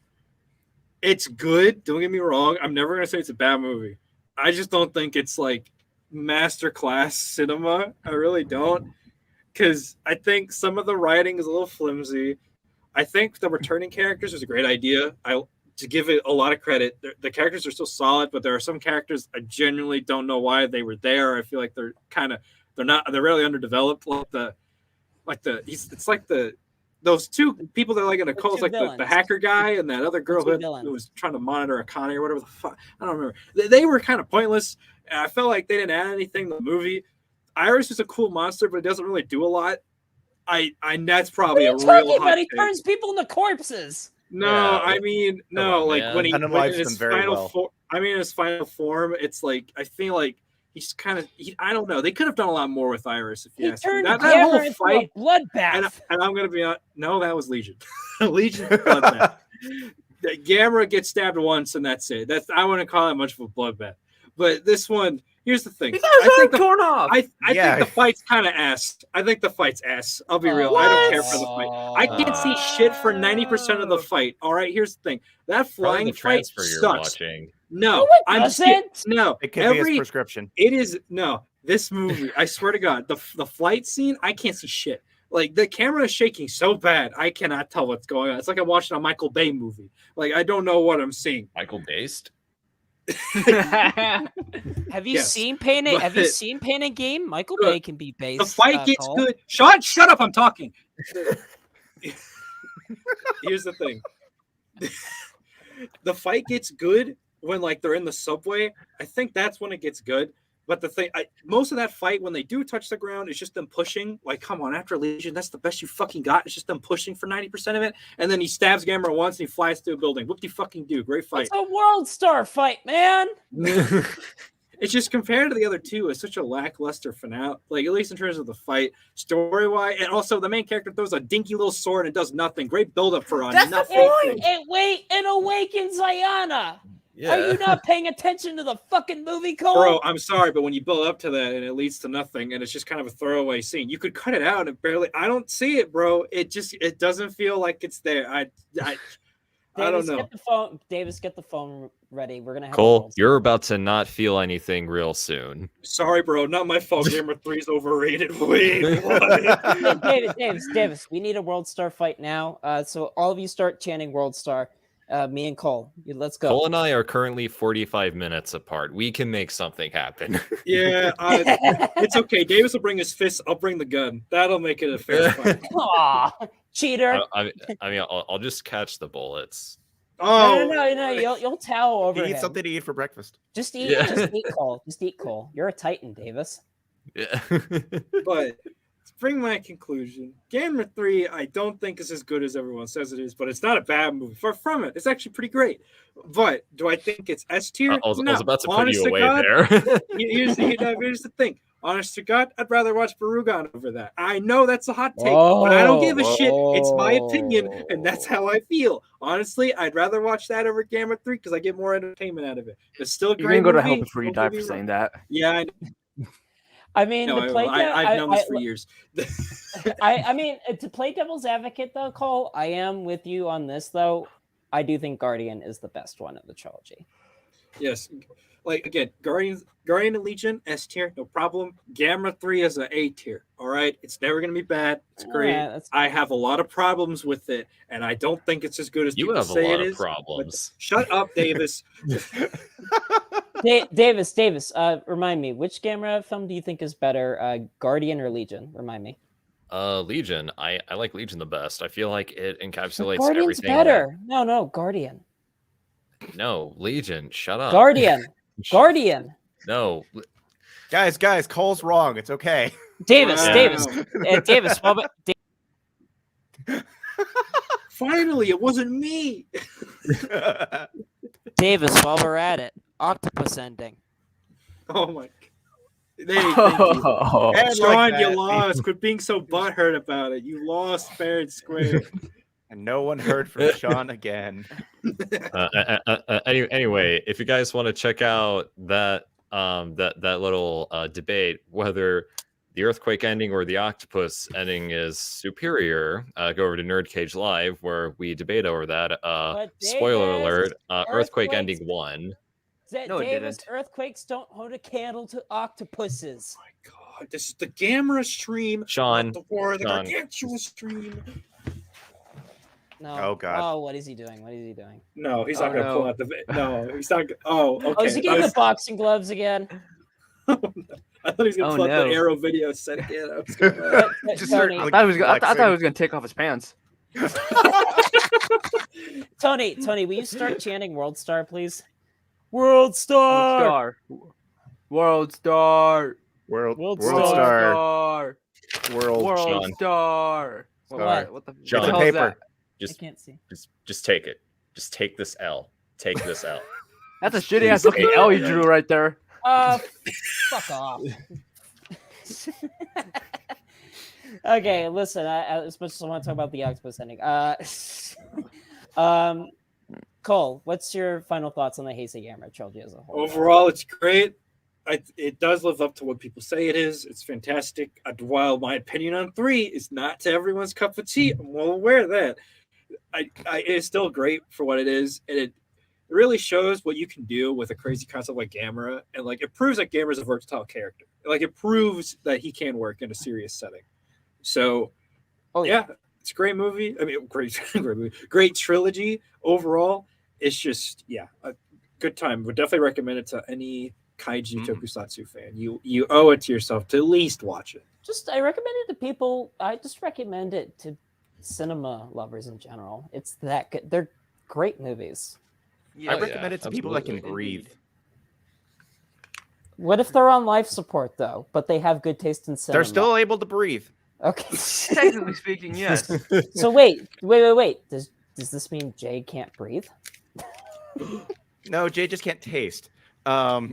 It's good. Don't get me wrong. I'm never gonna say it's a bad movie. I just don't think it's like masterclass cinema. I really don't, because I think some of the writing is a little flimsy. I think the returning characters was a great idea. To give it a lot of credit, the characters are still solid, but there are some characters I genuinely don't know why they were there. I feel like they're really underdeveloped. Those two people that are like in a The cult, two like the villains. hacker guy and that other girl two who villains. was trying to monitor Akane or whatever the fuck. I don't remember. They were kind of pointless. And I felt like they didn't add anything to the movie. Iris is a cool monster, but it doesn't really do a lot. That's probably What are a you real talking hot about? He take. turns people into corpses. No, Yeah, I mean, come no, on, like man. when he Unalives when in them his very final well. form. I mean, in his final form, it's like I feel like he's kind of. I don't know. They could have done a lot more with Iris. If you He ask me. turned That Gamera whole into fight, a bloodbath. and I'm gonna be honest. No, that was Legion. Legion bloodbath. Gamera gets stabbed once, and that's it. I wouldn't call it much of a bloodbath. But this one, here's the thing. He got his I think arm torn off. I Yeah. think the fight's kind of ass. I think the fight's ass. I'll be real. I don't care for the fight. I can't see shit for 90% of the fight. All right, here's the thing. That Probably flying the fight transfer you're sucks. watching. No, No, it I'm doesn't. no. It could be his Every prescription. it is no. This movie, I swear to God, the flight scene, I can't see shit. Like the camera is shaking so bad, I cannot tell what's going on. It's like I'm watching a Michael Bay movie. Like I don't know what I'm seeing. Michael based? Have you Yes, seen Pain? Have you but- seen Pain and Game? Michael Look, Bay can be based. The fight gets Cole. good. Shut up! I'm talking. Here's the thing. The fight gets good when like they're in the subway. I think that's when it gets good. But the thing, most of that fight when they do touch the ground is just them pushing. Like, come on, after Legion, that's the best you fucking got. It's just them pushing for 90% of it, and then he stabs Gamera once and he flies through a building. Whoop de fucking do, great fight. It's a world star fight, man. It's just compared to the other two, it's such a lackluster finale. Like at least in terms of the fight, story wise, and also the main character throws a dinky little sword and does nothing. Great build up for That's the nothing. point. It awakens Ayana. Yeah. Are you not paying attention to the fucking movie, Cole? Bro, I'm sorry, but when you build up to that and it leads to nothing and it's just kind of a throwaway scene, you could cut it out and barely. I don't see it, bro. It doesn't feel like it's there. I don't know. Get the phone. Davis, get the phone ready. We're gonna have a Cole, world you're about to not feel anything real soon. Sorry, bro. Not my fault. Gamer 3's overrated. Wait, what? star. Davis, we need a world star fight now. So all of you start chanting world star. Me and Cole, let's go. Cole and I are currently 45 minutes apart. We can make something happen. Yeah, it's okay. Davis will bring his fist. I'll bring the gun. That'll make it a fair fight. Aw, cheater. I mean, I'll just catch the bullets. Oh, No. You'll tower over He needs him. something to eat for breakfast. Just eat. Yeah. Just eat Cole. Just eat Cole. You're a Titan, Davis. Yeah. but to bring my conclusion, Gamera 3, I don't think is as good as everyone says it is, but it's not a bad movie. Far from it. It's actually pretty great. But do I think it's S tier? I was No. about to put Honest you to away God, there. here's the thing. Honest to God, I'd rather watch Barugon over that. I know that's a hot take, but I don't give a shit. It's my opinion, and that's how I feel. Honestly, I'd rather watch that over Gamera 3 because I get more entertainment out of it. It's still a You're great gonna go to movie. hell before you Don't die get me for saying wrong. that. Yeah, I mean, I to know. play I've known this for years. I mean, to play devil's advocate, though, Cole, I am with you on this, though. I do think Guardian is the best one of the trilogy. Yes. Like, again, Guardian and Legion, S tier, no problem. Gamera 3 is an A tier, all right? It's never going to be bad. It's great. Yeah, that's- I have a lot of problems with it, and I don't think it's as good as You people have a say lot it of is. but problems. Shut up, Davis. Davis, remind me, which Gamera film do you think is better, Guardian or Legion? Remind me. Legion. I like Legion the best. I feel like it encapsulates Guardian's everything. better. No, Guardian. No, Legion. Shut up. Guardian. No. Guys, Cole's wrong. It's okay. Davis. Finally, it wasn't me. Davis, while we're at it, octopus ending. Oh my. Thank you. And Sean, like you that. lost. Quit being so butthurt about it. You lost fair and square. And no one heard from Sean again. Anyway, if you guys want to check out that little debate whether the earthquake ending or the octopus ending is superior, go over to Nerd Cage Live where we debate over that. Spoiler alert: earthquake ending won. No, it Davis, didn't. earthquakes don't hold a candle to octopuses. Oh my God, this is the Gamera stream. Sean, not the War of the Sean. Gargantua stream. No. Oh, God. Oh, what is he doing? No, he's Oh, not gonna no. pull out the. No, he's not. Oh, okay. Oh, is he getting the boxing gloves again? I thought he was gonna Oh, pull out no. the arrow video set again. I was gonna, Just Tony, start, I thought he flexing. was gonna take off his pants. Tony, will you start chanting World Star, please? World Star! World Star. World Star. Star. World World Sean. Star. What? What the Sean. what the hell is Paper. that? I Just can't see. just take it. Just take this L. Take this L. That's a shitty ass looking Please. L you drew right there. Fuck off. Okay, listen. I as much as I want to talk about the octopus ending. Cole, what's your final thoughts on the Heisei Gamera trilogy as a whole? overall, it's great. It does live up to what people say it is. It's fantastic. While my opinion on 3 is not to everyone's cup of tea, I'm well aware of that. It's still great for what it is, and it really shows what you can do with a crazy concept like Gamera, and like it proves that Gamera's a versatile character. Like it proves that he can work in a serious setting. So, yeah, it's a great movie. I mean, great movie, great trilogy overall. It's just a good time. Would definitely recommend it to any kaiju tokusatsu fan. You owe it to yourself to at least watch it. I recommend it to people. I just recommend it to cinema lovers in general. It's that good. They're great movies. I recommend it to people that can absolutely. breathe. What if they're on life support though, but they have good taste in cinema? They're still able to breathe. okay. Technically speaking, yes. So wait. Does this mean Jay can't breathe? No, Jay just can't taste. Oh,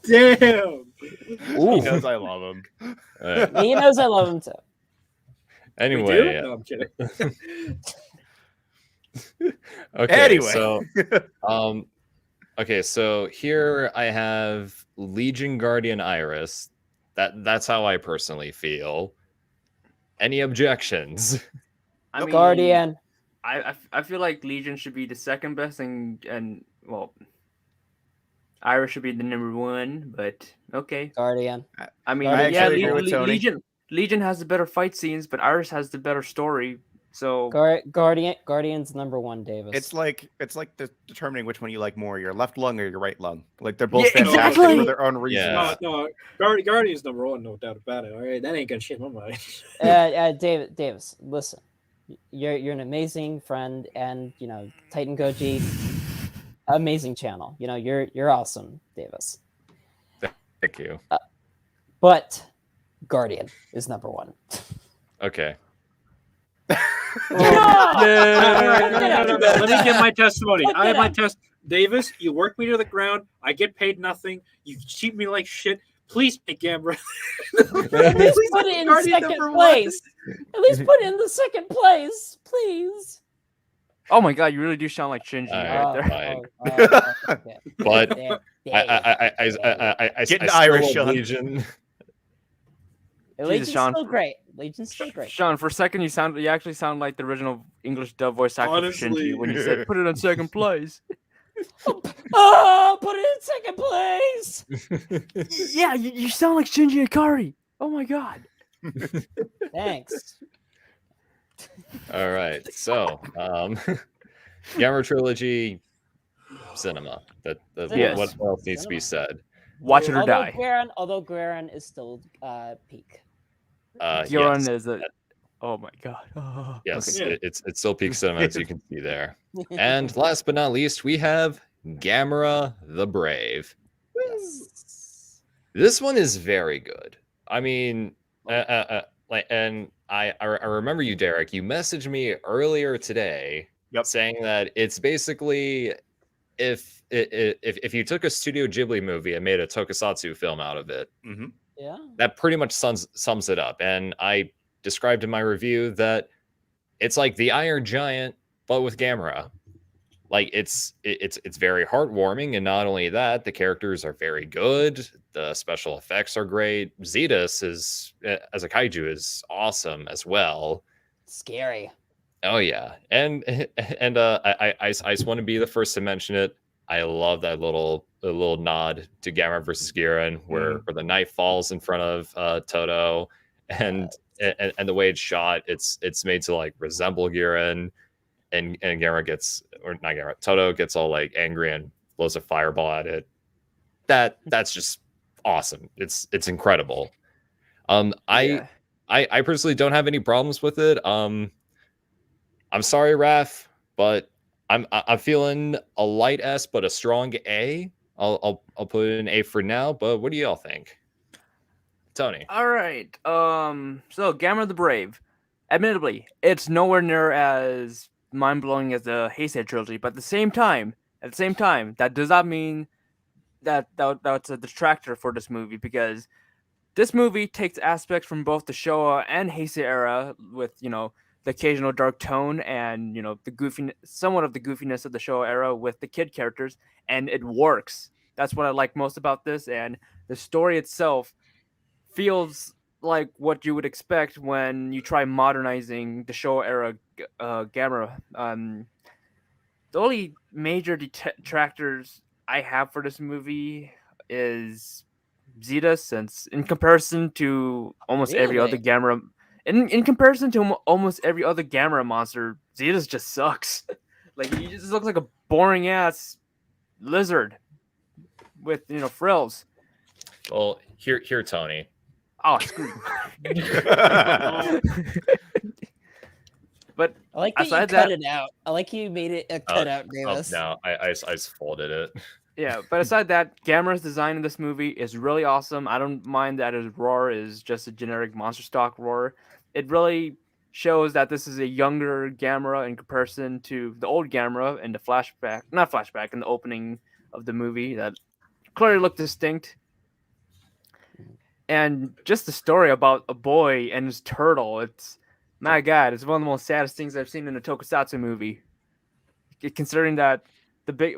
Damn. He knows I love him. he knows I love him too. We do? Anyway, No, I'm kidding. okay. Anyway. So here I have Legion Guardian Iris. That's how I personally feel. Any objections? I mean, Guardian. I feel like Legion should be the second best, and well, Iris should be the number 1. But okay. Guardian. I mean, I yeah, actually agree with Tony. Legion has the better fight scenes, but Iris has the better story. So Guardian's number 1, Davis. It's like determining which one you like more, your left lung or your right lung. Like they're both Yeah, fantastic exactly. for their own reasons. Yeah. No, Guardian's number 1, no doubt about it. All right, that ain't gonna change my mind. Davis, listen. You're an amazing friend, and Titan Goji, amazing channel. You're awesome, Davis. Thank you. But Guardian is number 1. Okay. Let me get my testimony. I have my test. Davis, you work me to the ground. I get paid nothing. You treat me like shit. Please make Gamera. At least put it in Guardian second number place. At least put it in the second place, please. oh my god, you really do sound like Shinji Alright. right there. Fine. Okay. But I Getting still Irish, love Sean. Legion. Legion's Sean. still great. Legion's still great. Sean, for a second, you actually sound like the original English dub voice actor for Honestly. Shinji when you said, "Put it in second place." Oh, put it in second place. Yeah, you sound like Shinji Ikari. Oh my god. Thanks. All right. So, Gamera trilogy, cinema. Yes. What else needs to be said? Watch it or die. Although Guiron is still peak. Guiron Yes. is a. Oh my god. Oh, Yes, Okay. it's still peak cinema, as you can see there. And last but not least, we have Gamera the Brave. Yes. This one is very good. I mean, and I remember you, Derek. You messaged me earlier today, Yep. saying that it's basically if you took a Studio Ghibli movie and made a tokusatsu film out of it, Mm-hmm. Yeah. that pretty much sums it up. And I described in my review that it's like the Iron Giant, but with Gamera. Like it's very heartwarming, and not only that, the characters are very good. The special effects are great. Zetus is as a kaiju is awesome as well. Scary. Oh yeah, and I just want to be the first to mention it. I love that little nod to Gamera versus Guiron, where the knife falls in front of Toto, and the way it's shot, it's made to like resemble Guiron, and Gamera gets, or not Gamera, Toto gets all like angry and blows a fireball at it. That's just awesome. It's incredible. I personally don't have any problems with it. I'm sorry, Raph, but I'm feeling a light S, but a strong A. I'll put it in A for now. But what do y'all think, Tony? All right. So Gamera the Brave. Admittedly, it's nowhere near as mind blowing as the Heisei trilogy, but at the same time, that does not mean that's a detractor for this movie, because this movie takes aspects from both the Showa and Heisei era, with the occasional dark tone and the goofy, somewhat of the goofiness of the Showa era with the kid characters, and it works. That's what I like most about this, and the story itself feels like what you would expect when you try modernizing the Showa era Gamera. The only major detractors I have for this movie is Zeta, since in comparison to almost every other Really? Gamera, in comparison to almost every other Gamera monster, Zeta's just sucks. Like, he just looks like a boring ass lizard with frills. Well, here, Tony. Oh, screw you. But I like that you aside cut it out. I like you made it a cutout, Oh, Davis. no, I just folded it. yeah, but aside that, Gamera's design in this movie is really awesome. I don't mind that his roar is just a generic monster stock roar. It really shows that this is a younger Gamera in comparison to the old Gamera in the in the opening of the movie that clearly looked distinct. And just the story about a boy and his turtle, it's, my God, it's one of the most saddest things I've seen in a tokusatsu movie. Considering that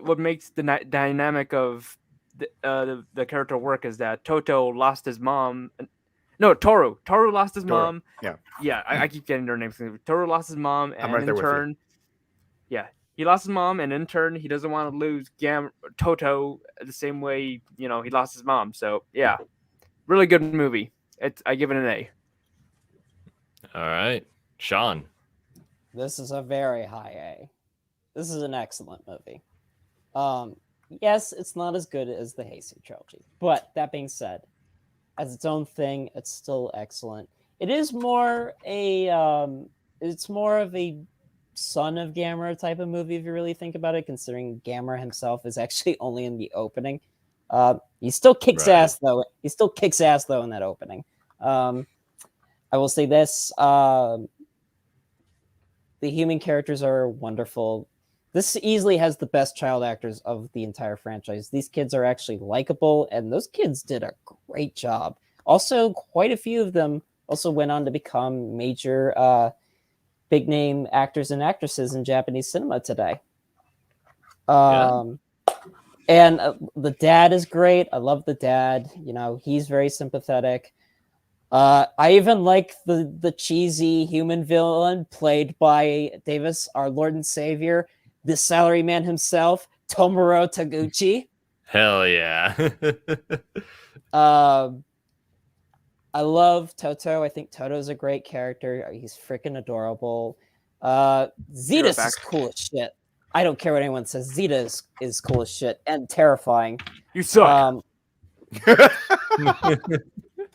what makes the dynamic of the character work is that Toto lost his mom. No, Toru lost his mom. Yeah. I keep getting their names. Toru lost his mom, and I'm right there in with you. turn, he lost his mom, and in turn, he doesn't want to lose Toto the same way he lost his mom. So yeah, really good movie. I give it an A. All right, Sean. This is a very high A. This is an excellent movie. Yes, it's not as good as the Heisei trilogy, but that being said, as its own thing, it's still excellent. It is more it's more of a son of Gamera type of movie if you really think about it, considering Gamera himself is actually only in the opening. He still kicks ass though. He still kicks ass though in that opening. I will say this: the human characters are wonderful. This easily has the best child actors of the entire franchise. These kids are actually likable, and those kids did a great job. Also, quite a few of them also went on to become major big name actors and actresses in Japanese cinema today. And the dad is great. I love the dad. He's very sympathetic. I even like the cheesy human villain played by Davis, our Lord and Savior, the salaryman himself, Tomoro Taguchi. Hell yeah. I love Toto. I think Toto's a great character. He's freaking adorable. Zetus is cool as shit. I don't care what anyone says. Zeta is cool as shit and terrifying. You suck.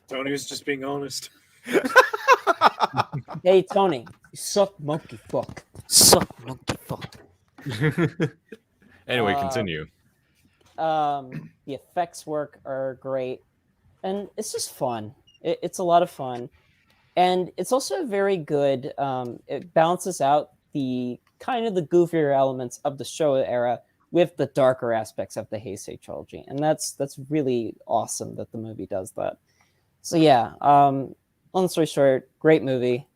Tony was just being honest. Hey Tony, you suck, monkey fuck. Suck monkey fuck. Anyway, Uh, continue. The effects work are great, and it's just fun. It's a lot of fun, and it's also very good. It balances out the kind of the goofier elements of the Showa era with the darker aspects of the Heisei trilogy, and that's really awesome that the movie does that. So yeah, long story short, great movie.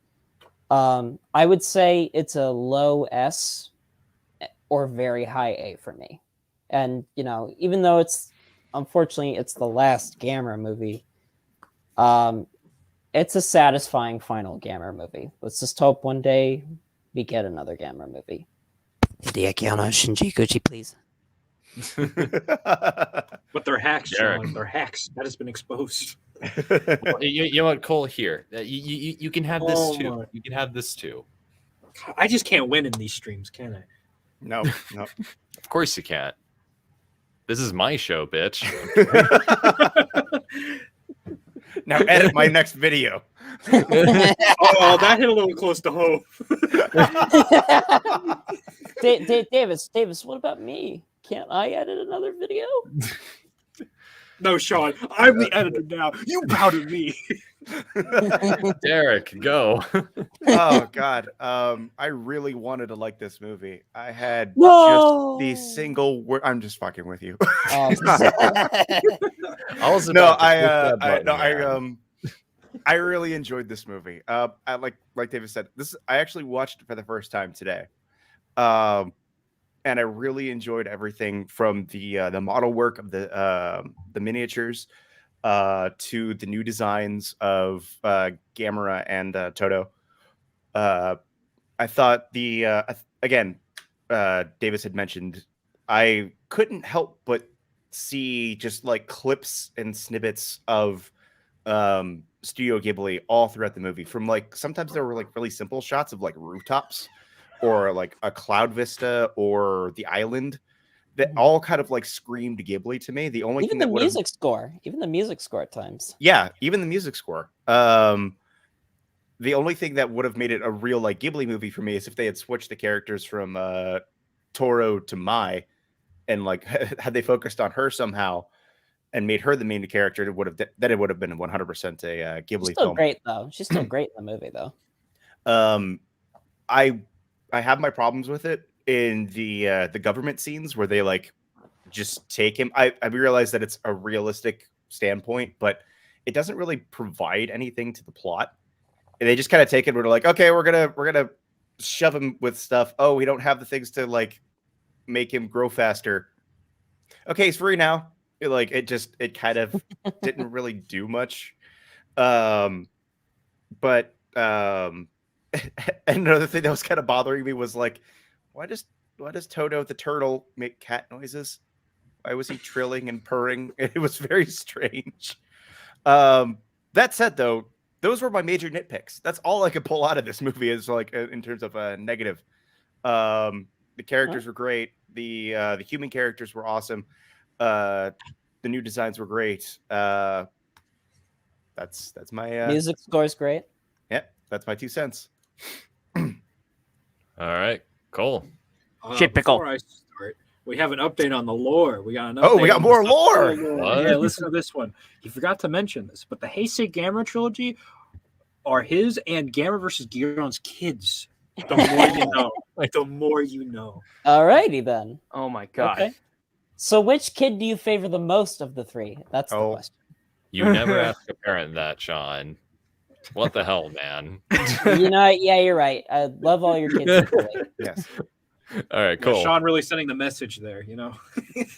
I would say it's a low S or very high A for me. And, you know, even though unfortunately, it's the last Gamera movie, it's a satisfying final Gamera movie. Let's just hope one day we get another Gamera movie. Hideaki Anno Shinji Gucci, please. But they're hacks, Derek. Sean. They're hacks. That has been exposed. Well, you know what, Cole? Here, you can have this Oh too. my. You can have this too. I just can't win in these streams, can I? No. Of course you can't. This is my show, bitch. Now edit my next video. Oh, that hit a little close to home. Davis, what about me? Can't I edit another video? No, Sean, I'm the editor now. You bow to me. Derek, go. Oh God. I really wanted to like this movie. I had No! just the single word. I'm just fucking with you. Oh, I was No, about to click that button, man. I really enjoyed this movie. I like David said, I actually watched it for the first time today. And I really enjoyed everything from the model work of the miniatures to the new designs of Gamera and Toto. I thought again, Davis had mentioned, I couldn't help but see just like clips and snippets of Studio Ghibli all throughout the movie. From like sometimes there were like really simple shots of like rooftops or like a cloud vista or the island that all kind of like screamed Ghibli to me. The only even thing the music score at times. yeah, even the music score. The only thing that would have made it a real like Ghibli movie for me is if they had switched the characters from Toro to Mai, and like had they focused on her somehow and made her the main character, it would have been 100% a Ghibli She's still film. great though. She's still great in the movie though. I have my problems with it in the government scenes where they like just take him. I realize that it's a realistic standpoint, but it doesn't really provide anything to the plot. And they just kind of take it. We're like, okay, we're gonna shove him with stuff. Oh, we don't have the things to like make him grow faster. Okay, he's free now. It kind of didn't really do much. But another thing that was kind of bothering me was like, why does Toto the turtle make cat noises? Why was he trilling and purring? It was very strange. That said, though, those were my major nitpicks. That's all I could pull out of this movie is like in terms of a negative. The characters were great. The human characters were awesome. The new designs were great. That's my Music score's great. Yep, that's my 2 cents. All right, Cole. Shit-pickle. Before I start, we have an update on the lore. We got an update. Oh, we got on more the lore. What? Yeah, listen to this one. He forgot to mention this, but the Heisei Gamera trilogy are his and Gamera versus Guiron's kids. The more you know. Like, the more you know. Alrighty then. Oh my god. Okay. So which kid do you favor the most of the three? That's the question. You never ask a parent that, Sean. What the hell, man? You know, yeah, you're right. I love all your kids equally. Yes. All right, cool. Yeah, Sean really sending the message there, you know.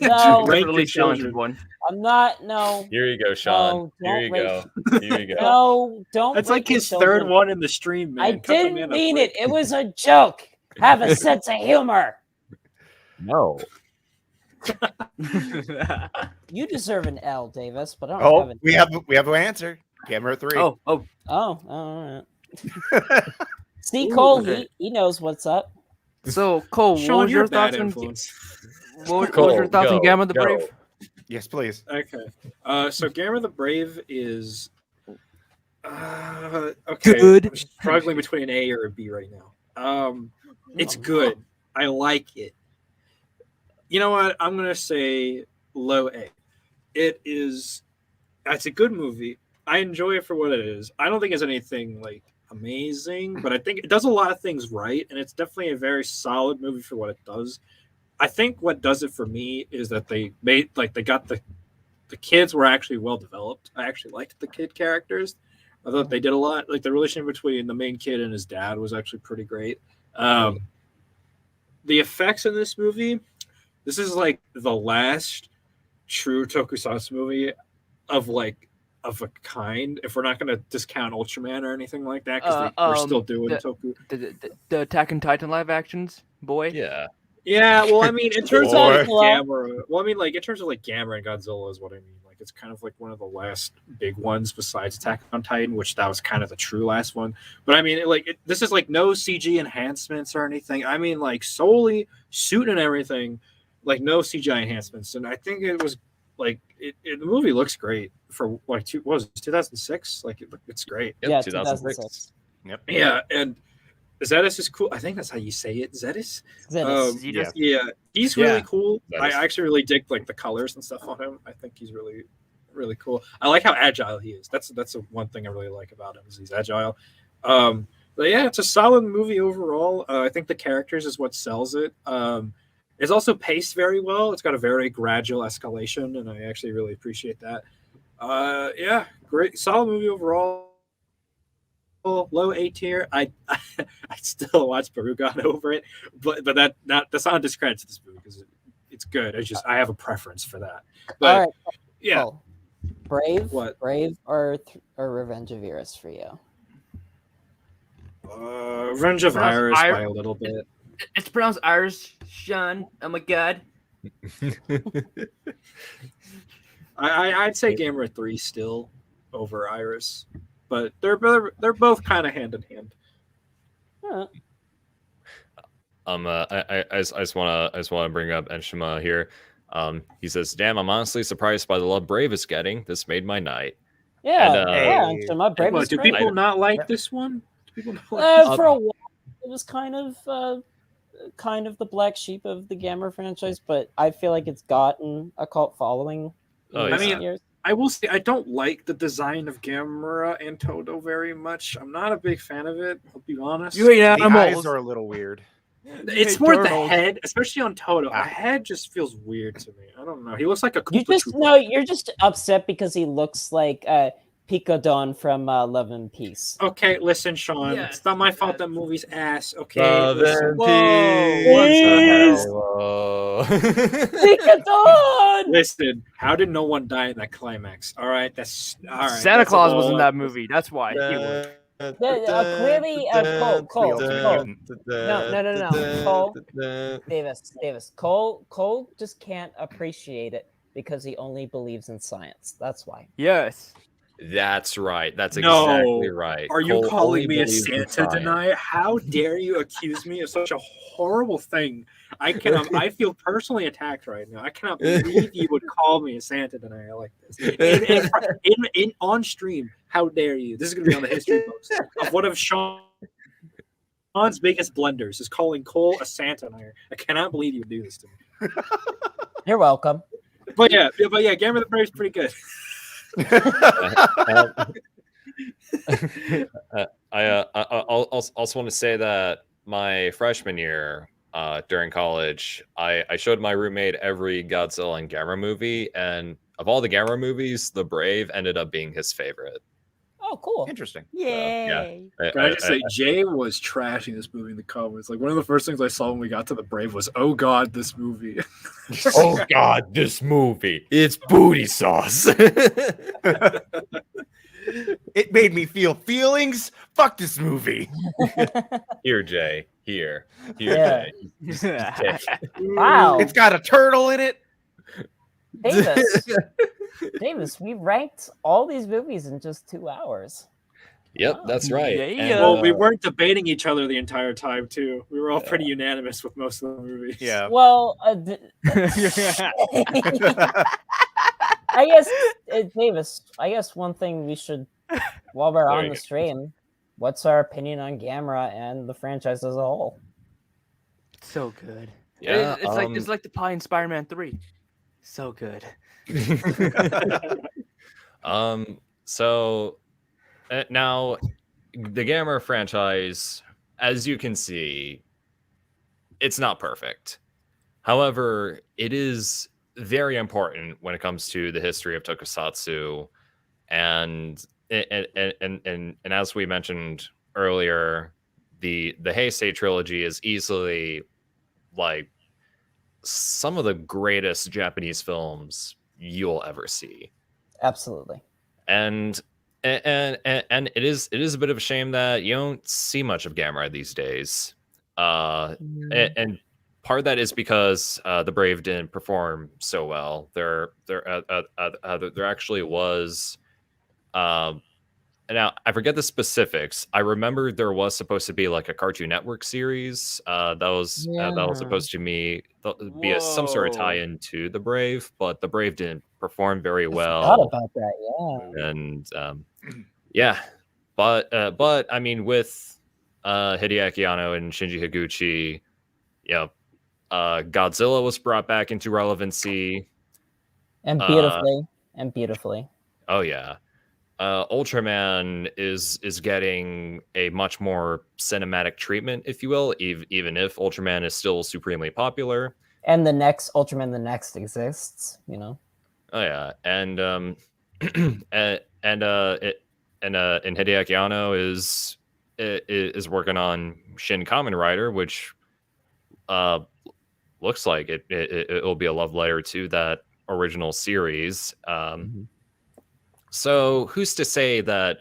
No, Rank Definitely your challenged children. one. I'm not. No, Here you go, Sean. No, Here you don't go. Here you go. no, don't. That's rate like your his children. third one in the stream, man. I Cut the didn't man a mean break. it. It was a joke. Have a sense of humor. No. You deserve an L, Davis, but I don't have Oh, an. we have an answer. Camera 3. oh, Oh, all right. See, Cole, okay. he knows what's up. So, Cole, Sean, what was you're your a bad thoughts on influence. what Cole, was your thoughts on go, Gamma the go. Brave? Yes, please. Okay. So Gamera the Brave is okay. Good. I'm struggling between an A or a B right now. It's good. I like it. You know what? I'm gonna say low A. It's a good movie. I enjoy it for what it is. I don't think it's anything like amazing, but I think it does a lot of things right, and it's definitely a very solid movie for what it does. I think what does it for me is that they got the kids were actually well developed. I actually liked the kid characters. I thought they did a lot. Like the relationship between the main kid and his dad was actually pretty great. The effects in this movie, this is like the last true tokusatsu movie of a kind. If we're not going to discount Ultraman or anything like that, because we're still doing toku. The Attack on Titan live actions, boy. Yeah. Yeah, well, I mean, in terms of Boy. like Gamera, in terms of like Gamera and Godzilla is what I mean. Like, it's kind of like one of the last big ones besides Attack on Titan, which that was kind of the true last one. But I mean, this is like no CG enhancements or anything. I mean, like solely suit and everything, like no CGI enhancements. And I think it was like the movie looks great for like 2006. Like it's great. Yep, Yeah, 2006. 2006. Yep. Yeah, and Zedis is cool. I think that's how you say it, Zedis. Zedis. Yeah, he's really Yeah. cool. That I is- actually really dig like the colors and stuff on him. I think he's really, really cool. I like how agile he is. That's one thing I really like about him is he's agile. But yeah, it's a solid movie overall. I think the characters is what sells it. It's also paced very well. It's got a very gradual escalation, and I actually really appreciate that. Yeah, great, solid movie overall. Low A tier. I still watch Barugon over it, but that's not a discredit to this movie because it's good. It's just I have a preference for that. But All right. yeah, Cole. Brave. What? Brave or Revenge of Viras for you? Revenge of Pronounced Iris by Ir- a little bit. It's pronounced Irish, Sean. Oh my god. I'd say Gamera 3 still over Iris, but they're both kind of hand in hand. Huh. I just want to bring up Enshima here. He says, "Damn, I'm honestly surprised by the love Brave is getting. This made my night." Yeah, And, yeah. hey. So my Brave What, was do great. people not like this one? Do people not like For a while, it was kind of the black sheep of the Gamera franchise, but I feel like it's gotten a cult following in Oh, recent yeah. years. I will say I don't like the design of Gamera and Todo very much. I'm not a big fan of it. I'll be honest. You hate The eyes animals. are a little weird. It's hate more the turtles. head, especially on Toto. Ah. The head just feels weird to me. I don't know. He looks like a You Koopa just Troopa. you're just upset because he looks like Picodon from Love and Peace. Okay, listen, Sean. Yes, It's not my fault yes. that movie's ass. Okay, Love listen. and Whoa, peace. what Hello. Picodon! Listen, how did no one die in that climax? All right, that's all right. Santa that's Claus was in all- that movie. That's why. He was. Clearly, Cole, No. Cole. Davis. Cole just can't appreciate it because he only believes in science. That's why. Yes. That's right. That's No. exactly right. Are you Cole calling only me a believes in Santa science. denier? How dare you accuse me of such a horrible thing? I feel personally attacked right now. I cannot believe you would call me a Santa denier like this. In on stream, how dare you? This is going to be on the history books of one of Sean's biggest blunders is calling Cole a Santa denier. I cannot believe you would do this to me. You're welcome. But yeah, Gamera the Brave is pretty good. I also want to say that my freshman year during college, I showed my roommate every Godzilla and Gamera movie, and of all the Gamera movies, The Brave ended up being his favorite. Oh, cool. Interesting. Yay. Can I just say, Jay was trashing this movie in the comments. Like, one of the first things I saw when we got to The Brave was, oh god, this movie. Oh God, this movie! It's booty sauce. It made me feel feelings. Fuck this movie. Here, Jay. Here, Yeah. Jay. Wow. It's got a turtle in it. Davis, we ranked all these movies in just 2 hours. Yep, that's right. Yeah. And, Well, we weren't debating each other the entire time, too. We were all pretty unanimous with most of the movies. Yeah. Well, I guess, Davis, I guess one thing we should, while we're There on you the go. stream, what's our opinion on Gamera and the franchise as a whole? So good. Yeah, It's like the pie in Spider-Man 3. So good. So now the Gamera franchise, as you can see, it's not perfect. However, it is very important when it comes to the history of tokusatsu, and as we mentioned earlier, the Heisei trilogy is easily like some of the greatest Japanese films you'll ever see. Absolutely. And it is a bit of a shame that you don't see much of Gamera these days. And part of that is because the Brave didn't perform so well. There actually was. Now I forget the specifics. I remember there was supposed to be like a Cartoon Network series that was supposed to be some sort of Whoa. tie-in to the Brave, but the Brave didn't perform very I well. forgot about that. Yeah. And yeah, but I mean, with Hideaki Anno and Shinji Higuchi, you know, Godzilla was brought back into relevancy. And beautifully. Oh yeah, Ultraman is getting a much more cinematic treatment, if you will, even if Ultraman is still supremely popular. And the next Ultraman, the next exists. You know. Oh yeah, and Hideaki Anno is working on Shin Kamen Rider, which looks like it'll be a love letter to that original series. So who's to say that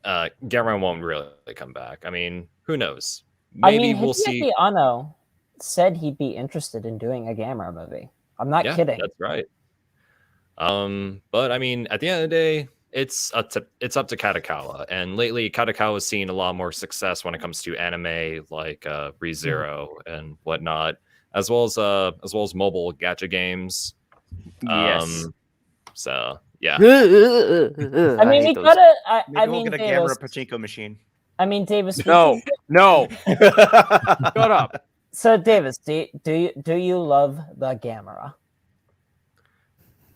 Gamera won't really come back? I mean, who knows? Maybe we'll see. Hideaki Anno said he'd be interested in doing a Gamera movie. I'm not kidding. That's right. But I mean, at the end of the day, it's up to Kadokawa, and lately Kadokawa's seen a lot more success when it comes to anime like ReZero and whatnot, as well as mobile gacha games. Yes. So yeah. I mean, we gotta. I we'll mean, get a Davis. Gamera pachinko machine. I mean, Davis. No. Shut up. So, Davis, do you love the Gamera?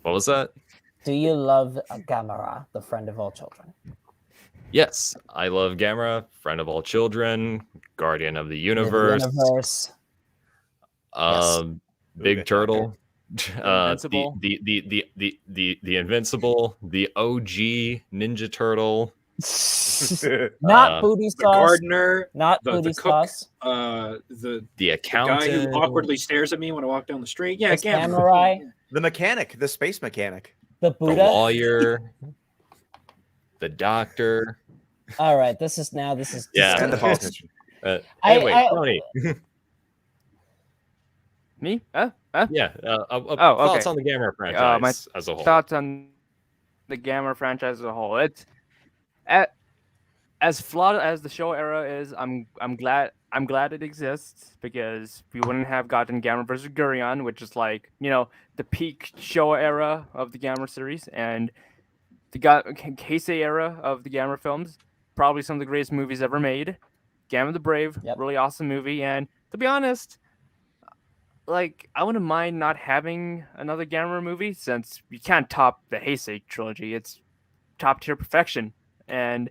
What was that? Do you love Gamera, the friend of all children? Yes, I love Gamera, friend of all children, guardian of the universe. Big Ooga Turtle, Invincible. the Invincible, the OG Ninja Turtle. Not booty The sauce. gardener, Not the booty cook, sauce. the The guy accountant, who awkwardly stares at me when I walk down the street. Yeah, The Gamera. samurai. The mechanic, the space mechanic. The the Buddha. lawyer, the doctor. All right, this is Yeah. And the disgusting. politician. Anyway, I- Tony. Me? Yeah. okay. Thoughts on the Gamera franchise my as a whole? Thoughts on the Gamera franchise as a whole. It's as flawed as the show era is. I'm glad it exists, because we wouldn't have gotten Gamera versus Guiron, which is like, the peak show era of the Gamera series, and the Heisei era of the Gamera films. Probably some of the greatest movies ever made. Gamera the Brave, Yep. really awesome movie, and to be honest, like, I wouldn't mind not having another Gamera movie, since you can't top the Heisei trilogy. It's top tier perfection, and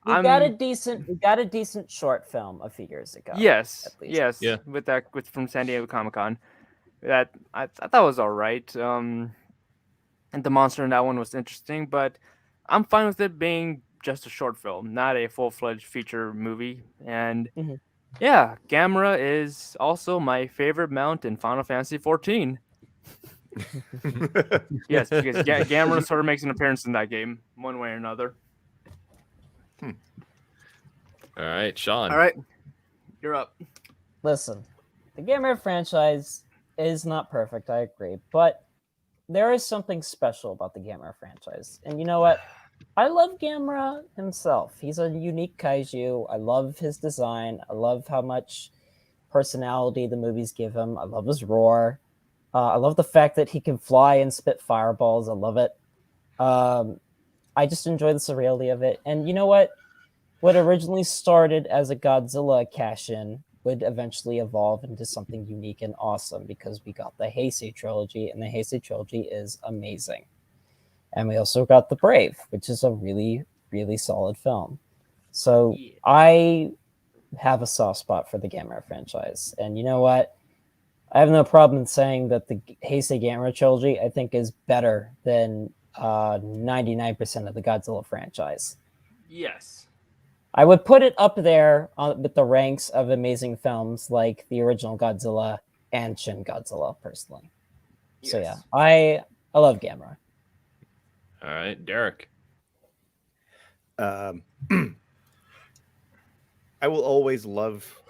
We got a decent short film a few years ago. yes, at least. yes, Yeah. with from San Diego Comic-Con, that I thought was all right. And the monster in that one was interesting, but I'm fine with it being just a short film, not a full-fledged feature movie. And Mhm. yeah, Gamera is also my favorite mount in Final Fantasy 14. Yes, because Gamera sort of makes an appearance in that game, one way or another. All right, Sean. All right, you're up. Listen, the Gamera franchise is not perfect, I agree, but there is something special about the Gamera franchise. And you know what? I love Gamera himself. He's a unique kaiju. I love his design. I love how much personality the movies give him. I love his roar. I love the fact that he can fly and spit fireballs. I love it. I just enjoy the surreality of it. And you know what? What originally started as a Godzilla cash-in would eventually evolve into something unique and awesome because we got the Heisei trilogy, and the Heisei trilogy is amazing. And we also got The Brave, which is a really, really solid film. So I have a soft spot for the Gamera franchise. And you know what? I have no problem saying that the Heisei Gamera trilogy, I think, is better than 99% of the Godzilla franchise. Yes. I would put it up there with the ranks of amazing films like the original Godzilla and Shin Godzilla, personally. Yes. So yeah, I love Gamera. All right, Derek. I will always love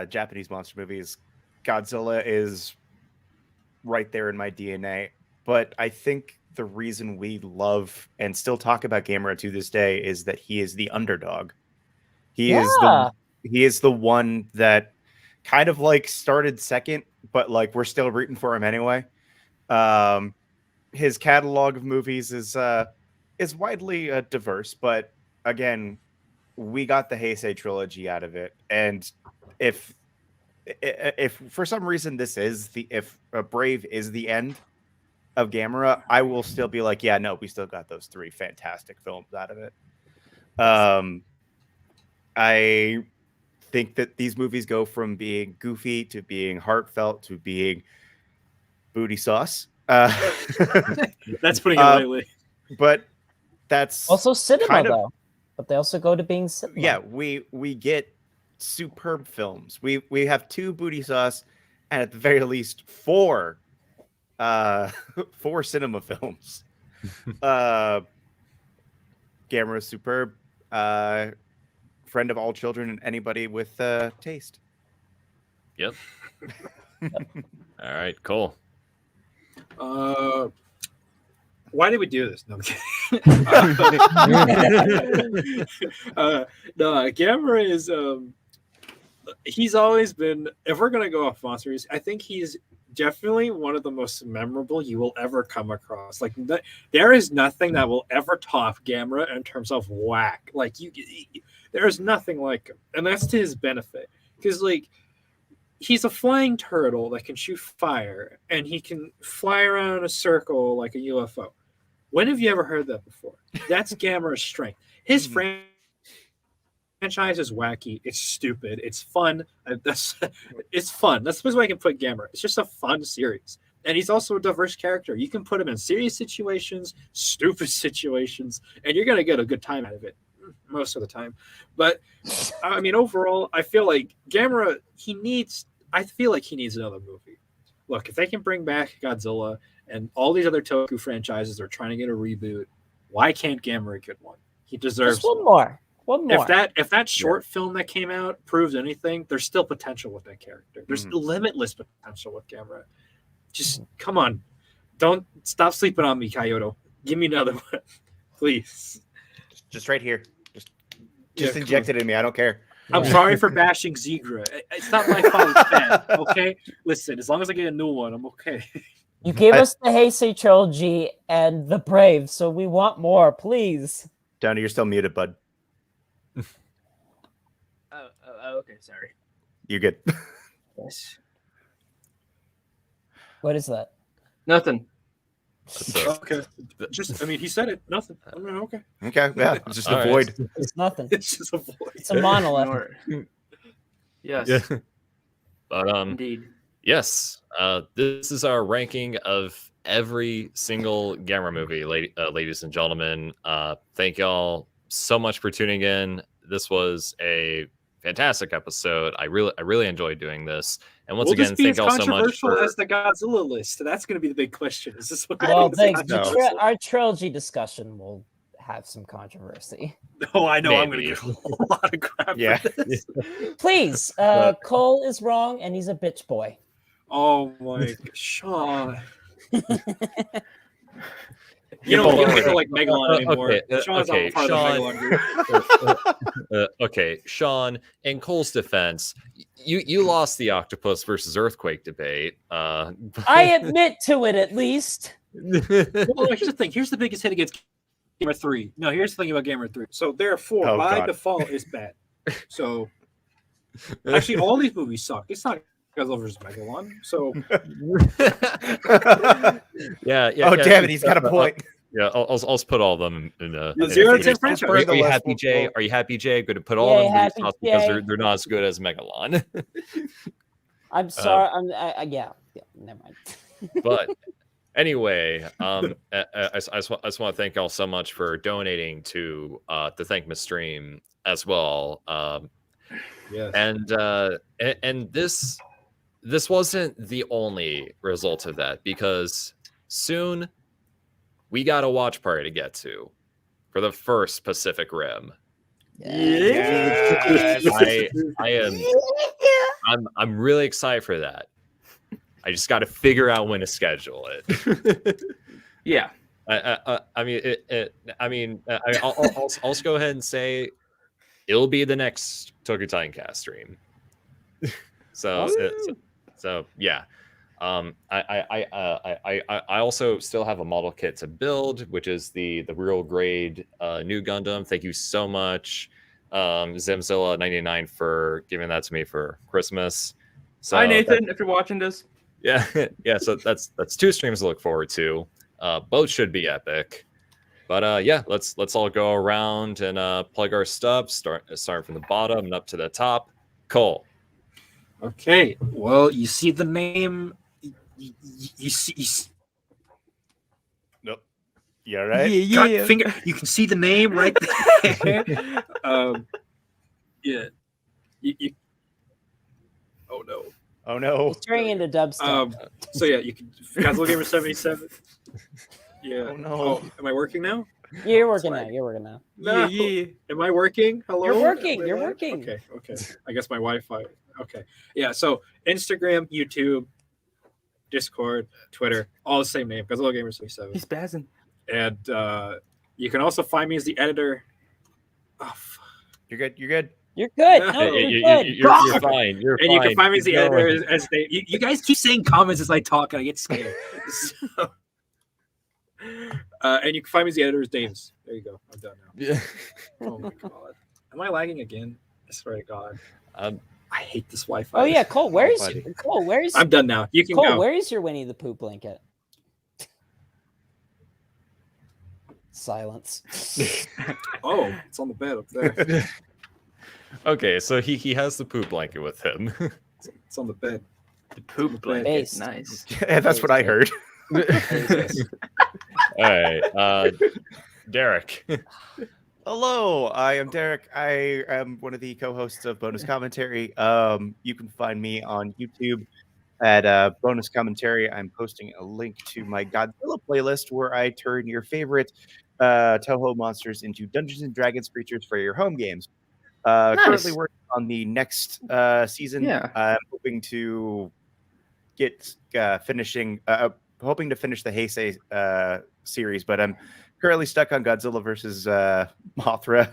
Japanese monster movies. Godzilla is right there in my DNA, but I think the reason we love and still talk about Gamera to this day is that he is the underdog. He is the one that kind of like started second, but like we're still rooting for him anyway. His catalog of movies is widely diverse, but again, we got the Heisei trilogy out of it, and if for some reason if Brave is the end of Gamera, I will still be like, yeah, no, we still got those three fantastic films out of it. I think that these movies go from being goofy to being heartfelt to being booty sauce. That's putting it lightly. But that's Also cinema, kind of, though. But they also go to being cinema. yeah, we get superb films. We have 2 booty sauce and at the very least 4 cinema films. Gamera's superb. Friend of all children and anybody with taste. Yep. All right, cool. Why did we do this? No, I'm kidding. No, Gamera is he's always been, if we're gonna go off monsters, I think he's definitely one of the most memorable you will ever come across. Like there is nothing that will ever top Gamera in terms of whack. Like there is nothing like him, and that's to his benefit because like he's a flying turtle that can shoot fire and he can fly around in a circle like a UFO. When have you ever heard that before? That's Gamera's strength. His franchise is wacky. It's stupid. It's fun. It's fun. That's the best way I can put Gamera. It's just a fun series. And he's also a diverse character. You can put him in serious situations, stupid situations, and you're going to get a good time out of it most of the time. But, I mean, overall, I feel like Gamera, I feel like he needs another movie. Look, if they can bring back Godzilla and all these other Toku franchises are trying to get a reboot, why can't Gamera get one? He deserves Just one more. One more. If that short film that came out proves anything, there's still potential with that character. There's limitless potential with Gamera. Just come on. Don't stop sleeping on me, Kyoto. Give me another one. Please. Just right here. Just inject it in me. I don't care. I'm sorry for bashing Zigra. It's not my fault it's bad, okay? Listen, as long as I get a new one, I'm okay. You gave us the Heisei trilogy and the Brave, so we want more, please. Downey, you're still muted, bud. Okay, sorry. You're good. Yes. What is that? Nothing. Okay. I mean, he said it. Nothing. I mean, okay. Okay, yeah. Just All a right. void. It's nothing. It's just a voice. It's a monolith. Yes. Yeah. But Indeed. yes, this is our ranking of every single Gamera movie, ladies and gentlemen. Thank y'all so much for tuning in. This was a fantastic episode. I really enjoyed doing this. And once again, thank y'all so much for as the Godzilla list. That's going to be the big question. Is this what Well, thanks. No. Our trilogy discussion will have some controversy. Oh, I know. I'm going to Maybe. get a whole lot of crap Yeah. for this. Please, Cole is wrong and he's a bitch boy. Oh my Sean. You don't think of like Megalon anymore. Okay, Sean's okay, not part of the Megalon group. Okay, Sean, in Cole's defense, you lost the octopus versus earthquake debate. I admit to it at least. Well, here's the thing. Here's the biggest hit against Gamer 3. No, here's the thing about Gamer 3. So therefore, Oh, by God. default, it's bad. So actually, all these movies suck. It's not Godzilla versus Megalon. So yeah. Oh, damn it, he's got a point. Yeah, I'll put all of them in the The 0 to 10 Just franchise. for the Are you list, happy, Jay? we'll- Are you happy, Jay? Going to put all of Yay, them in happy the sauce because Jay. they're not as good as Megalon. I'm sorry. Yeah, never mind. But anyway, I just want to thank y'all so much for donating to the Thankmas stream as well. Yes. And this wasn't the only result of that, because soon we got a watch party to get to for the first Pacific Rim. Yes. I'm really excited for that. I just got to figure out when to schedule it. Yeah. I'll just go ahead and say it'll be the next TokuTitanCast stream. So yeah. I also still have a model kit to build, which is the real grade new Gundam. Thank you so much, Zimzilla99, for giving that to me for Christmas. So Hi, Nathan, if you're watching this. yeah. So that's 2 streams to look forward to. Both should be epic. But yeah, let's all go around and plug our stuff. Start from the bottom and up to the top. Cole. Okay. Well, you see the name. You see. Nope. You all right? God, finger. You can see the name right there. Yeah. You. Oh no. Oh no. He's turning into dubstep. So yeah, you can Godzilla Gamer 77. Yeah. Oh no. Am I working now? You're working Swag. now. You're working now. No. Am I working? Hello. You're working, Am I you're live? working. Okay. I guess my Wi-Fi. Okay. Yeah. So Instagram, YouTube, Discord, Twitter, all the same name. Godzilla Gamer 77. He's spazzing. And you can also find me as the editor. Oh, fuck. You're good. You're good. You're good. Yeah. No, You're you're good. fine. You're And fine. you can find me as the Keep editor going. as they. You guys keep saying comments as I talk, and I get scared. So, and you can find me as the editor as Davis. There you go. I'm done now. Yeah. Oh my god. Am I lagging again? I swear to God. I hate this Wi-Fi. Oh yeah, Cole. Where's buddy. Cole? Where's I'm done now. You can Cole? go. Where is your Winnie the Pooh blanket? Silence. Oh, it's on the bed up there. Okay, so he has the poop blanket with him. It's on the bed. The poop blanket. Based. Nice. Yeah, that's what I heard. All right, Derek. Hello, I am Derek. I am one of the co-hosts of Bonus Commentary. You can find me on YouTube at Bonus Commentary. I'm posting a link to my Godzilla playlist where I turn your favorite Toho monsters into Dungeons and Dragons creatures for your home games. Currently working on the next season. Yeah. I'm hoping to get hoping to finish the Heisei series, but I'm currently stuck on Godzilla versus Mothra.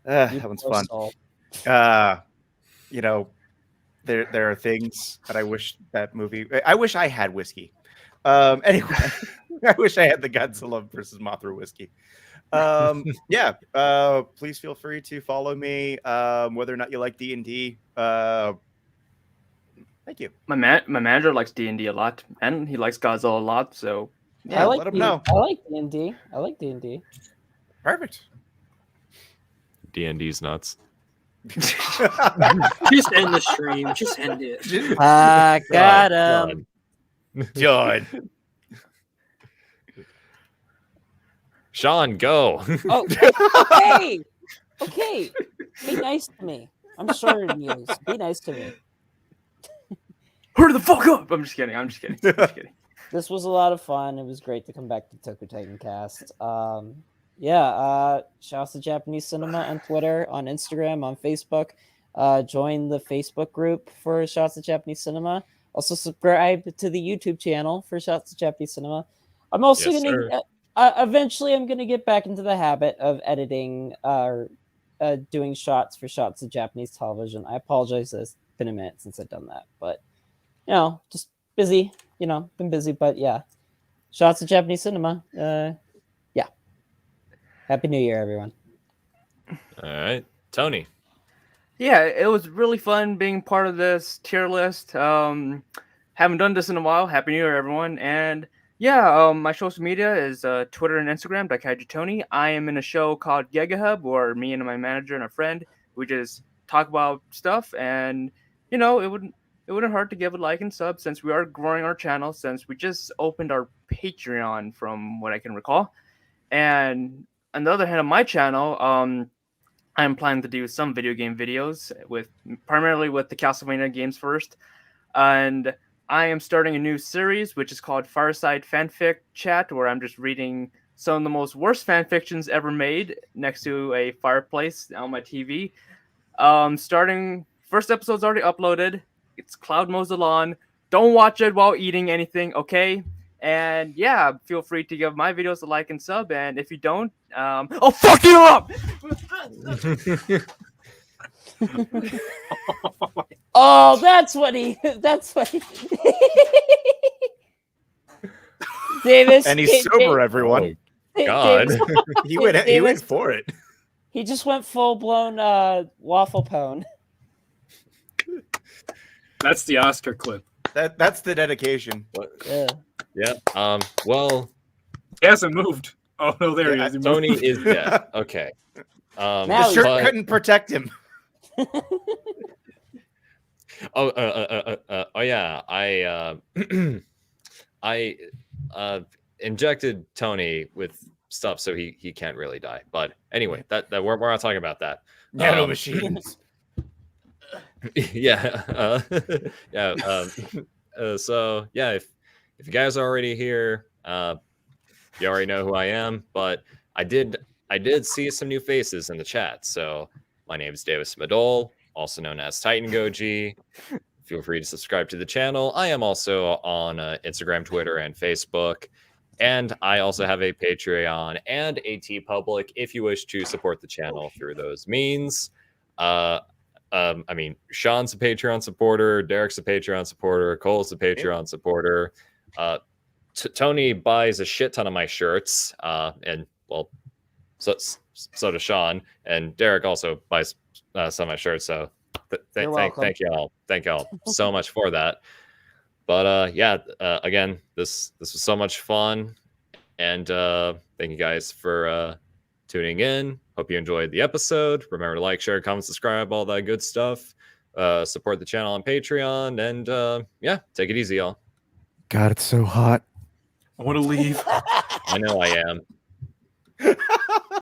That one's fun. You know, there are things that I wish that movie. I wish I had whiskey. Anyway, I wish I had the Godzilla versus Mothra whiskey. Yeah. Please feel free to follow me. Whether or not you like D&D. Thank you. My manager likes D&D a lot, and he likes Godzilla a lot. So Yeah, let him know. I like D&D. I like D&D. Perfect. D&D's nuts. Just end the stream. Just end it. I got Done. him. Done. Sean, go. Oh, okay. Okay. Be nice to me. I'm shorter than you. So be nice to me. hurry the fuck up! I'm just kidding. I'm just kidding. This was a lot of fun. It was great to come back to TokuTitanCast. Shouts to Japanese Cinema on Twitter, on Instagram, on Facebook. Join the Facebook group for Shouts to Japanese Cinema. Also subscribe to the YouTube channel for Shouts to Japanese Cinema. I'm also Yes, gonna sir. eventually I'm gonna get back into the habit of editing doing shots of Japanese television. I apologize, it's been a minute since I've done that, but just busy. Been busy, but yeah, shots of Japanese cinema. Yeah. Happy New Year, everyone. All right, Tony. Yeah, it was really fun being part of this tier list. Haven't done this in a while. Happy New Year, everyone! And yeah, my social media is Twitter and Instagram, Tony. I am in a show called Gigahub, where me and my manager and a friend we just talk about stuff, and it wouldn't hurt to give a like and sub since we are growing our channel. Since we just opened our Patreon, from what I can recall, and on the other hand, on my channel, I'm planning to do some video game videos primarily with the Castlevania games first, and I am starting a new series which is called Fireside Fanfic Chat, where I'm just reading some of the most worst fanfictions ever made next to a fireplace on my TV. Starting first episode's already uploaded. It's Cloud Mows the Lawn. Don't watch it while eating anything, okay? And yeah, feel free to give my videos a like and sub. And if you don't, I'll fuck you up. Oh, that's what he. Davis, And he's sober, everyone. God. Davis, He went Davis, for it. he just went full blown waffle pone. That's the Oscar clip. That's the dedication. Yeah. Yeah. Well, He hasn't moved. Oh no, there he is. He Tony moved. is dead. Okay. Now The he's- shirt but- couldn't protect him. Oh yeah. I injected Tony with stuff so he can't really die. But anyway, that we're not talking about that. Nano machines. Yeah. Yeah. So yeah, if you guys are already here, you already know who I am. But I did see some new faces in the chat. So my name is Davis Madole, also known as Titan Goji. Feel free to subscribe to the channel. I am also on Instagram, Twitter, and Facebook. And I also have a Patreon and a TeePublic if you wish to support the channel through those means. I mean, Sean's a Patreon supporter, Derek's a Patreon supporter, Cole's a Patreon supporter. Tony buys a shit ton of my shirts, and well, so does Sean, and Derek also buys some of my shirts. So thank y'all so much for that. But yeah, again, this was so much fun, and thank you guys for tuning in. Hope you enjoyed the episode. Remember to like, share, comment, subscribe, all that good stuff. Support the channel on Patreon, and yeah, take it easy, y'all. God, it's so hot. I want to leave. I know I am.